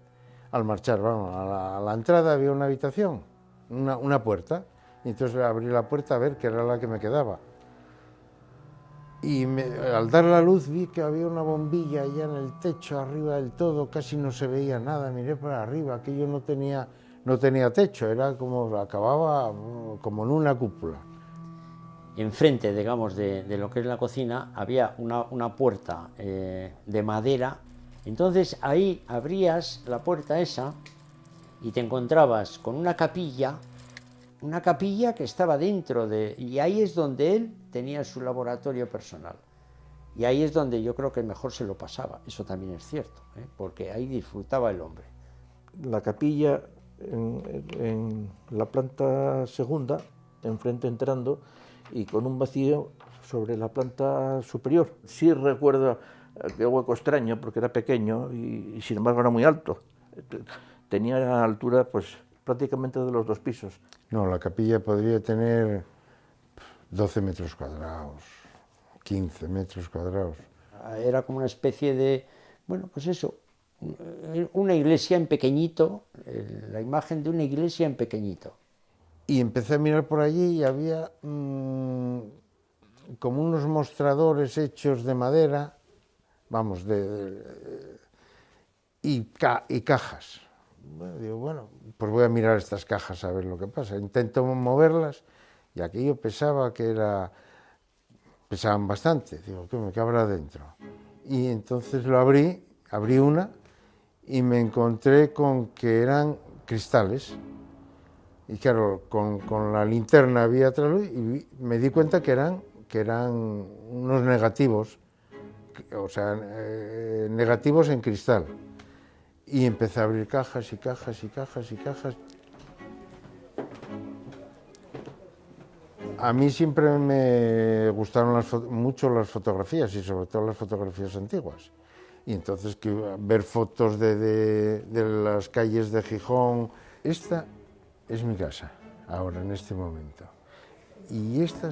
Speaker 20: vamos, a la entrada había una habitación, una puerta, y entonces abrí la puerta a ver que era la que me quedaba. Y al dar la luz vi que había una bombilla allá en el techo, arriba del todo, casi no se veía nada, miré para arriba, aquello no tenía techo, era como, acababa como en una cúpula.
Speaker 11: Enfrente, digamos, de lo que es la cocina, había una puerta de madera, entonces ahí abrías la puerta esa y te encontrabas con una capilla que estaba dentro y ahí es donde él tenía su laboratorio personal. Y ahí es donde yo creo que mejor se lo pasaba, eso también es cierto, porque ahí disfrutaba el hombre.
Speaker 12: La capilla en la planta segunda, enfrente entrando, y con un vacío sobre la planta superior. Sí recuerdo aquel hueco extraño, porque era pequeño y sin embargo era muy alto. Tenía la altura pues prácticamente de los 2 pisos.
Speaker 20: No, la capilla podría tener 12 metros cuadrados, 15 metros cuadrados.
Speaker 11: Era como una especie de, bueno, pues eso, una iglesia en pequeñito, la imagen de una iglesia en pequeñito.
Speaker 20: Y empecé a mirar por allí y había como unos mostradores hechos de madera, vamos, y cajas. Bueno, digo, bueno, pues voy a mirar estas cajas a ver lo que pasa. Intento moverlas y aquello pesaban bastante. Digo, ¿qué habrá dentro? Y entonces lo abrí una y me encontré con que eran cristales. Y claro, con la linterna había otra luz y me di cuenta que eran unos negativos, o sea, negativos en cristal. Y empecé a abrir cajas y cajas y cajas y cajas. A mí siempre me gustaron mucho las fotografías y sobre todo las fotografías antiguas. Y entonces ver fotos de las calles de Gijón. Esta es mi casa, ahora, en este momento. Y esa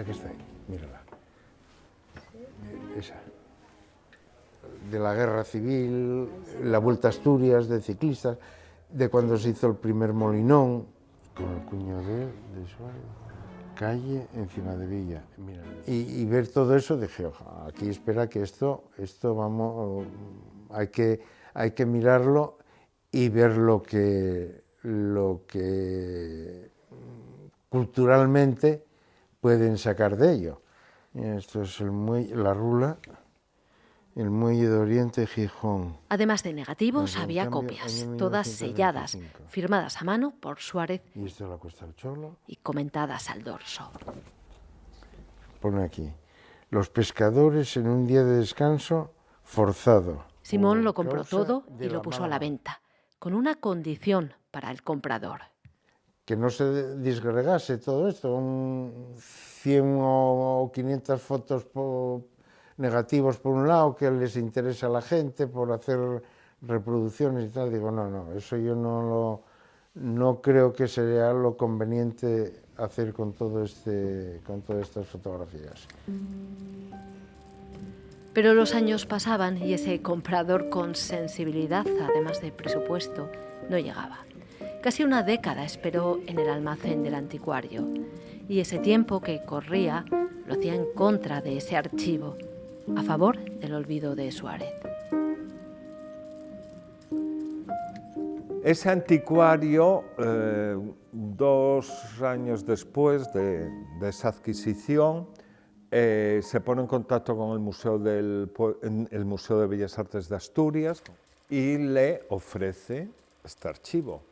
Speaker 20: que está ahí, mírala. Esa. De la guerra civil, la Vuelta a Asturias, de ciclistas, de cuando se hizo el primer molinón, con el cuño de Suárez, calle encima de Villa. Mira. Y ver todo eso, dije, ojalá, aquí espera que esto vamos, hay que mirarlo y ver lo que culturalmente pueden sacar de ello. Esto es el muelle, la Rula, el muelle de Oriente, Gijón.
Speaker 1: Además de negativos, había copias, todas selladas, firmadas a mano por Suárez
Speaker 20: y esto es la Cuesta del Cholo
Speaker 1: y comentadas al dorso.
Speaker 20: Pone aquí, los pescadores en un día de descanso forzado.
Speaker 1: Simón lo compró todo y lo puso a la venta, con una condición para el comprador.
Speaker 20: Que no se disgregase todo esto, 100 o 500 fotos negativos por un lado que les interesa a la gente por hacer reproducciones y tal. Digo, no, eso yo no creo que sea lo conveniente hacer con todas estas fotografías.
Speaker 1: Pero los años pasaban y ese comprador con sensibilidad, además de presupuesto, no llegaba. Casi una década esperó en el almacén del anticuario Y ese tiempo que corría lo hacía en contra de ese archivo, a favor del olvido de Suárez.
Speaker 18: Ese anticuario, 2 años después de esa adquisición, se pone en contacto con el Museo de Bellas Artes de Asturias y le ofrece este archivo.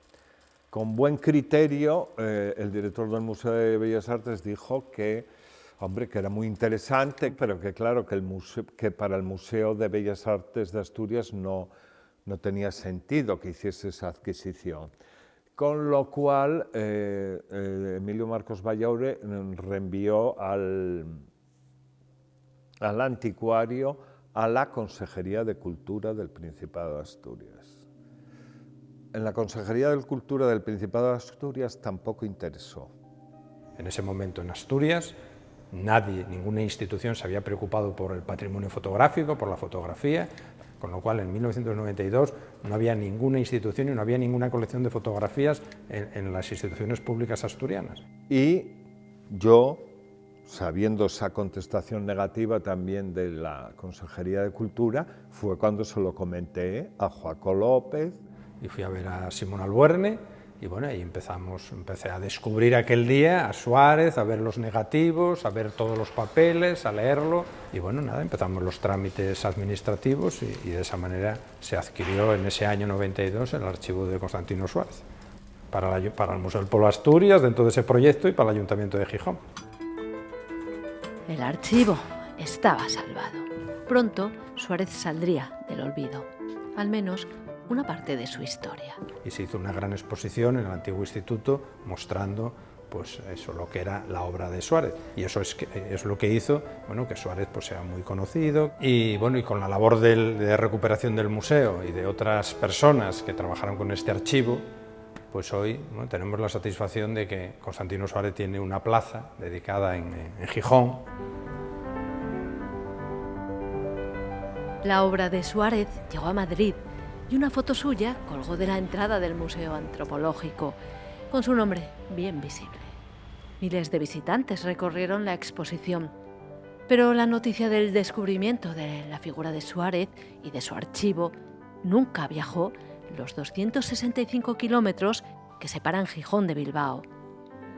Speaker 18: Con buen criterio, el director del Museo de Bellas Artes dijo que, hombre, que era muy interesante, pero que claro, que para el Museo de Bellas Artes de Asturias no tenía sentido que hiciese esa adquisición. Con lo cual, Emilio Marcos Ballaure reenvió al anticuario a la Consejería de Cultura del Principado de Asturias. En la Consejería de Cultura del Principado de Asturias tampoco interesó.
Speaker 22: En ese momento en Asturias, nadie, ninguna institución se había preocupado por el patrimonio fotográfico, por la fotografía, con lo cual en 1992 no había ninguna institución y no había ninguna colección de fotografías en las instituciones públicas asturianas.
Speaker 18: Y yo, sabiendo esa contestación negativa también de la Consejería de Cultura, fue cuando se lo comenté a Joaco López.
Speaker 22: Y fui a ver a Simón Albuerne, y bueno, ahí empecé a descubrir aquel día a Suárez, a ver los negativos, a ver todos los papeles, a leerlo, y bueno, nada, empezamos los trámites administrativos y de esa manera se adquirió en ese año 92 el archivo de Constantino Suárez, para el Museo del Pueblo de Asturias, dentro de ese proyecto, y para el Ayuntamiento de Gijón.
Speaker 1: El archivo estaba salvado. Pronto, Suárez saldría del olvido, al menos una parte de su historia.
Speaker 22: Y se hizo una gran exposición en el antiguo instituto mostrando pues eso, lo que era la obra de Suárez, y eso es lo que hizo, bueno, que Suárez pues sea muy conocido, y bueno, y con la labor de recuperación del museo y de otras personas que trabajaron con este archivo, pues hoy, bueno, tenemos la satisfacción de que Constantino Suárez tiene una plaza dedicada en Gijón.
Speaker 1: La obra de Suárez llegó a Madrid y una foto suya colgó de la entrada del Museo Antropológico, con su nombre bien visible. Miles de visitantes recorrieron la exposición, pero la noticia del descubrimiento de la figura de Suárez y de su archivo nunca viajó los 265 kilómetros que separan Gijón de Bilbao.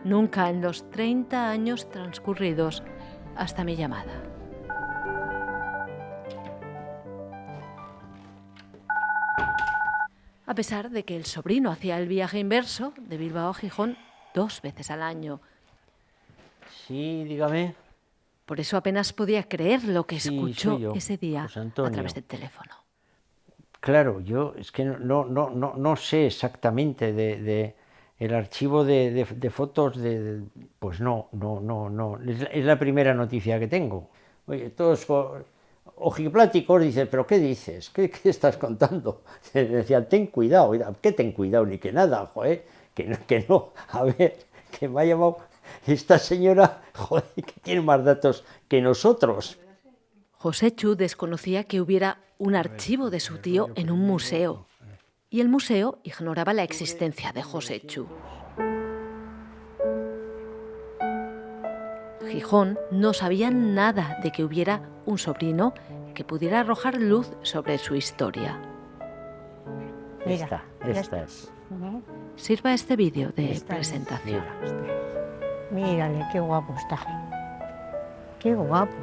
Speaker 1: Nunca en los 30 años transcurridos hasta mi llamada. A pesar de que el sobrino hacía el viaje inverso de Bilbao a Gijón 2 veces al año.
Speaker 11: Sí, dígame.
Speaker 1: Por eso apenas podía creer lo que escuchó
Speaker 11: soy yo,
Speaker 1: ese día
Speaker 11: José Antonio.
Speaker 1: A través del teléfono.
Speaker 11: Claro, yo es que no sé exactamente de el archivo de fotos pues no. Es la primera noticia que tengo. Oye, todos ojipláticos dicen, ¿pero qué dices? ¿Qué estás contando? Decían, ten cuidado. ¿Qué ten cuidado? Ni que nada, joder, que no. A ver, que me ha llamado esta señora, joder, que tiene más datos que nosotros.
Speaker 1: José Chu desconocía que hubiera un archivo de su tío en un museo, y el museo ignoraba la existencia de José Chu. Gijón no sabía nada de que hubiera un sobrino que pudiera arrojar luz sobre su historia.
Speaker 11: Esta es.
Speaker 1: Sirva este vídeo de presentación.
Speaker 21: Mírale, qué guapo está. Qué guapo.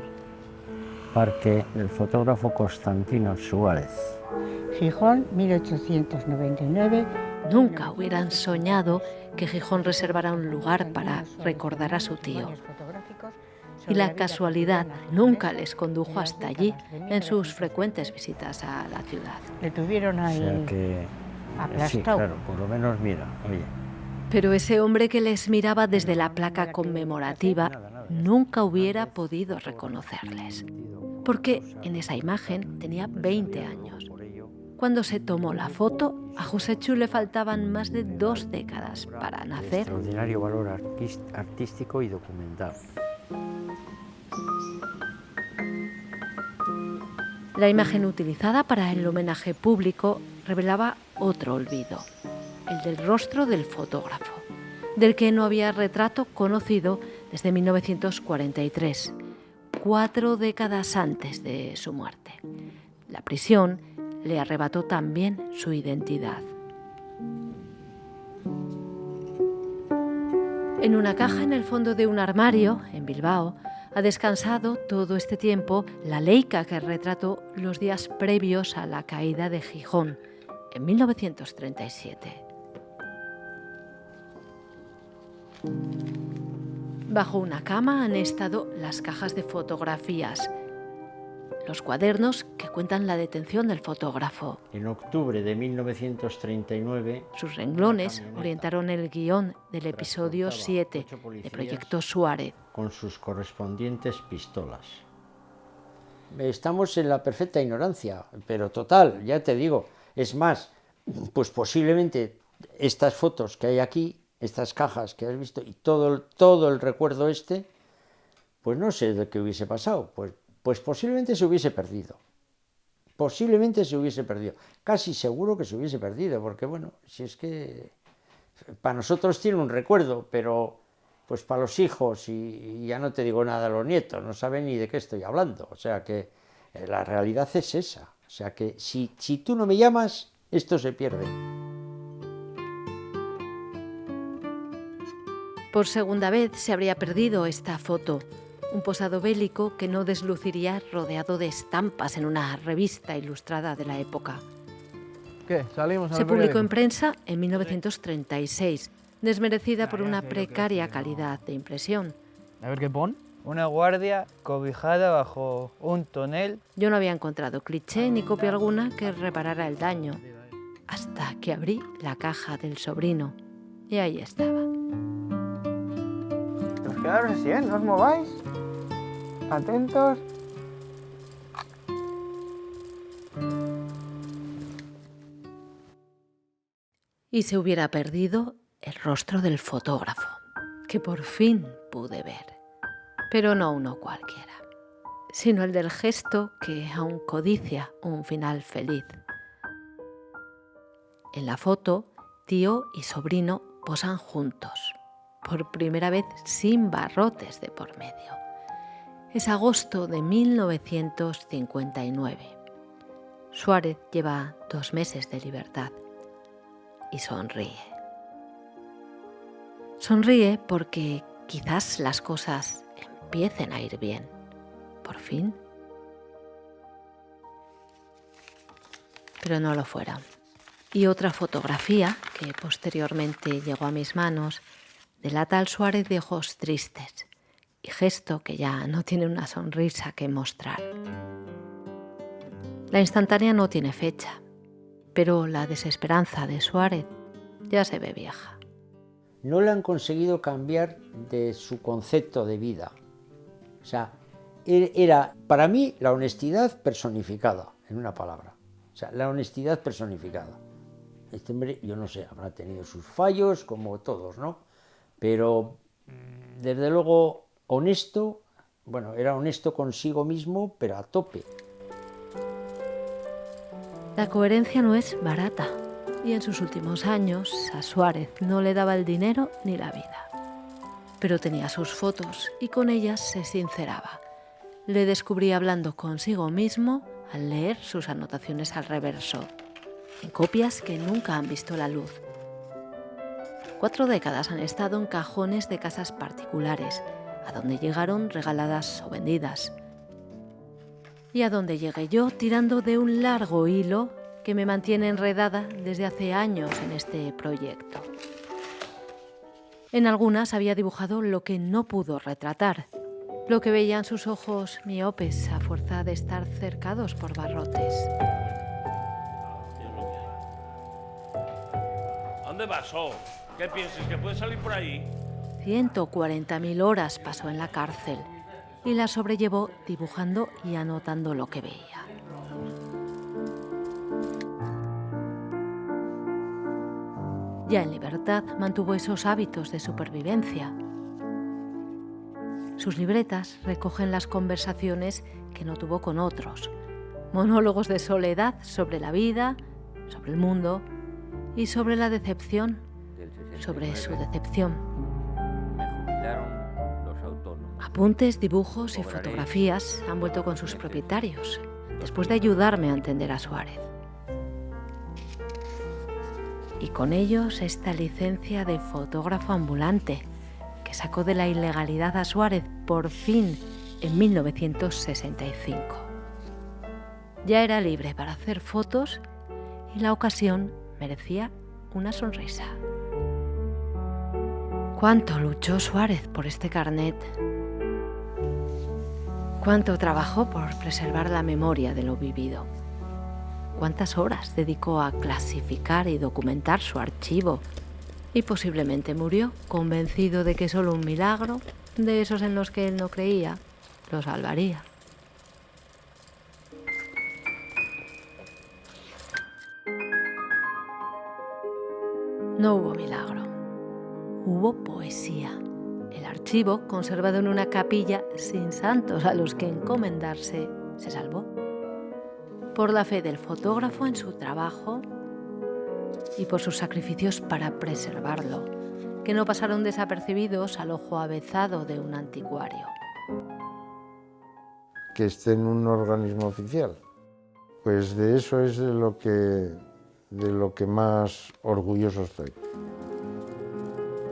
Speaker 11: Parque del fotógrafo Constantino Suárez.
Speaker 21: Gijón, 1899.
Speaker 1: Nunca hubieran soñado que Gijón reservara un lugar para recordar a su tío. Y la casualidad nunca les condujo hasta allí en sus frecuentes visitas a la ciudad.
Speaker 21: Le tuvieron ahí,
Speaker 11: o sea que,
Speaker 21: aplastado.
Speaker 11: Sí, claro, por lo menos mira, oye.
Speaker 1: Pero ese hombre que les miraba desde la placa conmemorativa nunca hubiera podido reconocerles, porque en esa imagen tenía 20 años. Cuando se tomó la foto, a José Chu le faltaban más de 2 décadas para nacer.
Speaker 11: Extraordinario valor artístico y documental.
Speaker 1: La imagen utilizada para el homenaje público revelaba otro olvido, el del rostro del fotógrafo, del que no había retrato conocido desde 1943, 4 décadas antes de su muerte. La prisión le arrebató también su identidad. En una caja en el fondo de un armario, en Bilbao, ha descansado todo este tiempo la Leica que retrató los días previos a la caída de Gijón, en 1937. Bajo una cama han estado las cajas de fotografías, los cuadernos que cuentan la detención del fotógrafo.
Speaker 11: En octubre de 1939...
Speaker 1: Sus renglones orientaron el guión del episodio 7 de Proyecto Suárez.
Speaker 11: Con sus correspondientes pistolas. Estamos en la perfecta ignorancia, pero total, ya te digo. Es más, pues posiblemente estas fotos que hay aquí, estas cajas que has visto y todo el recuerdo pues no sé de qué hubiese pasado. Pues posiblemente se hubiese perdido. Posiblemente se hubiese perdido. Casi seguro que se hubiese perdido, porque bueno, si es que para nosotros tiene un recuerdo, pero pues para los hijos y ya no te digo nada a los nietos, no saben ni de qué estoy hablando. O sea que la realidad es esa. O sea que si tú no me llamas, esto se pierde.
Speaker 1: Por segunda vez se habría perdido esta foto. Un posado bélico que no desluciría rodeado de estampas en una revista ilustrada de la época.
Speaker 2: ¿Qué? ¿Salimos al
Speaker 1: Se publicó
Speaker 2: periódico?
Speaker 1: en prensa en 1936, desmerecida por una precaria calidad de impresión.
Speaker 2: A ver qué pon. Una guardia cobijada bajo un tonel.
Speaker 1: Yo no había encontrado cliché ni copia alguna que reparara el daño, hasta que abrí la caja del sobrino y ahí estaba.
Speaker 22: Quedaros así, ¿eh? No os mováis. Atentos.
Speaker 1: Y se hubiera perdido el rostro del fotógrafo, que por fin pude ver. Pero no uno cualquiera, sino el del gesto que aún codicia un final feliz. En la foto, tío y sobrino posan juntos, por primera vez sin barrotes de por medio. Es agosto de 1959. Suárez lleva 2 meses de libertad y sonríe. Sonríe porque quizás las cosas empiecen a ir bien, por fin. Pero no lo fueron. Y otra fotografía, que posteriormente llegó a mis manos, delata al Suárez de ojos tristes y gesto que ya no tiene una sonrisa que mostrar. La instantánea no tiene fecha, pero la desesperanza de Suárez ya se ve vieja.
Speaker 11: No le han conseguido cambiar de su concepto de vida. O sea, era para mí la honestidad personificada, en una palabra. O sea, la honestidad personificada. Este hombre, yo no sé, habrá tenido sus fallos, como todos, ¿no? Pero, desde luego, honesto, bueno, era honesto consigo mismo, pero a tope.
Speaker 1: La coherencia no es barata, y en sus últimos años a Suárez no le daba el dinero ni la vida. Pero tenía sus fotos y con ellas se sinceraba. Le descubrí hablando consigo mismo al leer sus anotaciones al reverso, en copias que nunca han visto la luz. 4 décadas han estado en cajones de casas particulares, a donde llegaron regaladas o vendidas. Y a donde llegué yo tirando de un largo hilo que me mantiene enredada desde hace años en este proyecto. En algunas había dibujado lo que no pudo retratar, lo que veían sus ojos miopes a fuerza de estar cercados por barrotes.
Speaker 4: ¿A dónde vas, oh? ¿Qué piensas, que puedes salir por ahí?
Speaker 1: 140.000 horas pasó en la cárcel y la sobrellevó dibujando y anotando lo que veía. Ya en libertad mantuvo esos hábitos de supervivencia. Sus libretas recogen las conversaciones que no tuvo con otros, monólogos de soledad sobre la vida, sobre el mundo y sobre la decepción, sobre su decepción.
Speaker 3: Me jubilaron los
Speaker 1: Apuntes, dibujos y fotografías han vuelto con sus propietarios, después de ayudarme a entender a Suárez. Y con ellos esta licencia de fotógrafo ambulante, que sacó de la ilegalidad a Suárez por fin en 1965. Ya era libre para hacer fotos y la ocasión merecía una sonrisa. ¿Cuánto luchó Suárez por este carnet? ¿Cuánto trabajó por preservar la memoria de lo vivido? ¿Cuántas horas dedicó a clasificar y documentar su archivo? Y posiblemente murió convencido de que solo un milagro, de esos en los que él no creía, lo salvaría. No hubo milagro. Hubo poesía. El archivo, conservado en una capilla sin santos a los que encomendarse, se salvó. Por la fe del fotógrafo en su trabajo y por sus sacrificios para preservarlo, que no pasaron desapercibidos al ojo avezado de un anticuario.
Speaker 20: Que esté en un organismo oficial. Pues de eso es de lo que más orgulloso estoy.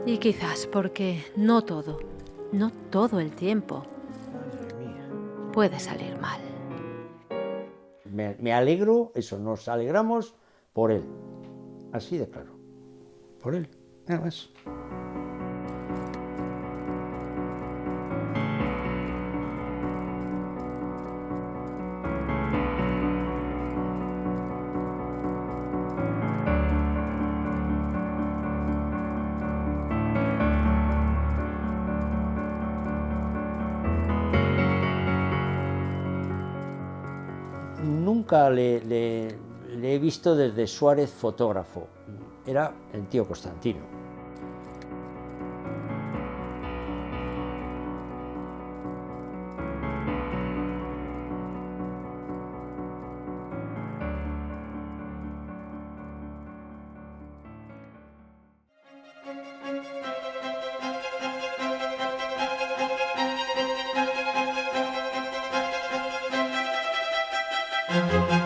Speaker 1: Y quizás porque no todo el tiempo puede salir mal.
Speaker 11: Me alegro, eso, nos alegramos por él. Así de claro. Por él, nada más. Nunca le he visto desde Suárez fotógrafo. Era el tío Constantino.
Speaker 7: Thank you.